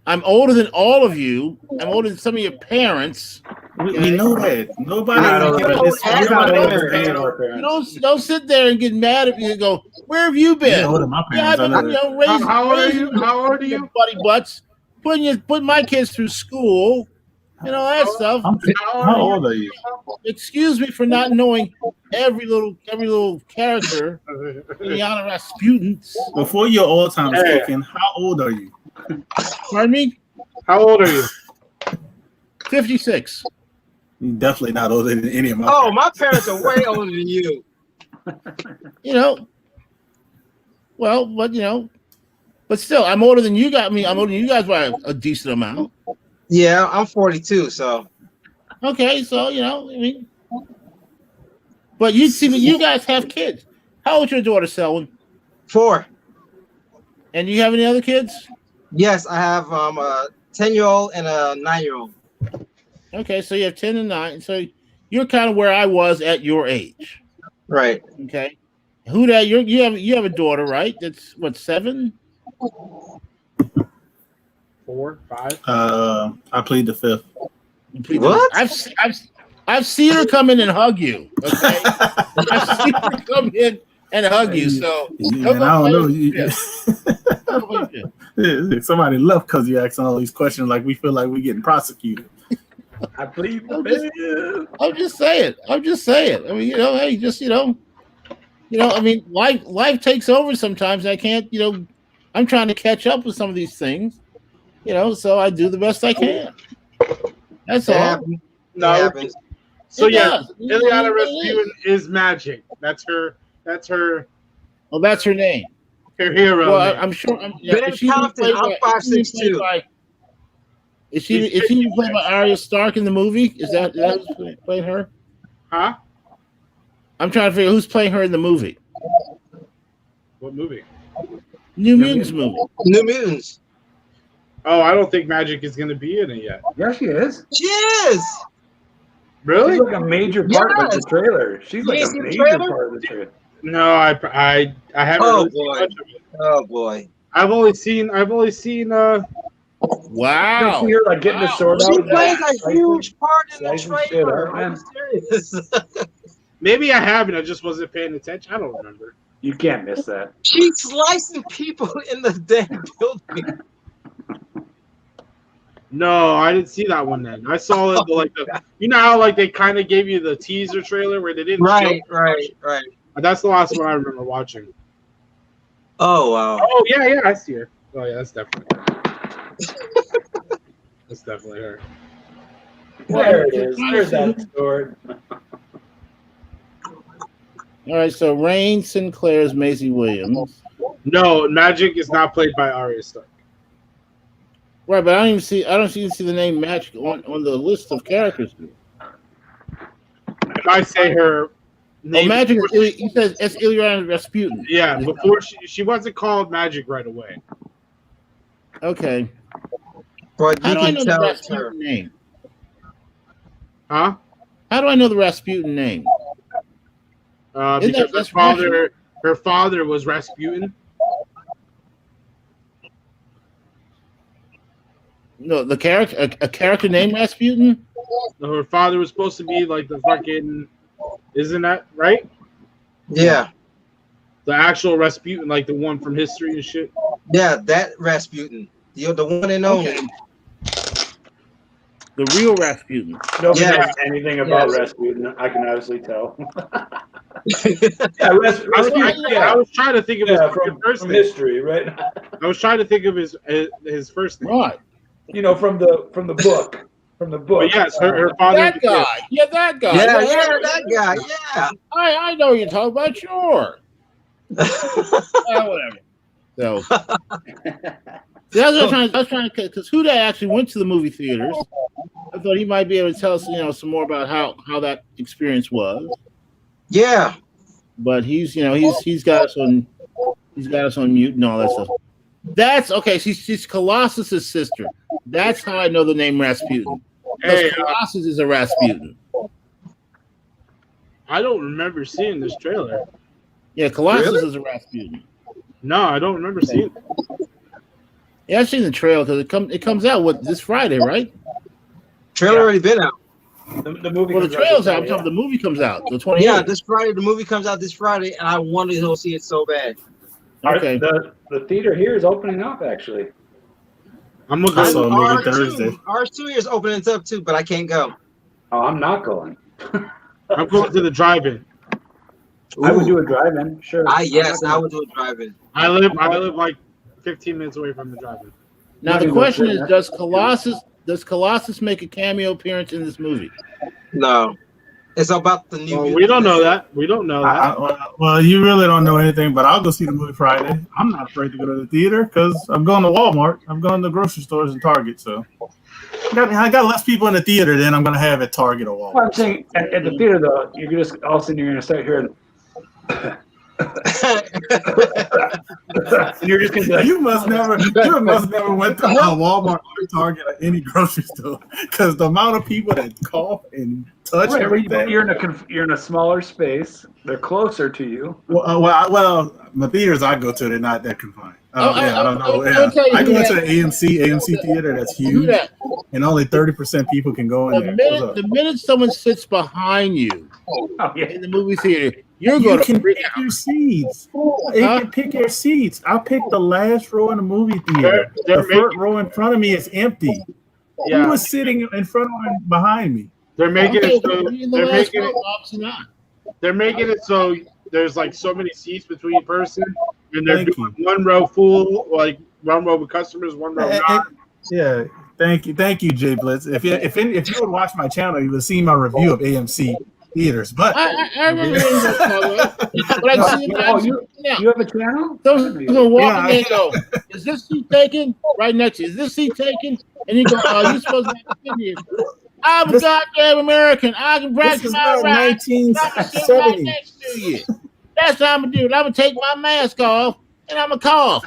I'm older than all of you. I'm older than some of your parents. We know that. Nobody don't sit there and get mad at me and go, "Where have you been?" How old are you? Buddy butts, putting my kids through school, and all that stuff. How old are you? Excuse me for not knowing every little character. Ileana Rasputin. Before your all-time speaking, how old are you? Pardon me? How old are you? 56. You're definitely not older than any of my parents. My parents are way older than you. Well, but still, I'm older than you guys. I'm older than you guys by a decent amount. Yeah, I'm 42, so. Okay, so, but you guys have kids. How old's your daughter, Selwyn? 4. And do you have any other kids? Yes, I have a 10-year-old and a 9-year-old. Okay, so you have 10 and 9. So you're kind of where I was at your age. Right. Okay. You have a daughter, right? That's what, 7? 4, 5. I plead the 5th. What? I've seen her come in and hug you. Okay. I've seen her come in and hug you. So I don't know. Somebody left because you asking all these questions like we feel like we're getting prosecuted. I plead I'm just saying. Hey, life takes over sometimes. I can't, I'm trying to catch up with some of these things, so I do the best I can. That's all. No. So Ileana Rasputin is Magic. That's her. Oh, that's her name. Her hero. Well, I'm sure. Ben Compton, I'm 5'6" too. Is she played by Arya Stark in the movie? Is that who's playing her? Huh? I'm trying to figure who's playing her in the movie. What movie? New Mutants movie. New Mutants. Oh, I don't think Magic is going to be in it yet. Yeah, she is. She is. Really? She's like a major part of the Yes. trailer. She's like You a seen the major trailer? part of the trailer. No, I haven't. Oh, really seen boy. much of it. Oh boy. I've only seen. Wow. You see her like getting the sword out. She and plays like, a huge part in the slicing shit trailer. up, I'm man. serious. Maybe I haven't. I just wasn't paying attention. I don't remember. You can't miss that. She's slicing people in the damn building. No, I didn't see that one. Then I saw it. You know how like they kind of gave you the teaser trailer where they didn't. Right. That's the last one I remember watching. Oh wow. Oh yeah, I see her. Oh yeah, that's definitely her. That's definitely her. There it is. There's that sword. All right, so Rain Sinclair's Maisie Williams. No, Magic is not played by Arya Stark. Right, but I don't even see the name Magic on the list of characters. If I say her name, Magic. He says it's Ilyana Rasputin. Yeah, before she wasn't called Magic right away. Okay. But How you do I can know the tell it's her. Rasputin name? Huh? How do I know the Rasputin name? Because her father was Rasputin. No, the character, a character named Rasputin. Her father was supposed to be like the fucking. Isn't that right? Yeah. The actual Rasputin, like the one from history and shit. Yeah, that Rasputin. You're the one and only. Okay. The real Rasputin. Nobody Yeah. knows anything about Yes. Rasputin. I can obviously tell. I was trying to think of his first from name. history, right? I was trying to think of his first name. Right. You know, from the book. From the book. But yes, her father. That guy. Yeah, that guy. Yeah, that guy. Yeah. I know you're talking about. Sure. Whatever. So. That's what I was trying to, because Huda actually went to the movie theaters. I thought he might be able to tell us, some more about how that experience was. Yeah. But he's got us on mute and all that stuff. That's okay. She's Colossus's sister. That's how I know the name Rasputin. Because Colossus is a Rasputin. I don't remember seeing this trailer. Yeah, Colossus is a Rasputin. No, I don't remember seeing it. Yeah, I've seen the trailer because it comes out this Friday, right? Trailer already been out. The movie. Well, the trailer's out. I'm talking the movie comes out the 28th. Yeah, this Friday. The movie comes out this Friday, and I wanted to go see it so bad. Okay. The theater here is opening up, actually. I'm gonna I go. saw a movie Thursday. R2 is opening up too, but I can't go. Oh, I'm not going. I'm going to the drive-in. I would do a drive-in, sure. I would do a drive-in. I live like 15 minutes away from the drive-in. Now the question is, does Colossus make a cameo appearance in this movie? No, it's about the new. Well, we don't know that. We don't know that. Well, you really don't know anything, but I'll go see the movie Friday. I'm not afraid to go to the theater because I'm going to Walmart. I'm going to grocery stores and Target. So I got less people in the theater than I'm going to have at Target or Walmart. Well, I'm saying at the theater, though, you're just all of a sudden you're going to start hearing. And you're just going to be like, You must never went to a Walmart or Target or any grocery store because the amount of people that cough and touch right, everything. you're in a smaller space. They're closer to you. Well, the theaters I go to, they're not that confined. I don't know. I go to the AMC theater that's huge, and only 30% people can go in there. The minute someone sits behind you in the movie theater, you can pick your seats. You can pick your seats. I'll pick the last row in the movie theater. The front row in front of me is empty. Yeah. Who was sitting in front of and behind me? They're making it so they're making it so there's like so many seats between person, and they're doing one row full, like one row with customers, one row not. Yeah, thank you, Jay Blitz. If you would watch my channel, you would see my review of AMC. theaters. But I remember hearing that color. But I see You have a channel? Someone's gonna walk in there and go, "Is this seat taken?" Right next to you. Is this seat taken? And you go, "Oh, you're supposed to have to sit here." I'm a goddamn American. I can practice my rights. I'm gonna sit right 1970. next to you. That's what I'm gonna do. I'm gonna take my mask off and I'm gonna cough.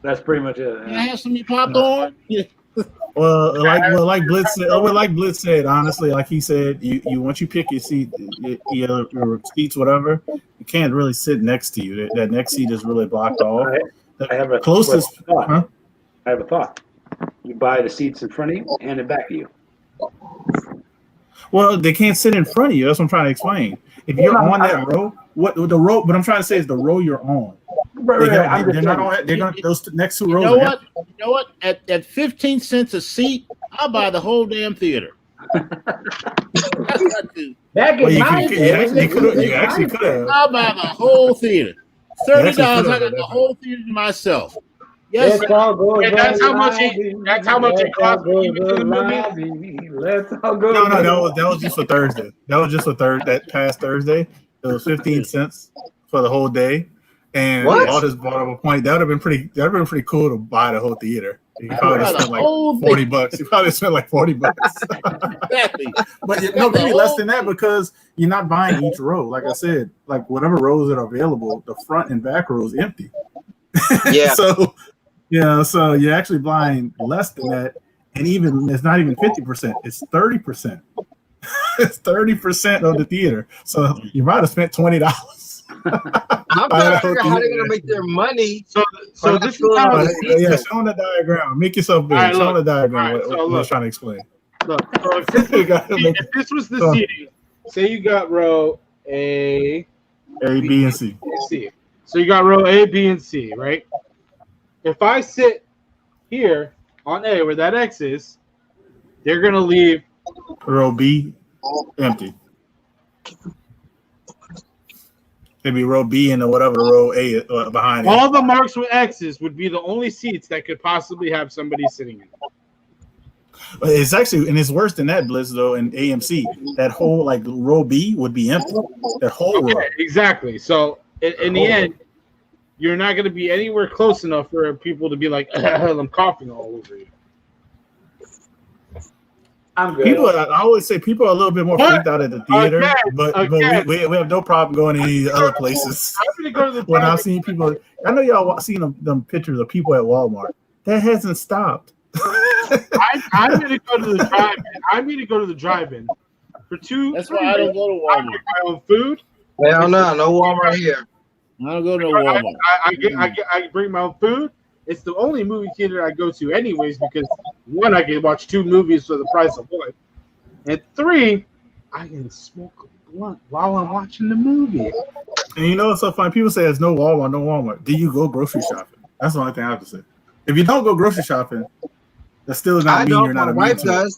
That's pretty much it. Can I have some of your popcorn? Yeah. Well, like Blitz said, honestly, like he said, you once you pick your seat, your seats, whatever, you can't really sit next to you. That next seat is really blocked off. I have a closest. thought. Huh? I have a thought. You buy the seats in front of you and in back of you. Well, they can't sit in front of you. That's what I'm trying to explain. If you're on that row, what I'm trying to say is the row you're on. They're not on. They're going those next two rows. You know what? At 15 cents a seat, I'll buy the whole damn theater. That's what I do. You actually could have. I'll buy the whole theater. $30, I got the whole theater to myself. Yes, that's how much it cost me to the movie. Let's all go. No, that was just for Thursday. That past Thursday. It was 15 cents for the whole day. And all this brought up a point. That would have been pretty cool to buy the whole theater. You probably spent like $40. You probably spent like $40. Exactly. But maybe less than that because you're not buying each row. Like I said, like whatever rows that are available, the front and back row is empty. Yeah. So you're actually buying less than that, and even it's not even 50%. It's 30%. It's 30% of the theater. So you might have spent $20. I'm trying to figure out how they're gonna make their money. So this is how. Show on the diagram. Make yourself big. Show on the diagram. What I was trying to explain. Look, so if this was the seating, say you got row A, B, and C. So you got row A, B, and C, right? If I sit here on A where that X is, they're gonna leave row B empty. Maybe row B and whatever row A behind it. All the marks with X's would be the only seats that could possibly have somebody sitting in. It's actually, and it's worse than that, Blizz, though, in AMC. That whole, like, row B would be empty. That whole row. Exactly. So, in the end, you're not going to be anywhere close enough for people to be like, I'm coughing all over you. I'm good. I always say people are a little bit more freaked out at the theater, but we have no problem going to any other places. I'm going to go to the when I've seen people, I know y'all seen them pictures of people at Walmart. That hasn't stopped. I'm going to go to the drive-in. I'm going to go to the drive-in for two. That's why I don't go to Walmart. I get my own food. Hell no Walmart here. I don't go to Walmart. I bring my own food. It's the only movie theater I go to anyways because, one, I can watch 2 movies for the price of 1. And 3, I can smoke a blunt while I'm watching the movie. And you know what's so funny? People say there's no Walmart. Do you go grocery shopping? That's the only thing I have to say. If you don't go grocery shopping, that still does not mean you're not immune to it.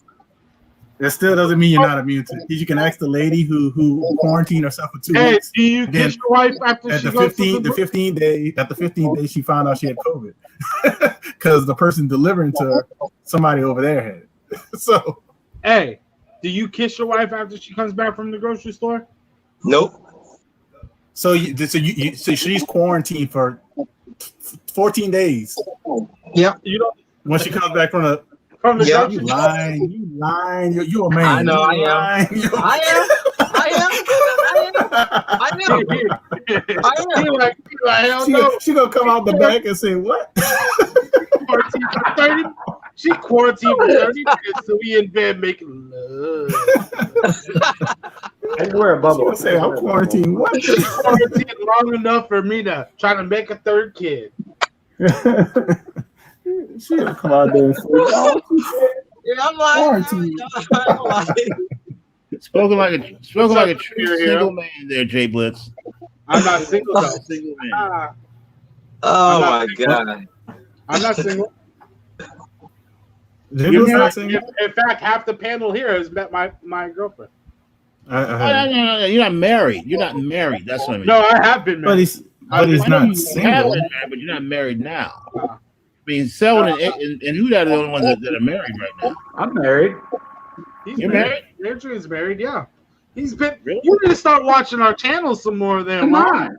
That still doesn't mean you're not immune to it. You can ask the lady who quarantined herself for 2 weeks. Do you kiss your wife after at she the goes 15th, the 15th day? At the 15th day, she found out she had COVID because the person delivering to her, somebody over there had it. So, hey, do you kiss your wife after she comes back from the grocery store? Nope. So she's quarantined for 14 days. Yep. You don't. When she comes back from the Yeah. You lying. You a man. I know. I am. She gonna come out the back and say what? Quarantine for 30. She quarantined for 30 minutes, so we in bed making love. I wear a bubble. Say I'm quarantined. What? She quarantined long enough for me to try to make a 3rd kid. She gonna come out there and say, Yeah, I'm lying. Spoken like a true single man there, Jay Blitz. I'm not single though. Single man. Oh my god. I'm not single. not single. In fact, half the panel here has met my girlfriend. No, you're not married. You're not married. That's what I mean. No, I have been married. But he's not You single. have been married, but you're not married now. I mean, Selwyn and who are the only ones that are married right now? I'm married. He's You're married? Adrian's married, yeah. He's been. Really? You need to start watching our channel some more. Then Come why? on.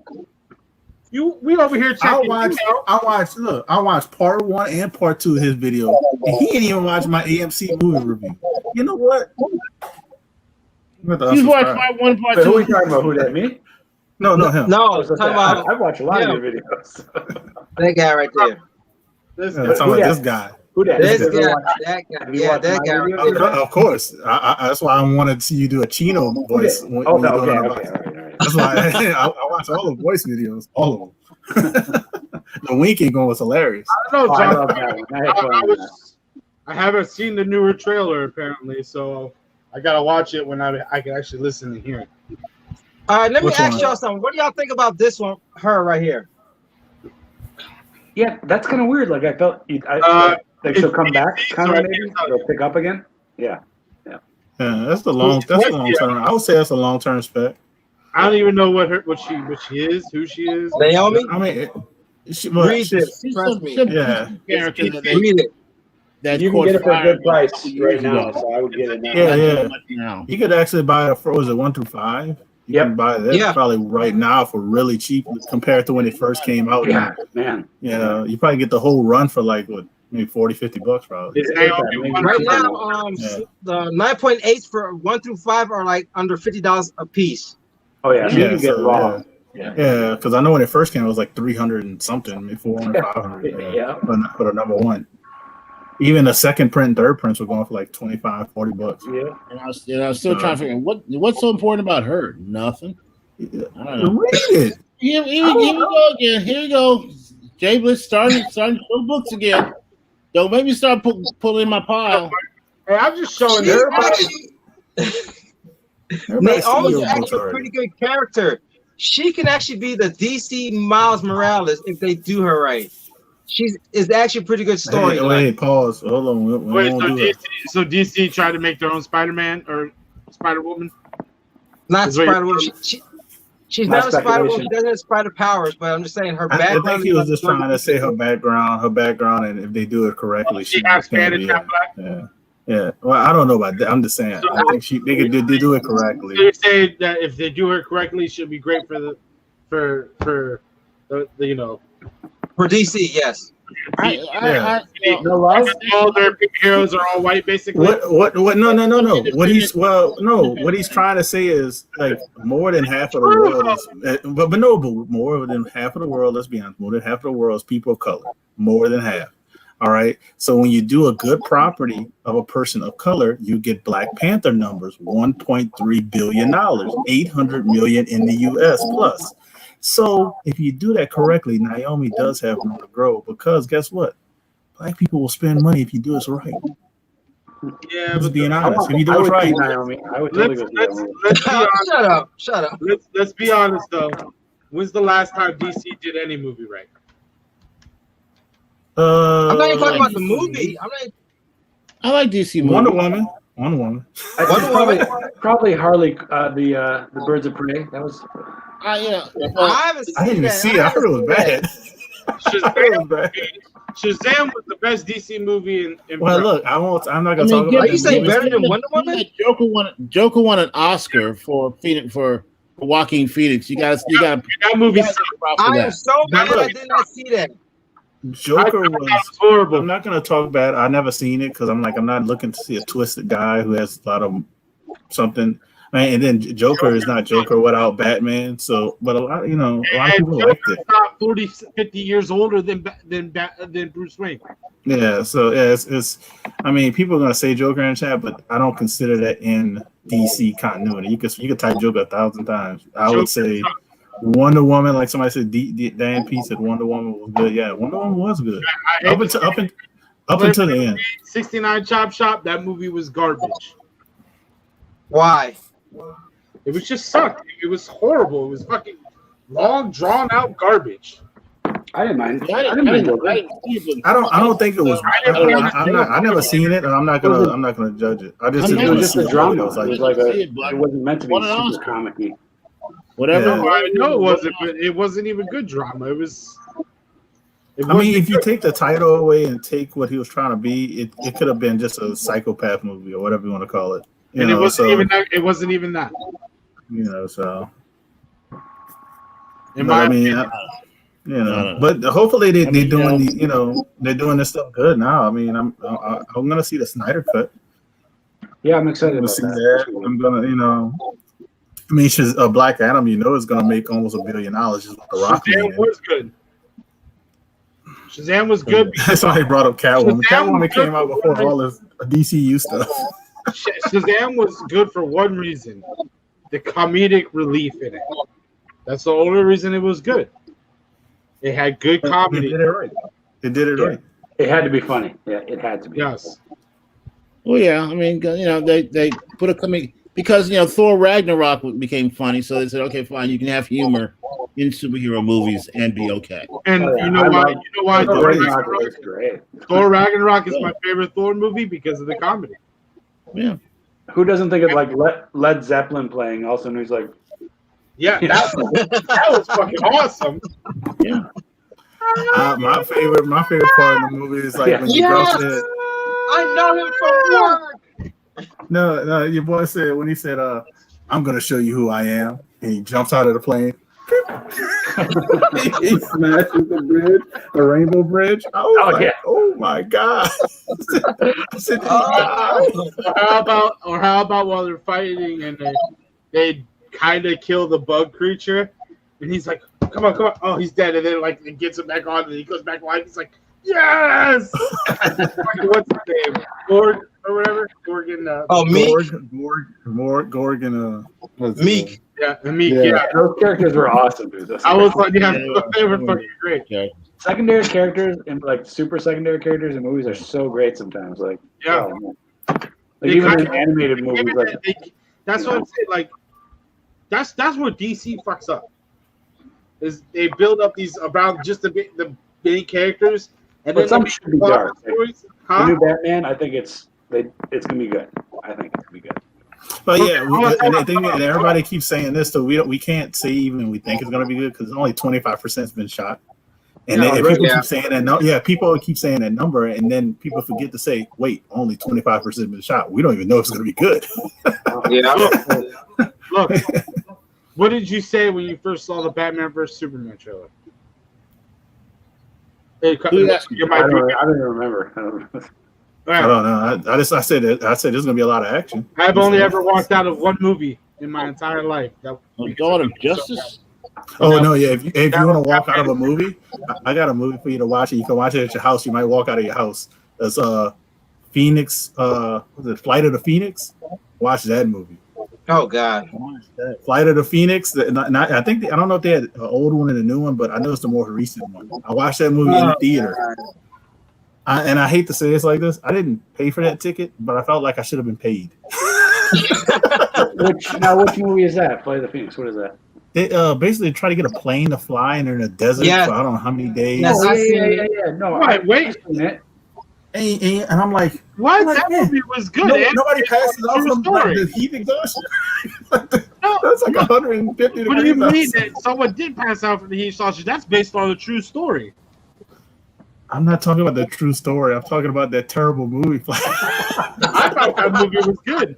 We over here checking. I watched part 1 and part 2 of his video, and he ain't even watched my AMC movie review. You know what? You watched part 1, part Wait, 2. who are we talking about? Who that? Me? No, him. No, talking about I watch a lot him. of your videos. That guy right there. This Yeah, guy. talking about this guy. Who that? This Have you ever guy, watched- that guy, have you yeah, watched that my guy right videos? there. Of course, that's why I wanted to see you do a Chino voice. When Oh, you no, doing okay, it. all right. That's why I watch all the voice videos, all of them. The winking going was hilarious. I don't know, Oh, I John. love that one. I had fun with that. I haven't seen the newer trailer apparently, so I gotta watch it when I can actually listen and hear it. All right, let me Which ask one? y'all something. What do y'all think about this one? Her right here. Yeah, that's kind of weird. Like I felt, like she'll come back, kind of maybe. She'll pick up again. Yeah. Yeah, that's the long term. I would say that's a long term spec. I don't even know what she is, who she is. Naomi, I mean, read this. Trust me. Yeah. Character that they Read it. that You can caught get it for a fire good price years right now, ago. so I would get it now. Yeah. Now. You could actually buy it for, was it 1 through 5? You Yep. can buy that Yeah. probably right now for really cheap compared to when it first came out. Yeah, man. You know, you probably get the whole run for like what, maybe $40-$50 probably. Is Naomi one Right of now, them? Yeah. the 9.8s for 1 through 5 are like under $50 a piece. Oh yeah, so you Yeah, can get so, raw. Yeah, because I know when it first came, it was like 300 and something, maybe 400, 500. Yeah. For the number one. Even the second print and third prints were going for like $25-$40. Yeah. And I was still trying to figure out what's so important about her. Nothing. I don't know. Read it. Here we go again. Here we go. Jay Bliss starting to show books again. Don't make me start pulling my pile. Hey, I'm just showing She's everybody. Everybody's seen Naomi's your books actually a already. pretty good character. She can actually be the DC Miles Morales if they do her right. Is actually a pretty good story. Wait, pause. Hold on. We Wait, won't so do DC, that. so DC tried to make their own Spider-Man or Spider-Woman? Not Is what Spider you're Woman. She's My not a Spider Woman. speculation. She doesn't have spider powers, but I'm just saying her I background. think he was just trying to say her background, and if they do it correctly, She has can Spanish, be. half black. Yeah. Well, I don't know about that. I'm just saying. I think they do it correctly. They say that if they do her correctly, she'll be great for the you know. For DC, yes. No love. All their heroes are all white, basically. What? No. What he's trying to say is like more than half of the world is, but more than half of the world. Let's be honest, more than half of the world is people of color. More than half. All right. So when you do a good property of a person of color, you get Black Panther numbers: $1.3 billion, 800 million in the U.S. plus. So if you do that correctly, Naomi does have room to grow because guess what? Black people will spend money if you do this right. Yeah, Just but being honest. If you I do it would right, see Naomi. I would totally go see Naomi. let's be honest. Shut up. Let's be honest though. When's the last time DC did any movie right? I'm not even talking about the movie. I like DC movies. Wonder Woman. Probably Harley. The Birds of Prey. That was. I haven't seen I didn't even that. see it. I heard it was bad. Shazam was the best DC movie in Well, look, I'm not gonna talk about. Are you saying this better movie. than Wonder Woman? Joker won an Oscar for Joaquin Phoenix. You got that movie. I am so mad I did not see that. Joker That was was horrible. I'm not gonna talk bad. I never seen it because I'm not looking to see a twisted guy who has a lot of something. And then Joker is not Joker without Batman. So, but a lot of people liked it. Not 40, 50 years older than Bruce Wayne. Yeah. So yeah, it's. I mean, people are gonna say Joker in chat, but I don't consider that in DC continuity. You could type Joker 1,000 times. I would say Wonder Woman, like somebody said, Dan P said Wonder Woman was good. Yeah, Wonder Woman was good. Up until the end. 69 Chop Shop, that movie was garbage. Why? It was just sucked. It was horrible. It was fucking long, drawn out garbage. I didn't mind. I don't think it was. I never seen it, and I'm not gonna judge it. It was just a drama. It wasn't meant to be super comic-y. Whatever. Yeah. I know it wasn't, but it wasn't even good drama. It was. I mean, if you take the title away and take what he was trying to be, it could have been just a psychopath movie or whatever you want to call it. And it wasn't even that. It wasn't even that. You know, so. In my opinion, but hopefully they're doing this stuff good now. I mean, I'm gonna see the Snyder cut. Yeah, I'm excited about see that. I'm gonna, I mean, she's a Black Adam. Is gonna make almost $1 billion just with the Rock. Shazam was good. Shazam was good. That's why they brought up Catwoman. Catwoman came out before all this DCU stuff. Shazam was good for one reason: the comedic relief in it. That's the only reason it was good. It had good comedy. It did it right. It did it right. It had to be funny. Yeah, it had to be. Yes. Well, yeah. I mean, they put a comedy because Thor Ragnarok became funny, so they said, okay, fine, you can have humor in superhero movies and be okay. And you know why Thor Ragnarok is great. Thor Ragnarok is my favorite Thor movie because of the comedy. Yeah. Who doesn't think of like Led Zeppelin playing? Also, and he's like. Yeah, that was fucking awesome. Yeah. My favorite part of the movie is like when you go to. I know him from work. No, your boy said when he said, "I'm gonna show you who I am," and he jumps out of the plane. He smashes the bridge, the Rainbow Bridge. Oh my god! I said, how about while they're fighting and they kind of kill the bug creature, and he's like, come on, oh, he's dead, and then it gets him back on, and he goes back to life. He's like, yes. What's his name? Gorg or whatever. Gorgon. Gorgon. Meek. Yeah, Meek. Yeah, those characters were awesome, dude. I was like, they were fucking great. Yeah. Secondary characters and super secondary characters in movies are so great sometimes. Even in animated movies, that's what I'm saying. Like, that's where DC fucks up. Is they build up these around just the main characters, and then some should be dark. Huh? The new Batman, I think it's gonna be good. I think it's gonna be good. But yeah, and everybody keeps saying this, so we can't say even we think it's gonna be good because only 25% has been shot. And people keep saying that. People keep saying that number, and then people forget to say, "Wait, only 25% been shot. We don't even know if it's going to be good." Look, what did you say when you first saw the Batman vs Superman trailer? I don't even remember. I don't know. I said there's going to be a lot of action. I've only ever walked out of one movie in my entire life. Dawn of Justice. Oh no, yeah. If you want to walk out of a movie, I got a movie for you to watch. You can watch it at your house. You might walk out of your house. That's Phoenix. Was it Flight of the Phoenix? Watch that movie. Oh God. Flight of the Phoenix. I think I don't know if they had an old one and a new one, but I know it's the more recent one. I watched that movie in the theater. And I hate to say it's like this. I didn't pay for that ticket, but I felt like I should have been paid. Which movie is that? Flight of the Phoenix. What is that? They basically try to get a plane to fly, and they're in a desert for I don't know how many days. Yes, No, wait. And I'm like, what? That movie was good. Nobody passes off from the heat exhaustion. That's like 150 degrees. What do you mean that someone did pass out from the heat exhaustion? That's based on a true story. I'm not talking about the true story. I'm talking about that terrible movie. I thought that movie was good.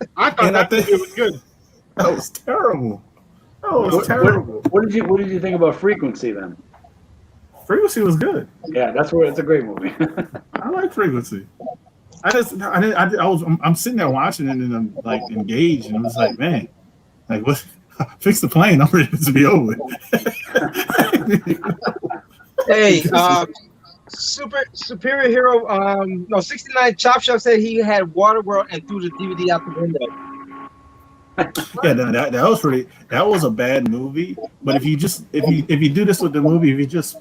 It was good. That was terrible. Terrible. What did you think about Frequency then? Frequency was good. Yeah, it's a great movie. I like Frequency. I'm sitting there watching it and I'm like engaged and I was like, man, like what? Fix the plane. I'm ready to be over. Hey, Superior Hero. 69 Chop Shop said he had Waterworld and threw the DVD out the window. Yeah, that was pretty. That was a bad movie. But if you do this with the movie, if you just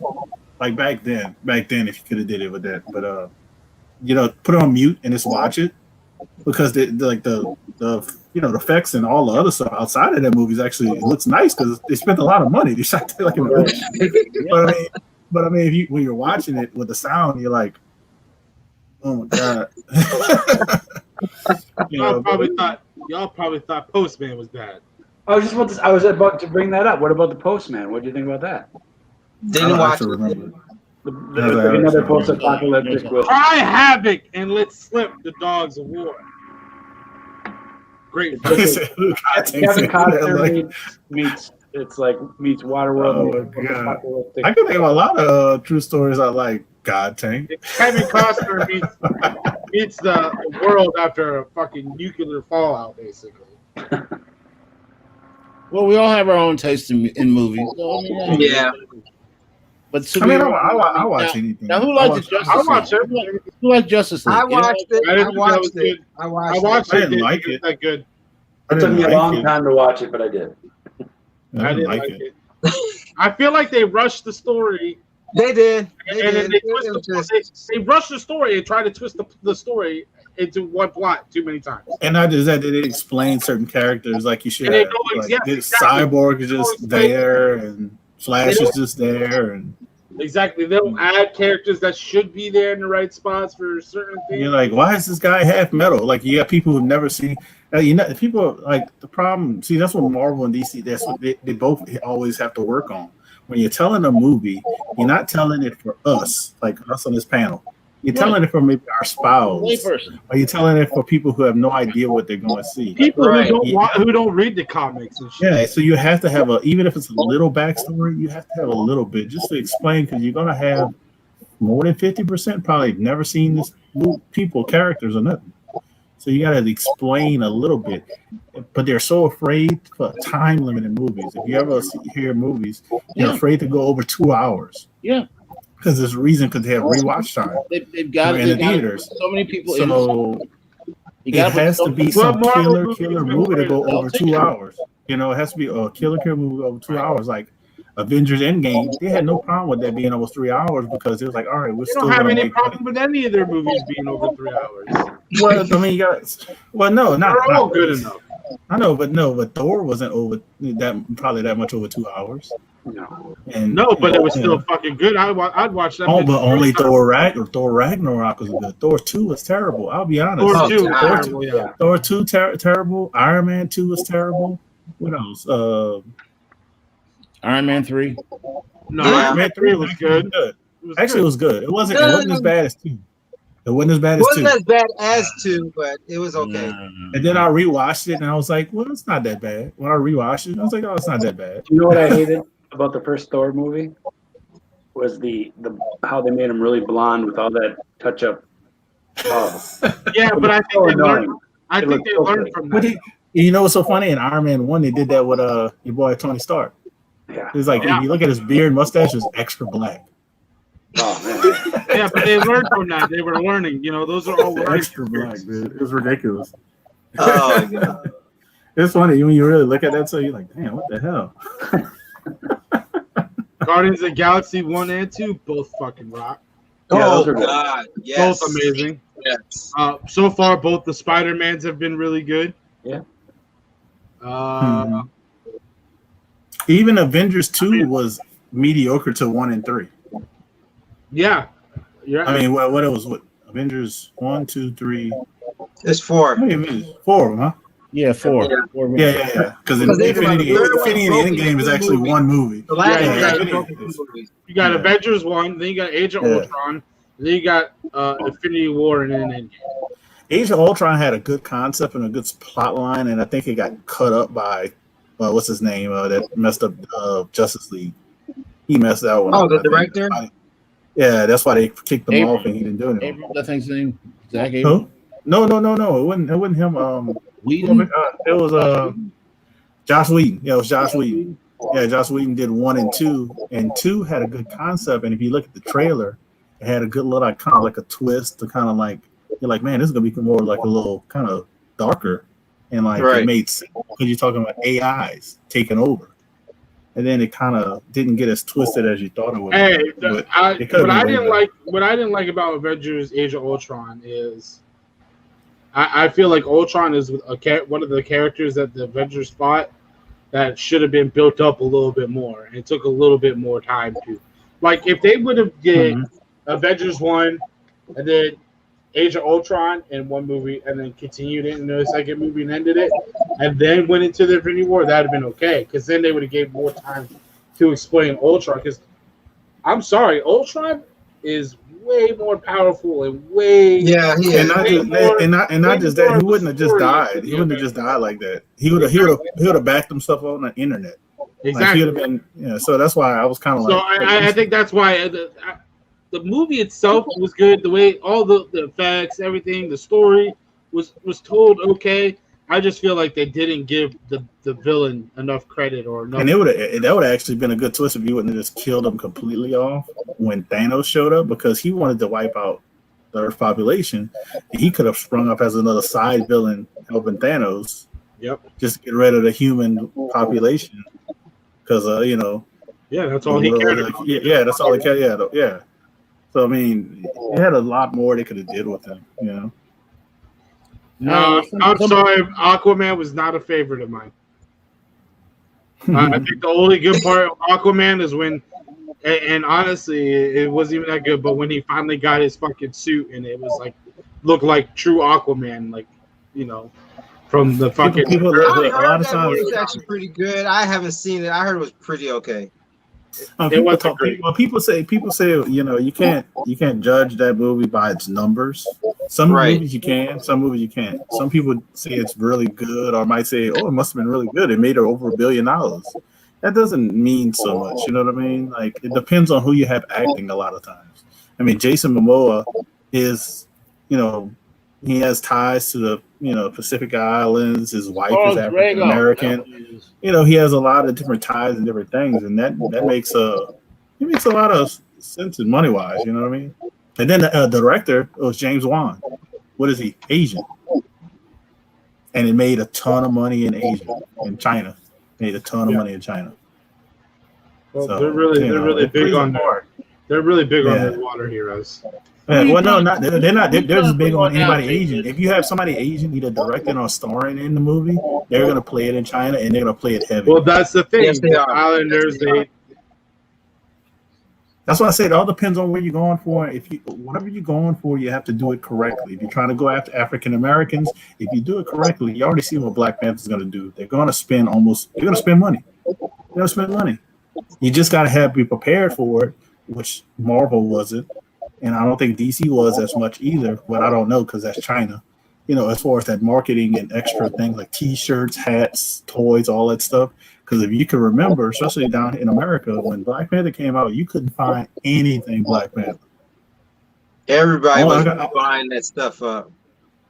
like back then, if you could have did it with that, but put it on mute and just watch it because the effects and all the other stuff outside of that movie is actually it looks nice because they spent a lot of money. They shot it like a movie. But I mean, when you're watching it with the sound, you're like, oh my god. Y'all probably thought Postman was bad. I was about to bring that up. What about the Postman? What do you think about that? Didn't watch it. Another post-apocalyptic. Cry havoc and let's slip the dogs of war. great. Kevin Like, Costner meets Waterworld. oh my God. I can think of a lot of true stories I like. God Tank. Kevin Costner meets the world after a fucking nuclear fallout, basically. Well, we all have our own taste in movies. So, Yeah. But I watch anything. Now, who liked the Justice I League? watch it. Who liked Justice League? I watched it. I I didn't think that was watched good. it. I watched I watched I it. didn't like It it. that good. It took me a long it. time to watch it, but I did. I didn't like it. I feel like they rushed the story. They did. And then they rushed the story and tried to twist the story into one plot too many times. And not just that, they didn't explain certain characters like you should And they have. don't- Like, yes, exactly. Cyborg is just there, and Flash is just there, and Exactly. They'll add characters that should be there in the right spots for certain things. you're like, why is this guy half metal? Like, you got people who've never seen. People like the problem. See, that's what Marvel and DC. That's what they both always have to work on. When you're telling a movie, you're not telling it for us, like us on this panel. You're telling it for maybe our spouse, Layperson. or you're telling it for people who have no idea what they're going to see. People Right. who don't read the comics and shit. Yeah, so you have to have even if it's a little backstory, you have to have a little bit just to explain, because you're gonna have more than 50% probably never seen this characters or nothing. So you gotta explain a little bit. But they're so afraid for a time limit in movies. If you ever hear movies, they're afraid to go over 2 hours. Yeah. Because there's a reason, because they have rewatch time. They've got in the theaters. So many people. So it has to be some killer movie to go over 2 hours. You know, it has to be a killer movie over 2 hours. Like Avengers Endgame, they had no problem with that being almost 3 hours, because it was like, all right, we're They still don't have gonna any make problem with any of their movies being over 3 hours. Well, I mean, no, They're all good enough. I know, but Thor wasn't over that much over 2 hours. No, And but it was still fucking good. I'd watch that. Oh, but only Thor Ragnarok was good. Thor 2 was terrible. I'll be honest. Thor 2 was God. terrible, yeah. Thor 2 terrible. Iron Man 2 was terrible. What else? Iron Man 3. No, Yeah. Iron Man 3 was good. Actually, it was good. It wasn't as bad as 2. It wasn't as bad It as 2. wasn't as bad as 2, but it was okay. And then I rewatched it, and I was like, well, it's not that bad. When I rewatched it, I was like, oh, it's not that bad. You know what I hated about the first Thor movie was the how they made him really blonde with all that touch up. Oh, Yeah, but I think so they learned. annoying. I It think they looked learned okay. from But that. you know what's so funny? In Iron Man 1, they did that with your boy Tony Stark. Yeah. It's like, Yeah. if you look at his beard and mustache, it's extra black. Oh man. Yeah, but they learned from that. They were learning. You know, those are all learning Extra black, dude. It was ridiculous. Oh, my God. It's funny when you really look at that, so you're like, damn, what the hell? Guardians of the Galaxy 1 and 2 both fucking rock. Yeah, Oh, those are good. God. Yes. Both amazing. Yes. So far, both the Spider-Mans have been really good. Yeah. Even Avengers 2 was mediocre to 1 and 3. Yeah. I mean, what it was? What Avengers 1, 2, 3? It's 4. What do you mean? 4 of them, huh? Yeah, 4. Yeah. 4 Yeah. Because Because they Infinity were like, and Endgame is actually one movie. The last Yeah, one yeah, got yeah. broken into movies. You got Yeah. Avengers 1, then you got Age of Yeah. Ultron, then you got Infinity War, and then Endgame. Age of Ultron had a good concept and a good plot line, and I think it got cut up by what's his name that messed up Justice League. He messed that one up. Oh, the I think. director? Yeah, that's why they kicked him Abrams. off, and he didn't do anything. Abrams, I think his name. Zach Abrams. Who? No. It wasn't him. Whedon. It was Josh Whedon. Yeah, it was Josh Whedon. Yeah, Josh Whedon did 1 and 2, and 2 had a good concept. And if you look at the trailer, it had a good little kind of like a twist to kind of like, you're like, man, this is gonna be more like a little kind of darker, and like Right. it made sense because you're talking about AIs taking over, and then it kind of didn't get as twisted as you thought it would. Hey, But what it I could've been way didn't better. like, what I didn't like about Avengers: Age of Ultron is, I feel like Ultron is one of the characters that the Avengers fought that should have been built up a little bit more, and it took a little bit more time to, like, if they would have did Avengers 1 and then Age of Ultron in one movie and then continued it in the second movie and ended it, and then went into the Infinity War, that'd have been okay, because then they would have gave more time to explain Ultron. Because I'm sorry, Ultron is way more powerful and way and not just more, and not just that, he wouldn't have just died. He wouldn't have just just died like that. He would have backed himself on the internet. exactly. Like, he would have been, so that's why I was kind of So like. I think that's why the movie itself was good. The way all the effects, everything, the story was told okay. I just feel like they didn't give the villain enough credit or enough. And that would have actually been a good twist if you wouldn't have just killed him completely off when Thanos showed up, because he wanted to wipe out the Earth population. And he could have sprung up as another side villain helping Thanos. Yep. Just get rid of the human population, because Yeah, that's all he cared about. Yeah, that's all he cared. Yeah. So I mean, it had a lot more they could have did with him. No, I'm sorry, Aquaman was not a favorite of mine. I think the only good part of Aquaman is when, and honestly, it wasn't even that good, but when he finally got his fucking suit and it was like, looked like true Aquaman, like, from the fucking. People I a heard lot of that times. movie was actually pretty good. I haven't seen it. I heard it was pretty okay. People say you can't judge that movie by its numbers. Some movies you can, some movies you can't. Some people say it's really good, or might say, oh, it must have been really good. It made over $1 billion. That doesn't mean so much. You know what I mean? Like, it depends on who you have acting a lot of times. I mean, Jason Momoa is, he has ties to the Pacific Islands. His wife is African American. He has a lot of different ties and different things, and that makes a lot of sense in money wise. You know what I mean? And then the director was James Wan. What is he? Asian, and it made a ton of money in Asia, in China. Made a ton of money in China. Well, so, they're really big on their water heroes. Yeah, well, no, they're not. They're just big on anybody Asian. If you have somebody Asian either directing or starring in the movie, they're gonna play it in China and they're gonna play it heavy. Well, that's the thing. Yes, the Islanders, That's why I say it all depends on where you're going for. Whatever you're going for, you have to do it correctly. If you're trying to go after African Americans, if you do it correctly, you already see what Black Panther's gonna do. They're gonna spend money. They're gonna spend money. You just gotta be prepared for it, which Marvel wasn't. And I don't think DC was as much either, but I don't know because that's China. As far as that marketing and extra things like T-shirts, hats, toys, all that stuff. Because if you can remember, especially down in America, when Black Panther came out, you couldn't find anything Black Panther. Everybody was buying that stuff up.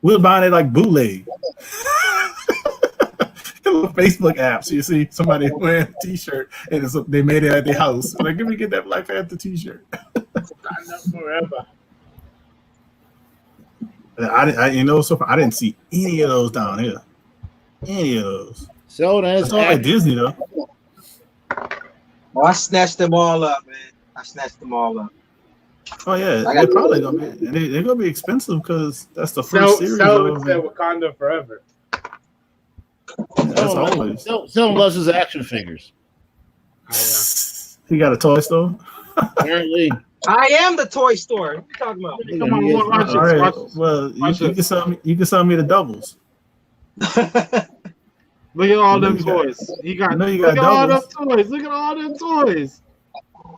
We were buying it like bootleg. Facebook apps. You see somebody wearing a T-shirt and they made it at their house. Like, let me get that Black Panther T-shirt. Forever. I didn't see any of those down here. Any of those. So that's all like Disney though. Oh, I snatched them all up, man. I snatched them all up. Oh yeah, they're probably gonna be. They're gonna be expensive because that's the first series. Would say Wakanda forever. That's always. Someone loves his action figures. He got a toy store. Apparently. I am the toy store. What are you talking about? Come on, watch all right. Watch well, you can sell me the doubles. Look at all them toys. Look at all them toys. Look at all them toys.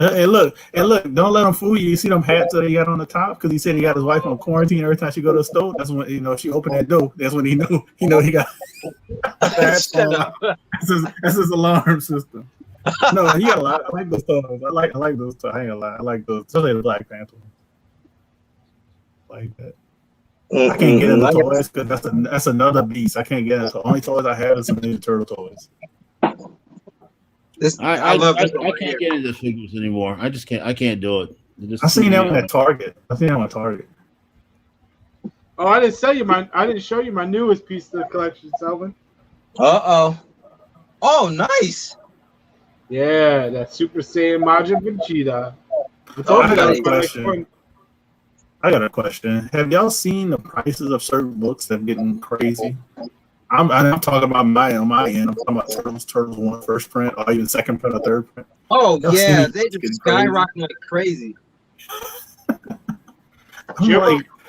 Hey, look! Don't let him fool you. You see them hats that he got on the top because he said he got his wife on quarantine. Every time she go to the store, that's when she opened that door. That's when he knew he got. That's his alarm system. No, he got a lot. I like those toys. I like those toys. I ain't gonna lie. I like those, especially the Black Panther. Like that. I can't get into toys because that's another beast. I can't get into. The only toys I have is some Ninja Turtle toys. I can't get into figures anymore. I just can't. I can't do it. I seen that one at Target. Oh, I didn't show you my newest piece of the collection, Selvin. Oh, nice. Yeah, that Super Saiyan Majin Vegeta. I got a question. Have y'all seen the prices of certain books that are getting crazy? I'm talking about on my end. I'm talking about Turtles 1 first print, or even second print or third print. Oh yeah, they just skyrocketing like crazy.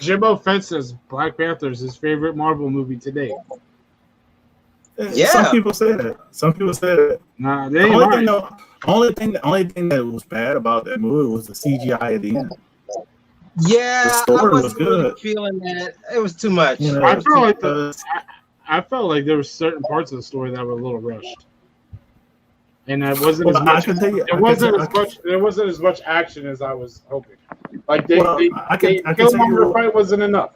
Jimbo Fence says Black Panther is his favorite Marvel movie today. Yeah, some people say that. Nah, the only thing that was bad about that movie was the CGI at the end. Yeah, The I story was wasn't really good. feeling that. It was too much. You know, I felt like because- I felt like there were certain parts of the story that were a little rushed, and that wasn't Well, as I much. can tell you, There wasn't as much action as I was hoping. Like Well, I can tell Killmonger you. fight wasn't enough.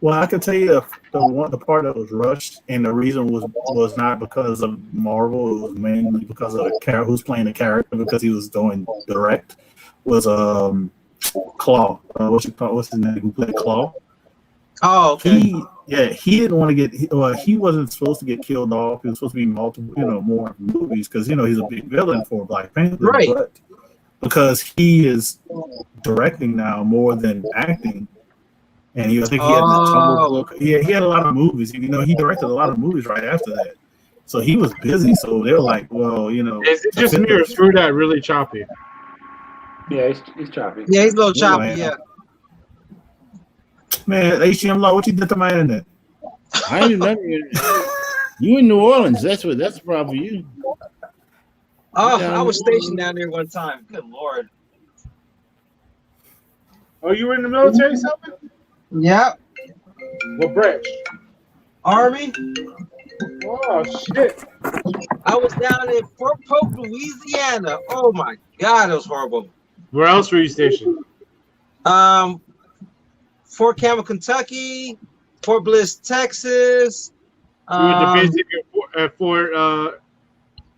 Well, I can tell you the part that was rushed, and the reason was not because of Marvel. It was mainly because of the character who's playing the character, because he was doing direct. Was Claw? What's his name? Who played Claw? Oh, okay. He didn't want to get. He wasn't supposed to get killed off. He was supposed to be multiple, more movies, because he's a big villain for Black Panther. Right. But because he is directing now more than acting. And I think he had the Tumble book. He had a lot of movies. He directed a lot of movies right after that. So he was busy. So they were like, well, Is it just me or is that really choppy? Yeah, he's choppy. Yeah, he's a little choppy. Yeah. Man, HM Law, what you did to my internet? I ain't remember you in New Orleans. That's the problem for you. Oh, I was stationed down there one time. Good Lord. Oh, you were in the military, something? Yep. What branch? Army. Oh shit! I was down in Fort Polk, Louisiana. Oh my God, it was horrible. Where else were you stationed? Fort Campbell, Kentucky. Fort Bliss, Texas. You went to basic at Fort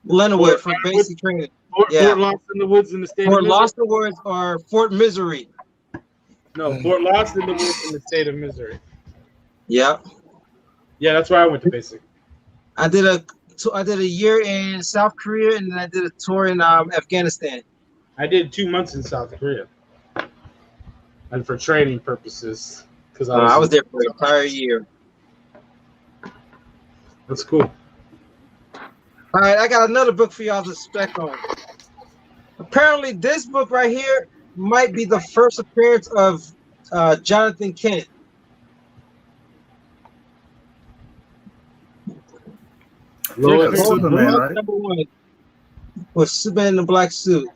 Leonardwood for basic training. Fort Lost in the Woods in the state Fort of Missouri. Lost in the Woods or Fort Misery. No, Fort Lost in the Woods in the state of Missouri. Yep. Yeah, that's where I went to basic. I did a year in South Korea, and then I did a tour in Afghanistan. I did 2 months in South Korea, and for training purposes, because I was there for an entire year. That's cool. All right, I got another book for y'all to spec on. Apparently, this book right here might be the first appearance of Jonathan Kent. Superman, right? Number 1 with Superman in the black suit.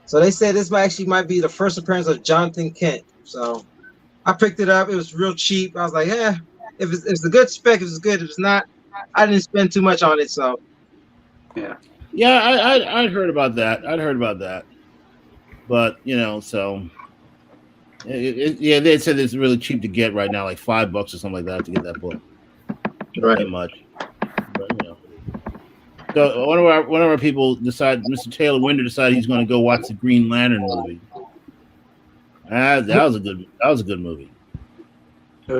So they said this might be the first appearance of Jonathan Kent. So I picked it up. It was real cheap. I was like, if it's a good spec, if it's good. If it's not, I didn't spend too much on it. So yeah, I'd heard about that. But so they said it's really cheap to get right now, like $5 or something like that to get that book. Right. Not much. But, So one of our people decided, Mr. Taylor Winder decided he's going to go watch the Green Lantern movie. That was a good movie.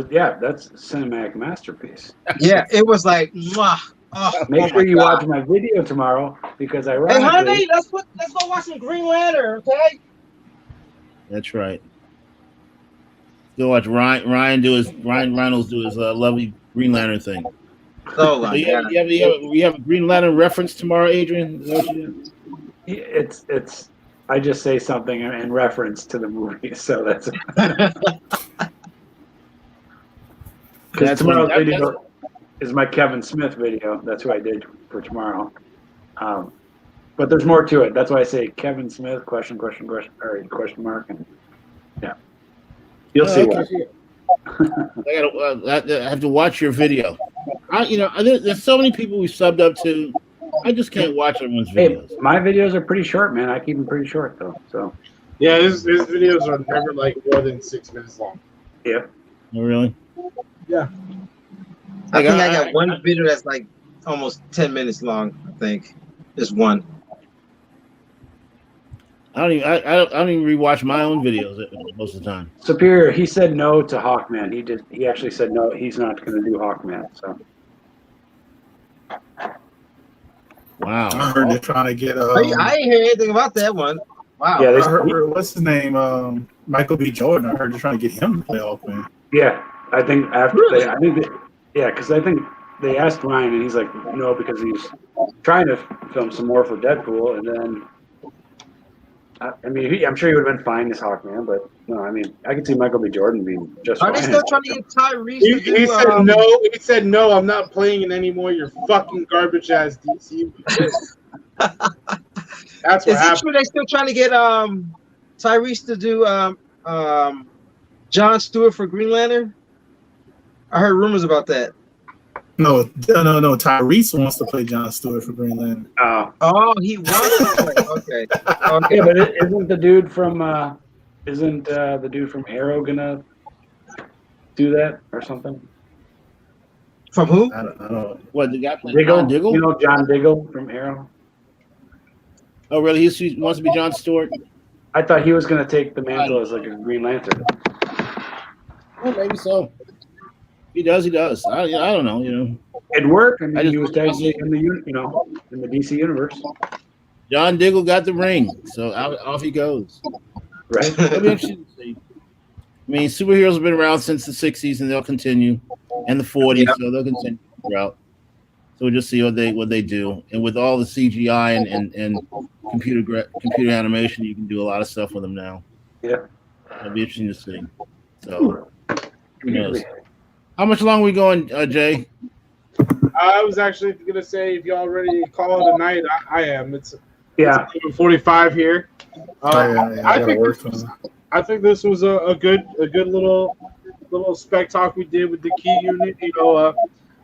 Yeah, that's a cinematic masterpiece. yeah, it was like, mwah. Oh, Make sure you God. watch my video tomorrow, because Hey, ironically, honey, let's go watch some Green Lantern, okay? That's right. Go watch Ryan Reynolds do his lovely Green Lantern thing. Oh So my you God. have a Green Lantern reference tomorrow, Adrian? Is that what you do? it's. I just say something in reference to the movie, so that's. Because tomorrow's video is my Kevin Smith video. That's who I did for tomorrow. But there's more to it. That's why I say Kevin Smith, question mark, and yeah. You'll see why. I have to watch your video. There's so many people we subbed up to. I just can't watch everyone's videos. Hey, my videos are pretty short, man. I keep them pretty short, though. So. Yeah, his videos are never like more than 6 minutes long. Yep. Oh, really? Yeah. I think I got one video that's like almost 10 minutes long. I think just one. I don't even rewatch my own videos most of the time. Superior, he said no to Hawkman. He actually said no. He's not going to do Hawkman. So. Wow. I heard they're trying to get. I ain't hear anything about that one. Wow. Yeah, I heard, what's his name? Michael B. Jordan. I heard they're trying to get him to play Hawkman. Yeah, I think after Really? because I think they asked Ryan and he's like no, because he's trying to film some more for Deadpool, and then I'm sure he would have been fine as Hawkman, but no, I mean I could see Michael B. Jordan being just. Are they fine. still trying to get Tyrese He, to do, he said no. He said no. I'm not playing it anymore. You're fucking garbage ass DC. That's what Is it happened. true they still trying to get Tyrese to do John Stewart for Green Lantern? I heard rumors about that. No. Tyrese wants to play John Stewart for Green Lantern. Oh, he wants to play. Okay. Yeah, but isn't the dude from Arrow gonna do that or something? From who? I don't. What, the guy playing Diggle, John Diggle? you know John Diggle from Arrow. Oh, really? He wants to be John Stewart? I thought he was gonna take the mantle as like a Green Lantern. Well, maybe so. He does. I don't know. You know, It'd work. I mean, I just- he was technically in the in the DC universe, John Diggle got the ring, so off he goes. right? It'll be interesting to see. I mean, superheroes have been around since the '60s, and they'll continue, and the '40s, so they'll continue throughout. So we'll just see what they do, and with all the CGI and computer animation, you can do a lot of stuff with them now. Yeah. It'll be interesting to see. So who knows? How much long are we going, Jay? I was actually going to say, if y'all ready to call it a night, I am. It's 45 here. I think this was a good little spec talk we did with the key unit. You know,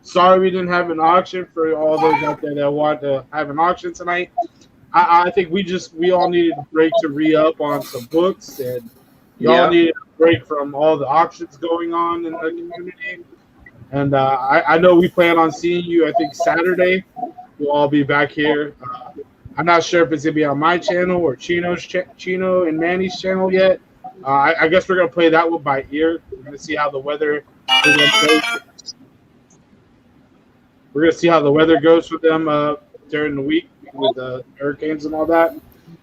sorry we didn't have an auction for all those out there that want to have an auction tonight. I think we all needed a break to re-up on some books, and y'all needed a break from all the auctions going on in the community. And I know we plan on seeing you, I think, Saturday. We'll all be back here. I'm not sure if it's going to be on my channel or Chino and Manny's channel yet. I guess we're going to play that one by ear. We're going to see how the weather We're going to see how the weather goes for them during the week with the hurricanes and all that.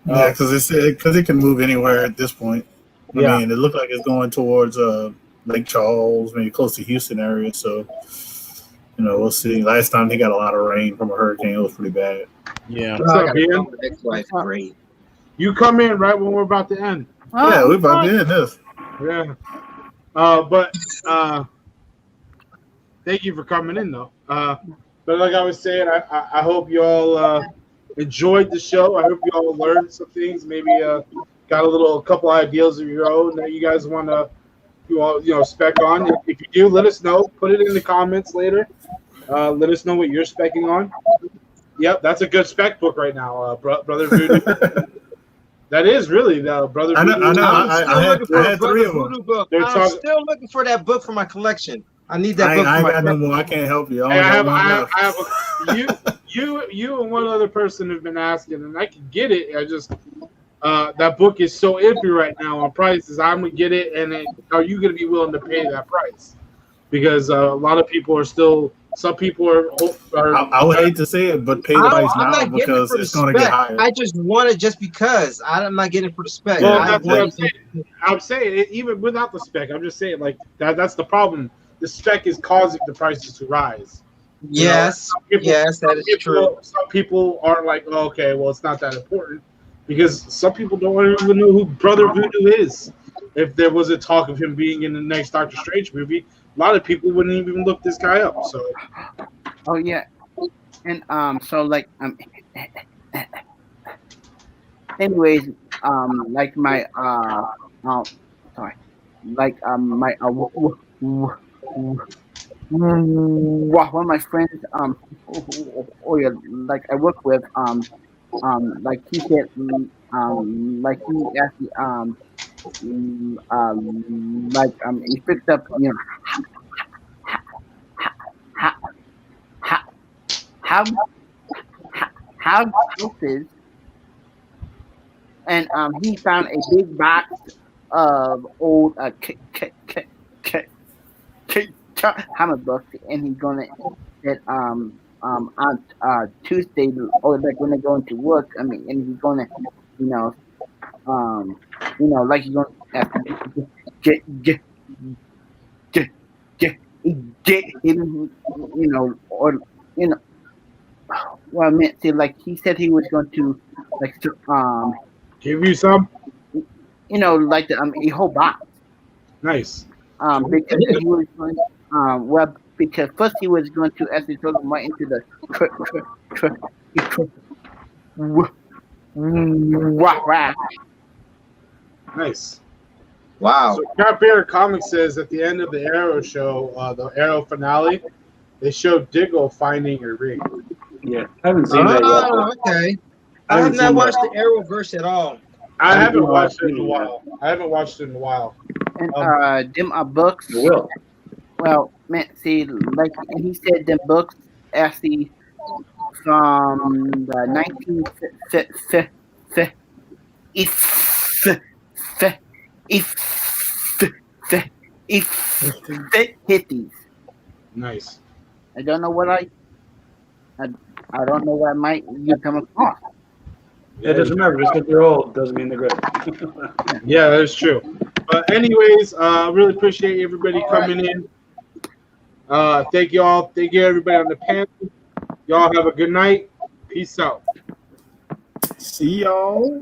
Yeah, because it can move anywhere at this point. I mean, it looked like it's going towards Lake Charles, maybe close to Houston area. So, we'll see. Last time he got a lot of rain from a hurricane. It was pretty bad. Yeah. What's up, Ian? Great. You come in right when we're about to end. Yeah, we're about to end this. Yeah. But thank you for coming in, though. But like I was saying, I hope you all enjoyed the show. I hope you all learned some things. Maybe got a couple ideas of your own that you guys want to, spec on. If you do, let us know. Put it in the comments later. Let us know what you're specking on. Yep, that's a good spec book right now, Brother Voodoo. That is really the Brother Voodoo. I know. I had three of them. I'm still looking for that book for my collection. I need that book. I ain't got no more. I can't help you. I have you and one other person have been asking, and I can get it. I just that book is so iffy right now on prices. I'm gonna get it, and then, are you gonna be willing to pay that price? Because a lot of people are still. Some people are. I would hate to say it, but pay the price now because it's going to get higher. I just want it just because I'm not getting it for the spec. Well, that's what I'm saying. Even without the spec, I'm just saying like that's the problem. The spec is causing the prices to rise. Yes, that is true. Some people are like, oh, okay, well, it's not that important because some people don't even know who Brother Voodoo is. If there was a talk of him being in the next Doctor Strange movie, a lot of people wouldn't even look this guy up. So, oh yeah, and so like anyways, like my sorry, like my one of my friends yeah, like I work with like he said like he actually like he picked up how houses, and he found a big box of old comic books, and he's gonna get on Tuesday or like when they go into work. I mean, and he's gonna like he's gonna have to get him, or well, I meant to, like he said he was going to like give you some, like the a whole box. Nice. Because he was going, well, because first he was going to actually throw them right into the rack. Nice. Wow. So Cap Bear Comics says at the end of the Arrow show, the Arrow finale, they showed Diggle finding her ring. Yeah, I haven't seen that yet. Oh, okay. I have haven't not seen watched that. the Arrowverse at all. I haven't seen watched that it in a while. And them are books. I will. Well, man, see, like he said, them books actually from the 1950s. Nice. I don't know what I don't know what might you come across. Yeah, just remember, just because they're old doesn't mean they're good. Yeah, that is true. But anyways, really appreciate everybody coming in. Thank you all. Thank you everybody on the panel. Y'all have a good night. Peace out. See y'all.